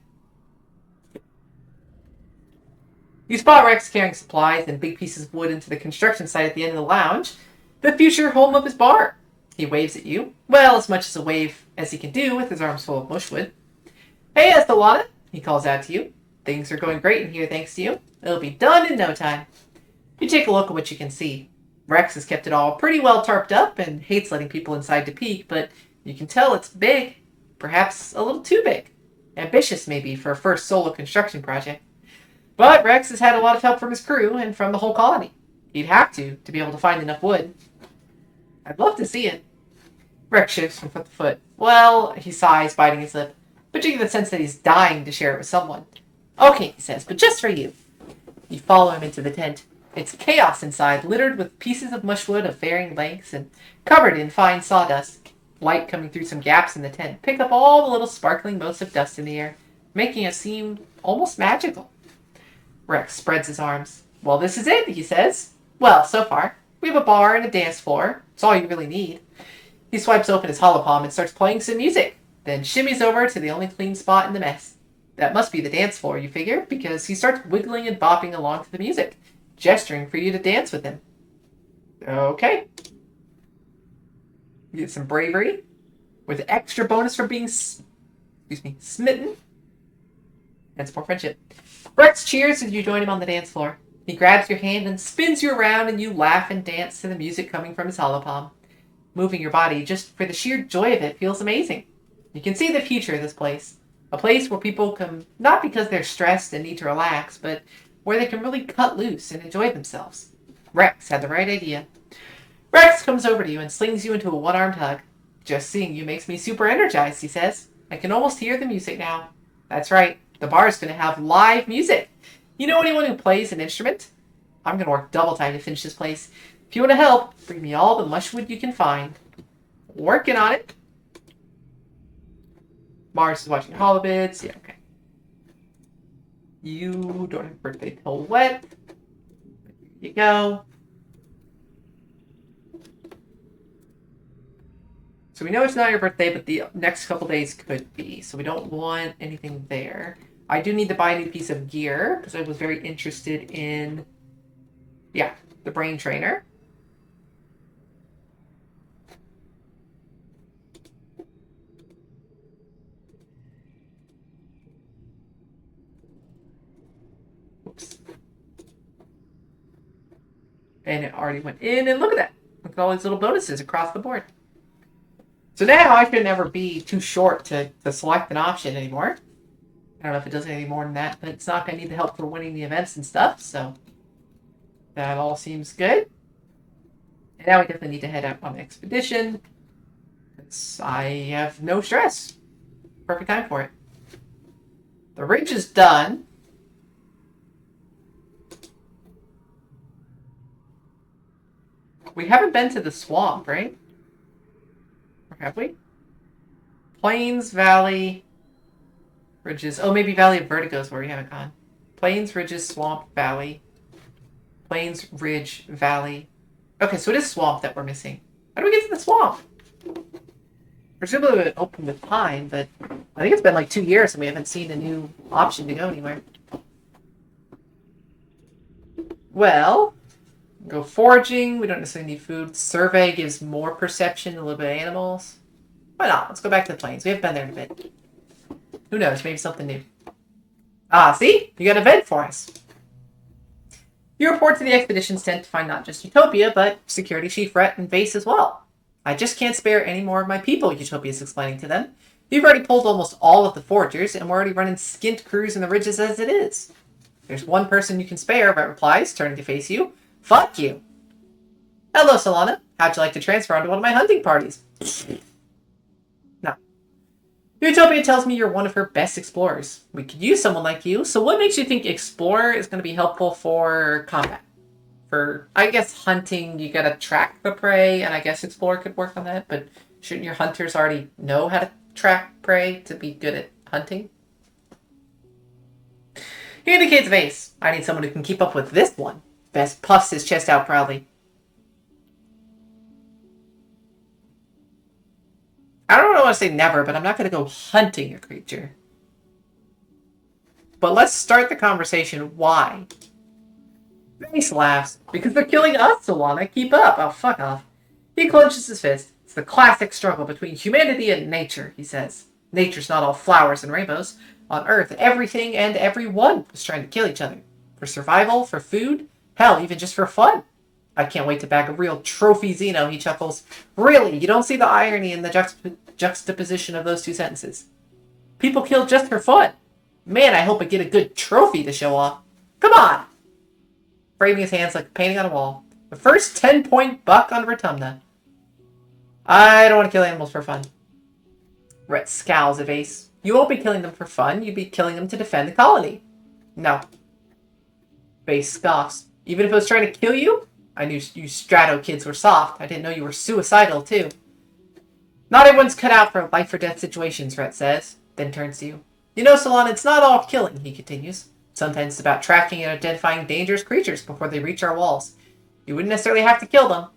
You spot Rex carrying supplies and big pieces of wood into the construction site at the end of the lounge, the future home of his bar. He waves at you. Well, as much as a wave as he can do with his arms full of mushwood. Hey, Estelana, he calls out to you. Things are going great in here thanks to you. It'll be done in no time. You take a look at what you can see. Rex has kept it all pretty well tarped up and hates letting people inside to peek, but you can tell it's big. Perhaps a little too big. Ambitious, maybe, for a first solo construction project. But Rex has had a lot of help from his crew and from the whole colony. He'd have to be able to find enough wood. I'd love to see it. Rex shifts from foot to foot. Well, he sighs, biting his lip, but you get the sense that he's dying to share it with someone. Okay, he says, but just for you. You follow him into the tent. It's chaos inside, littered with pieces of mushwood of varying lengths and covered in fine sawdust. Light coming through some gaps in the tent pick up all the little sparkling motes of dust in the air, making it seem almost magical. Rex spreads his arms. Well, this is it, he says. Well, so far. We have a bar and a dance floor. It's all you really need. He swipes open his holopalm and starts playing some music, then shimmies over to the only clean spot in the mess. That must be the dance floor, you figure, because he starts wiggling and bopping along to the music, gesturing for you to dance with him. Okay. You get some bravery, with extra bonus for being, smitten. And some more friendship. Rex cheers as you join him on the dance floor. He grabs your hand and spins you around, and you laugh and dance to the music coming from his holopalm. Moving your body just for the sheer joy of it feels amazing. You can see the future of this place. A place where people come not because they're stressed and need to relax, but where they can really cut loose and enjoy themselves. Rex had the right idea. Rex comes over to you and slings you into a one-armed hug. Just seeing you makes me super energized, he says. I can almost hear the music now. That's right. The bar's going to have live music. You know anyone who plays an instrument? I'm going to work double time to finish this place. If you want to help, bring me all the mushwood you can find. Working on it. Mars is watching holobids. Yeah, okay. You don't have birthday till wet. There you go. So we know it's not your birthday, but the next couple days could be. So we don't want anything there. I do need to buy a new piece of gear because I was very interested in, the brain trainer. Oops. And it already went in, and look at that. Look at all these little bonuses across the board. So now I should never be too short to select an option anymore. I don't know if it does anything more than that, but it's not going to need the help for winning the events and stuff, so that all seems good. And now we definitely need to head out on the expedition. I have no stress. Perfect time for it. The ridge is done. We haven't been to the swamp, right? Or have we? Plains, Valley, Ridges. Oh, maybe Valley of Vertigo's where we haven't gone. Plains, Ridges, Swamp, Valley. Plains, Ridge, Valley. Okay, so it is Swamp that we're missing. How do we get to the swamp? Presumably it opened with Pine, but I think it's been like 2 years and we haven't seen a new option to go anywhere. Well, go foraging. We don't necessarily need food. Survey gives more perception, a little bit of animals. Why not? Let's go back to the plains. We haven't been there in a bit. Who knows? Maybe something new. Ah, see? You got a vent for us. You report to the expedition's tent to find not just Utopia, but Security Chief Rhett and Base as well. I just can't spare any more of my people, Utopia's explaining to them. We've already pulled almost all of the foragers, and we're already running skint crews in the ridges as it is. There's one person you can spare, Rhett replies, turning to face you. Fuck you. Hello, Solana. How'd you like to transfer onto one of my hunting parties? No. Utopia tells me you're one of her best explorers. We could use someone like you, so what makes you think explorer is going to be helpful for combat? For, I guess, hunting, you gotta track the prey, and I guess explorer could work on that, but shouldn't your hunters already know how to track prey to be good at hunting? He indicates Vase. I need someone who can keep up with this one. Vest puffs his chest out proudly. I don't want to say never, but I'm not going to go hunting a creature. But let's start the conversation. Why? Vase laughs. Because they're killing us, Solana. Keep up. Oh, fuck off. He clenches his fist. It's the classic struggle between humanity and nature, he says. Nature's not all flowers and rainbows. On Earth, everything and everyone was trying to kill each other. For survival, for food, hell, even just for fun. I can't wait to bag a real trophy Xeno, he chuckles. Really, you don't see the irony in the juxtaposition of those two sentences. People kill just for fun. Man, I hope I get a good trophy to show off. Come on! Framing his hands like a painting on a wall. The first 10-point buck on Rotumna. I don't want to kill animals for fun. Rhett scowls at Vase. You won't be killing them for fun. You'd be killing them to defend the colony. No. Vase scoffs. Even if it was trying to kill you? I knew you Strato kids were soft. I didn't know you were suicidal, too. Not everyone's cut out for life or death situations, Rhett says. Then turns to you. You know, Solana, it's not all killing, he continues. Sometimes it's about tracking and identifying dangerous creatures before they reach our walls. You wouldn't necessarily have to kill them.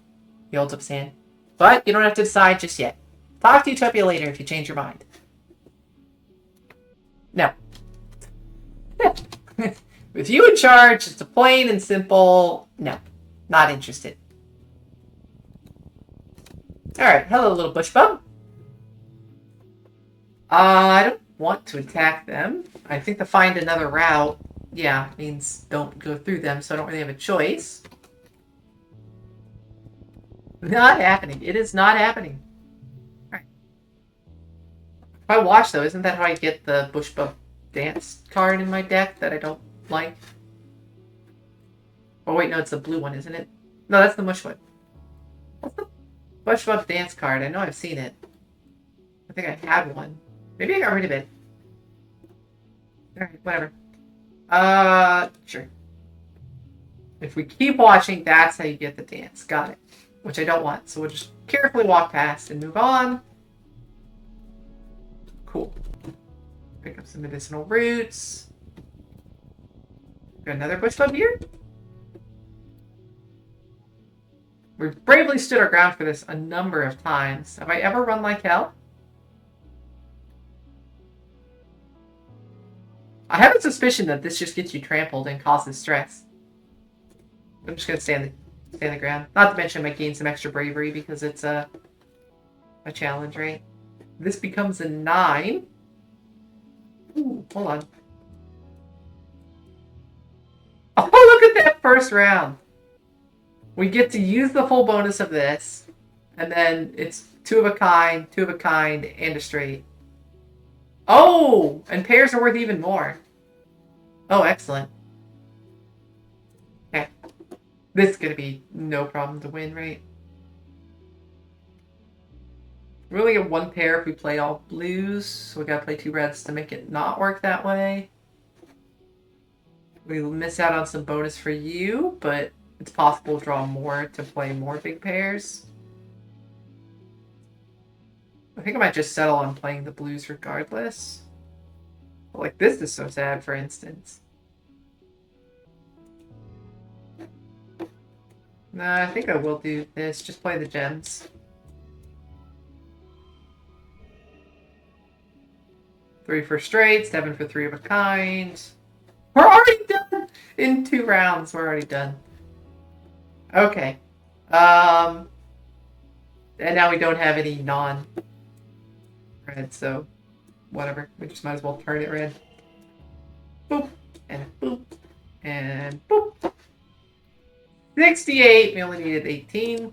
He holds up his hand. But you don't have to decide just yet. Talk to Utopia later if you change your mind. No. With you in charge, it's a plain and simple no. Not interested. Alright, hello little bush bum. I don't want to attack them. I think to find another route, yeah, means don't go through them, so I don't really have a choice. Not happening. It is not happening. Alright. If I watch, though, isn't that how I get the bush bum dance card in my deck that I don't like? Oh, wait, no, it's the blue one, isn't it? No, that's the mushwood. What's the bush bum dance card? I know I've seen it. I think I had one. Maybe I got rid of it. Alright, whatever. Sure. If we keep watching, that's how you get the dance. Got it. Which I don't want, so we'll just carefully walk past and move on. Cool. Pick up some medicinal roots. Got another bush bum here? We've bravely stood our ground for this a number of times. Have I ever run like hell? I have a suspicion that this just gets you trampled and causes stress. I'm just going to stand the ground. Not to mention I might gain some extra bravery because it's a challenge, right? This becomes a 9. Ooh, hold on. Oh, look at that first round. We get to use the full bonus of this. And then it's 2 of a kind, and a straight. Oh! And pairs are worth even more. Oh, excellent. Okay. This is going to be no problem to win, right? We only get 1 pair if we play all blues, so we gotta play 2 reds to make it not work that way. We miss out on some bonus for you, but it's possible to draw more to play more big pairs. I think I might just settle on playing the blues regardless. But like this is so sad, for instance. Nah, I think I will do this. Just play the gems. 3 for straight, 7 for 3 of a kind. We're already done! In 2 rounds, we're already done. Okay. And now we don't have any non-red, so whatever. We just might as well turn it red. Boop. And boop. And boop. 68. We only needed 18.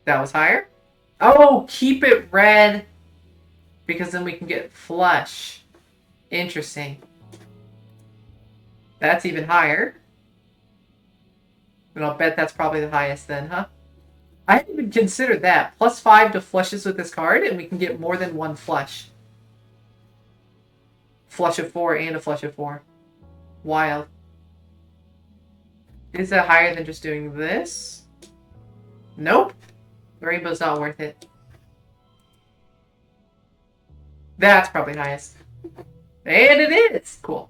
That was higher. Oh, keep it red. Because then we can get flush. Interesting. That's even higher. And I'll bet that's probably the highest then, huh? I hadn't even considered that. +5 to flushes with this card, and we can get more than 1 flush. Flush of 4 and a flush of 4. Wild. Is that higher than just doing this? Nope. The rainbow's not worth it. That's probably highest. And it is! Cool.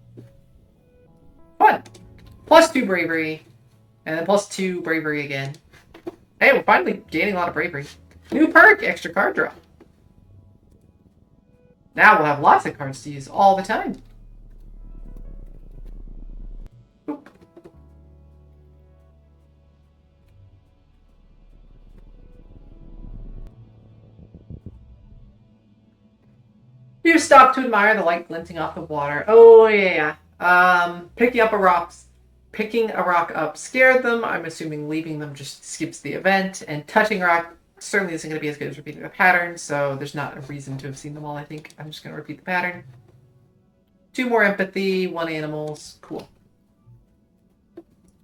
Fun. +2 bravery. And then +2 bravery again. Hey, we're finally gaining a lot of bravery. New perk, extra card draw. Now we'll have lots of cards to use all the time. Oop. You stop to admire the light glinting off the water. Oh yeah. Picking a rock up scared them. I'm assuming leaving them just skips the event. And touching a rock certainly isn't going to be as good as repeating the pattern, so there's not a reason to have seen them all, I think. I'm just going to repeat the pattern. 2 more empathy, 1 animals. Cool.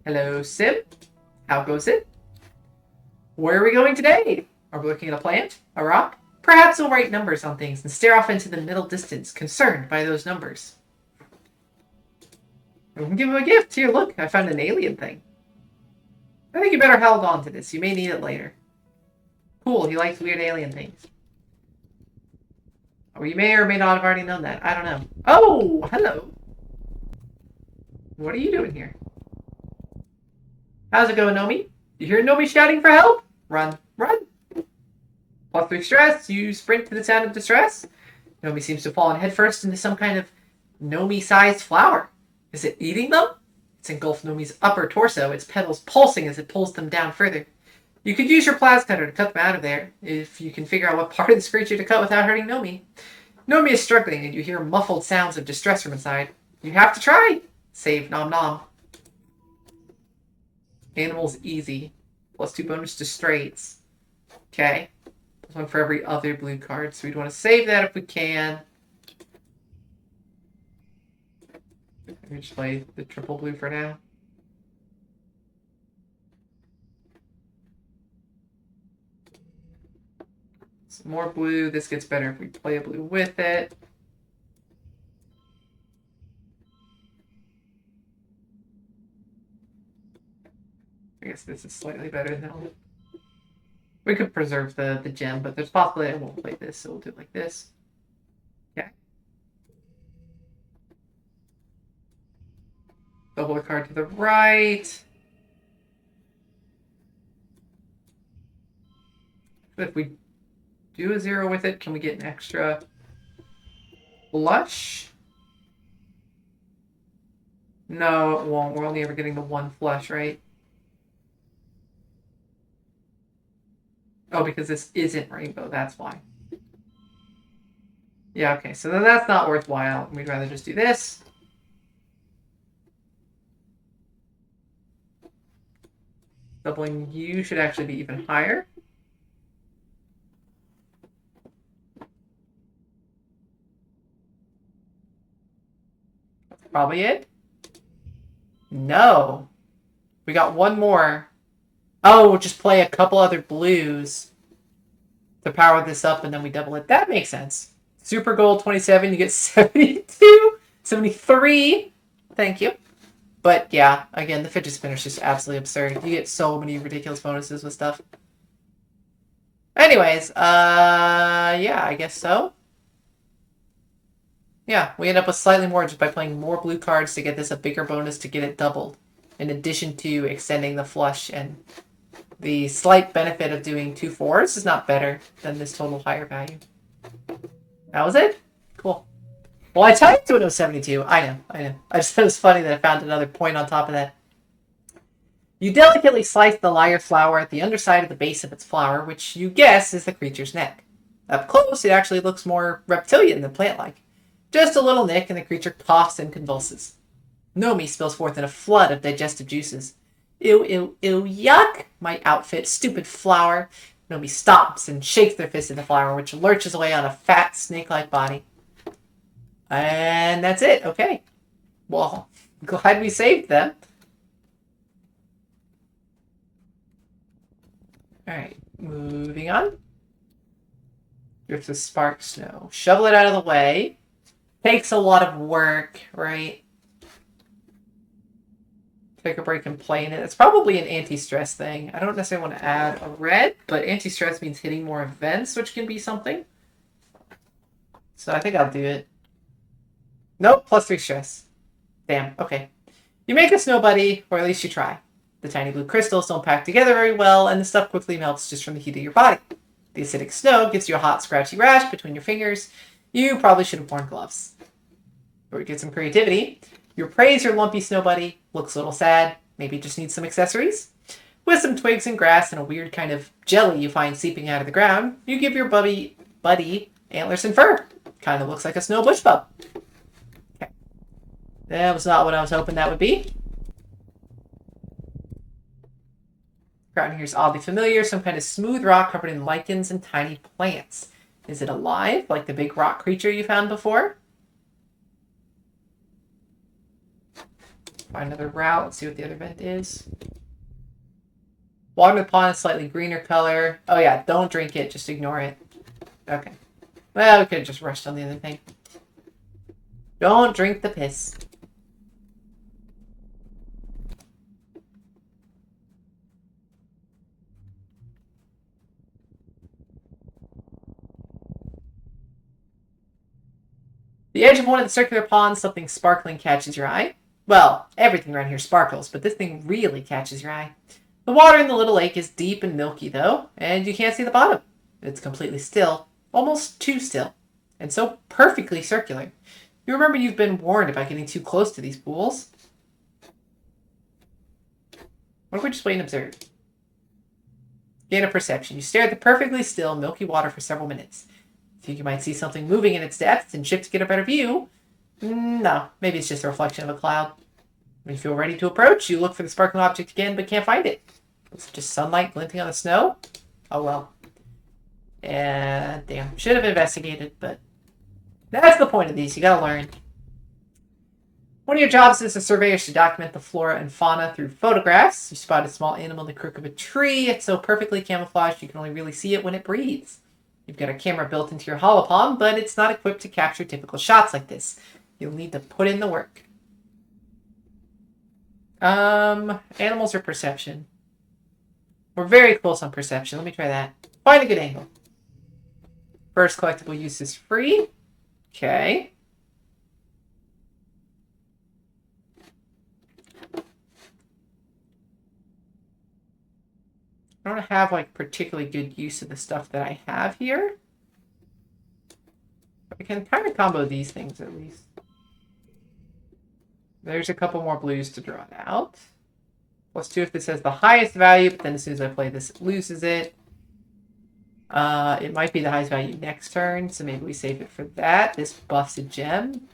Hello, Sim. How goes it? Where are we going today? Are we looking at a plant? A rock? Perhaps we'll write numbers on things and stare off into the middle distance, concerned by those numbers. We can give him a gift. Here, look, I found an alien thing. I think you better hold on to this. You may need it later. Cool, he likes weird alien things. Or you may or may not have already known that. I don't know. Oh, hello. What are you doing here? How's it going, Nomi? You hear Nomi shouting for help? Run, run. +3 stress, you sprint to the sound of distress. Nomi seems to have fallen headfirst into some kind of Nomi-sized flower. Is it eating them? It's engulfed Nomi's upper torso, its petals pulsing as it pulls them down further. You could use your plas cutter to cut them out of there, if you can figure out what part of this creature to cut without hurting Nomi. Nomi is struggling, and you hear muffled sounds of distress from inside. You have to try! Save nom nom. Animals easy. +2 bonus to straights. Okay. There's one for every other blue card, so we'd want to save that if we can. Maybe just play the triple blue for now. Some more blue. This gets better if we play a blue with it. I guess this is slightly better though. We could preserve the gem, but there's possibility I won't play this, so we'll do it like this. Okay. Double the card to the right. If we do a 0 with it, can we get an extra flush? No, it won't. We're only ever getting the 1 flush, right? Oh, because this isn't rainbow, that's why. Yeah, okay, so then that's not worthwhile. We'd rather just do this. Doubling you should actually be even higher. That's probably it. No. We got 1 more. Oh, we'll just play a couple other blues to power this up, and then we double it. That makes sense. Super Gold 27, you get 72, 73. Thank you. But yeah, again, the fidget spinner is just absolutely absurd. You get so many ridiculous bonuses with stuff. Anyways, yeah, I guess so. Yeah, we end up with slightly more just by playing more blue cards to get this a bigger bonus to get it doubled, in addition to extending the flush, and the slight benefit of doing 2 4s is not better than this total higher value. That was it? Cool. Well, I typed when it was 72. I know. I just thought it was funny that I found another point on top of that. You delicately slice the lyre flower at the underside of the base of its flower, which you guess is the creature's neck. Up close, it actually looks more reptilian than plant-like. Just a little nick, and the creature coughs and convulses. Nomi spills forth in a flood of digestive juices. Ew, ew, ew, yuck! My outfit, stupid flower. Nomi stomps and shakes their fist at the flower, which lurches away on a fat, snake-like body. And that's it. Okay. Well, glad we saved them. Alright, moving on. Drift of spark snow. Shovel it out of the way. Takes a lot of work, right? Take a break and play in it. It's probably an anti-stress thing. I don't necessarily want to add a red, but anti-stress means hitting more events, which can be something. So I think I'll do it. Nope, +3 stress. Damn, okay. You make a snow buddy, or at least you try. The tiny blue crystals don't pack together very well, and the stuff quickly melts just from the heat of your body. The acidic snow gives you a hot, scratchy rash between your fingers. You probably should have worn gloves. Or you get some creativity. You praise your lumpy snow buddy, looks a little sad, maybe just needs some accessories. With some twigs and grass and a weird kind of jelly you find seeping out of the ground, you give your buddy antlers and fur. Kind of looks like a snow bush bub. Okay. That was not what I was hoping that would be. Ground here is oddly familiar, some kind of smooth rock covered in lichens and tiny plants. Is it alive, like the big rock creature you found before? Find another route. Let's see what the other vent is. Water in the pond is slightly greener color. Oh yeah, don't drink it. Just ignore it. Okay. Well, we could have just rushed on the other thing. Don't drink the piss. The edge of one of the circular ponds, something sparkling catches your eye. Well, everything around here sparkles, but this thing really catches your eye. The water in the little lake is deep and milky, though, and you can't see the bottom. It's completely still, almost too still, and so perfectly circular. You remember you've been warned about getting too close to these pools. What if we just wait and observe? Gain a perception. You stare at the perfectly still, milky water for several minutes. Think you might see something moving in its depths and shift to get a better view. No, maybe it's just a reflection of a cloud. When you feel ready to approach, you look for the sparkling object again, but can't find it. It's just sunlight glinting on the snow. Oh well. And damn, should have investigated, but that's the point of these. You gotta learn. One of your jobs as a surveyor is to document the flora and fauna through photographs. You spot a small animal in the crook of a tree. It's so perfectly camouflaged you can only really see it when it breathes. You've got a camera built into your holopalm, but it's not equipped to capture typical shots like this. You'll need to put in the work. Animals or perception? We're very close on perception. Let me try that. Find a good angle. First collectible use is free. Okay. I don't have like particularly good use of the stuff that I have here. But I can kind of combo these things at least. There's a couple more blues to draw out. +2 if this has the highest value, but then as soon as I play this, it loses it. It might be the highest value next turn, so maybe we save it for that. This buffs a gem.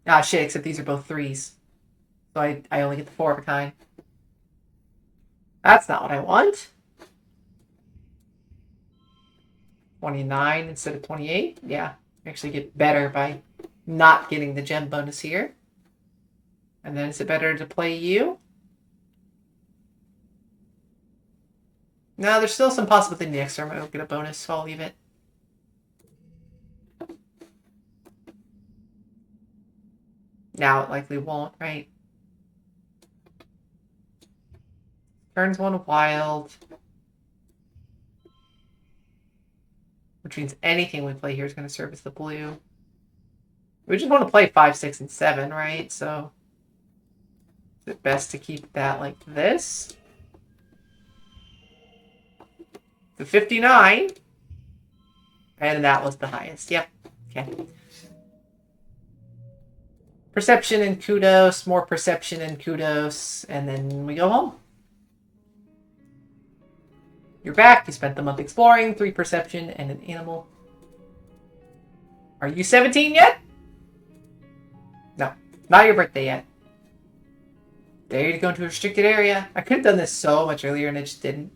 Ah, shit, except these are both 3s. So I only get the 4 of a kind. That's not what I want. 29 instead of 28. Yeah, actually get better by not getting the gem bonus here. And then is it better to play you? No, there's still some possibility next turn I will get a bonus, so I'll leave it. Now it likely won't, right? Turns 1 wild. Which means anything we play here is going to serve as the blue. We just want to play 5, 6, and 7, right? So is it best to keep that like this? The 59. And that was the highest. Yep. Okay. Perception and kudos. More perception and kudos. And then we go home. You're back. You spent the month exploring. 3 perception and an animal. Are you 17 yet? No. Not your birthday yet. Dare you to go into a restricted area. I could have done this so much earlier and I just didn't.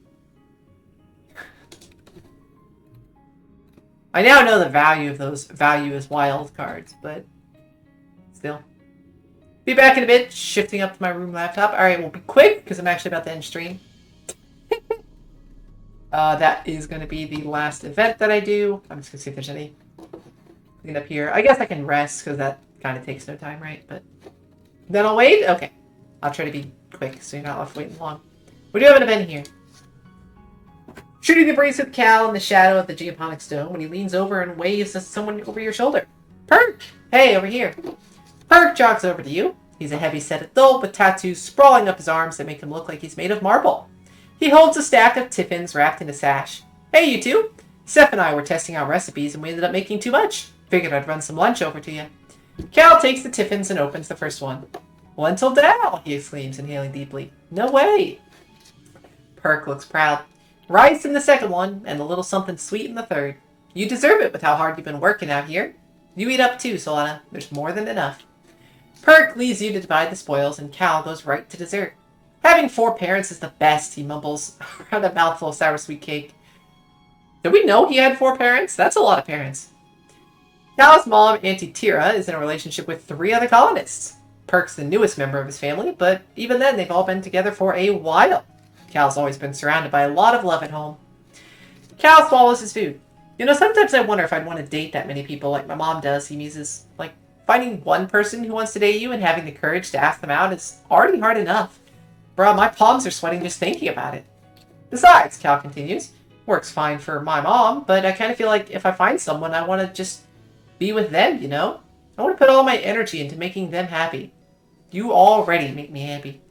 I now know the value of those value as wild cards, but still. Be back in a bit, shifting up to my room laptop. Alright, we'll be quick, because I'm actually about to end stream. That is going to be the last event that I do. I'm just going to see if there's any clean up here. I guess I can rest, because that kind of takes no time, right? But then I'll wait? Okay. I'll try to be quick, so you're not left waiting long. We do have an event here. Shooting the breeze with Cal in the shadow of the geoponic stone when he leans over and waves at someone over your shoulder. Perk! Hey, over here. Perk jogs over to you. He's a heavy-set adult with tattoos sprawling up his arms that make him look like he's made of marble. He holds a stack of tiffins wrapped in a sash. Hey, you two. Seth and I were testing out recipes and we ended up making too much. Figured I'd run some lunch over to you. Cal takes the tiffins and opens the first one. Lentil dal, he exclaims, inhaling deeply. No way. Perk looks proud. Rice in the second one, and a little something sweet in the third. You deserve it with how hard you've been working out here. You eat up too, Solana. There's more than enough. Perk leaves you to divide the spoils, and Cal goes right to dessert. Having 4 parents is the best, he mumbles around a mouthful of sour sweet cake. Did we know he had 4 parents? That's a lot of parents. Cal's mom, Auntie Tira, is in a relationship with 3 other colonists. Perk's the newest member of his family, but even then they've all been together for a while. Cal's always been surrounded by a lot of love at home. Cal swallows his food. You know, sometimes I wonder if I'd want to date that many people like my mom does, he muses. Like, finding one person who wants to date you and having the courage to ask them out is already hard enough. Bro, my palms are sweating just thinking about it. Besides, Cal continues, works fine for my mom, but I kind of feel like if I find someone, I want to just be with them, you know? I want to put all my energy into making them happy. You already make me happy.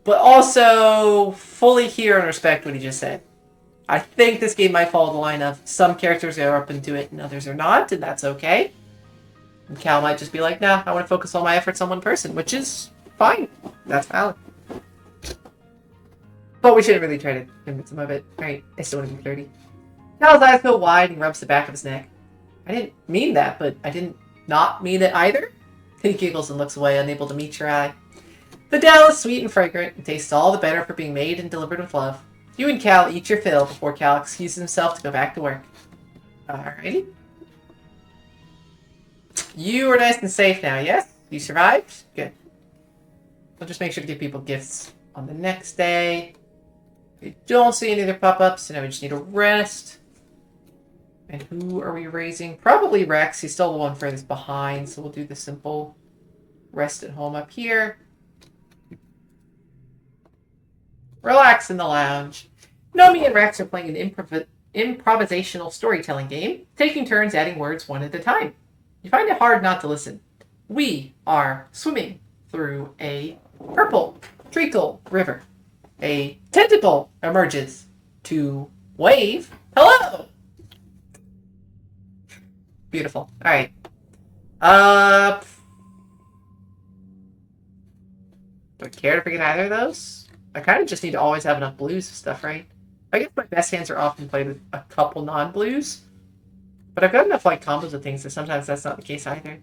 But also, fully hear and respect what he just said. I think this game might follow the line of some characters are open to it and others are not, and that's okay. And Cal might just be like, nah, I want to focus all my efforts on one person, which is fine. That's valid. But we shouldn't really try to convince him of it. Alright, I still want to be 30. Cal's eyes go wide and rubs the back of his neck. I didn't mean that, but I didn't not mean it either. He giggles and looks away, unable to meet your eye. The dal is sweet and fragrant and tastes all the better for being made and delivered with love. You and Cal eat your fill before Cal excuses himself to go back to work. Alrighty. You are nice and safe now, yes? You survived? Good. I'll just make sure to give people gifts on the next day. We don't see any other pop-ups, so now we just need a rest. And who are we raising? Probably Rex. He's still the one furthest behind, so we'll do the simple rest at home up here. Relax in the lounge. Nomi and Rex are playing an improvisational storytelling game, taking turns adding words one at a time. You find it hard not to listen. We are swimming through a purple treacle river. A tentacle emerges to wave. Hello! Beautiful. Alright. Do I care to forget either of those? I kind of just need to always have enough blues and stuff, right? I guess my best hands are often played with a couple non-blues. But I've got enough like combos of things that sometimes that's not the case either.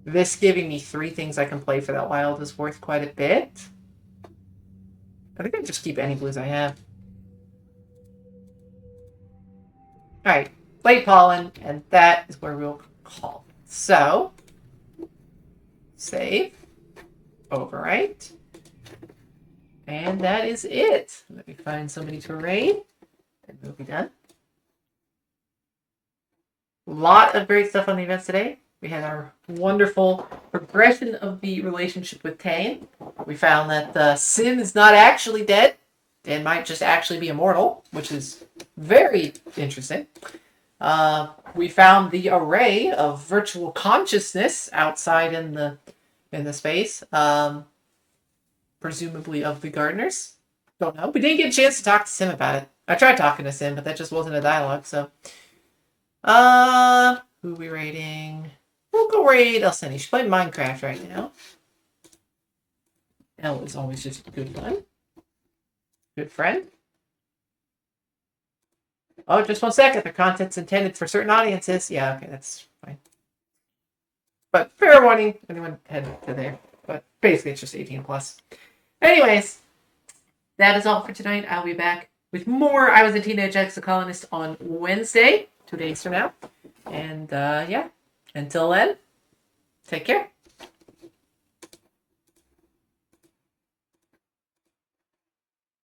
This giving me 3 things I can play for that wild is worth quite a bit. I think I just keep any blues I have. Alright. Late pollen, and that is where we'll call. So, save, overwrite, and that is it. Let me find somebody to raid, and we'll be done. A lot of great stuff on the events today. We had our wonderful progression of the relationship with Tane. We found that Sim is not actually dead and might just actually be immortal, which is very interesting. We found the array of virtual consciousness outside in the space, presumably of the gardeners. Don't know. We didn't get a chance to talk to Sim about it. I tried talking to Sim, but that just wasn't a dialogue. So, who are we raiding? We'll go raid Elseni. She's playing Minecraft right now. Elle is always just good fun. Good friend. Oh, just 1 second. The content's intended for certain audiences. Yeah, okay, that's fine. But fair warning, anyone head to there. But basically, it's just 18 plus. Anyways, that is all for tonight. I'll be back with more I Was a Teenage Exocolonist on Wednesday, 2 days from now. And yeah, until then, take care.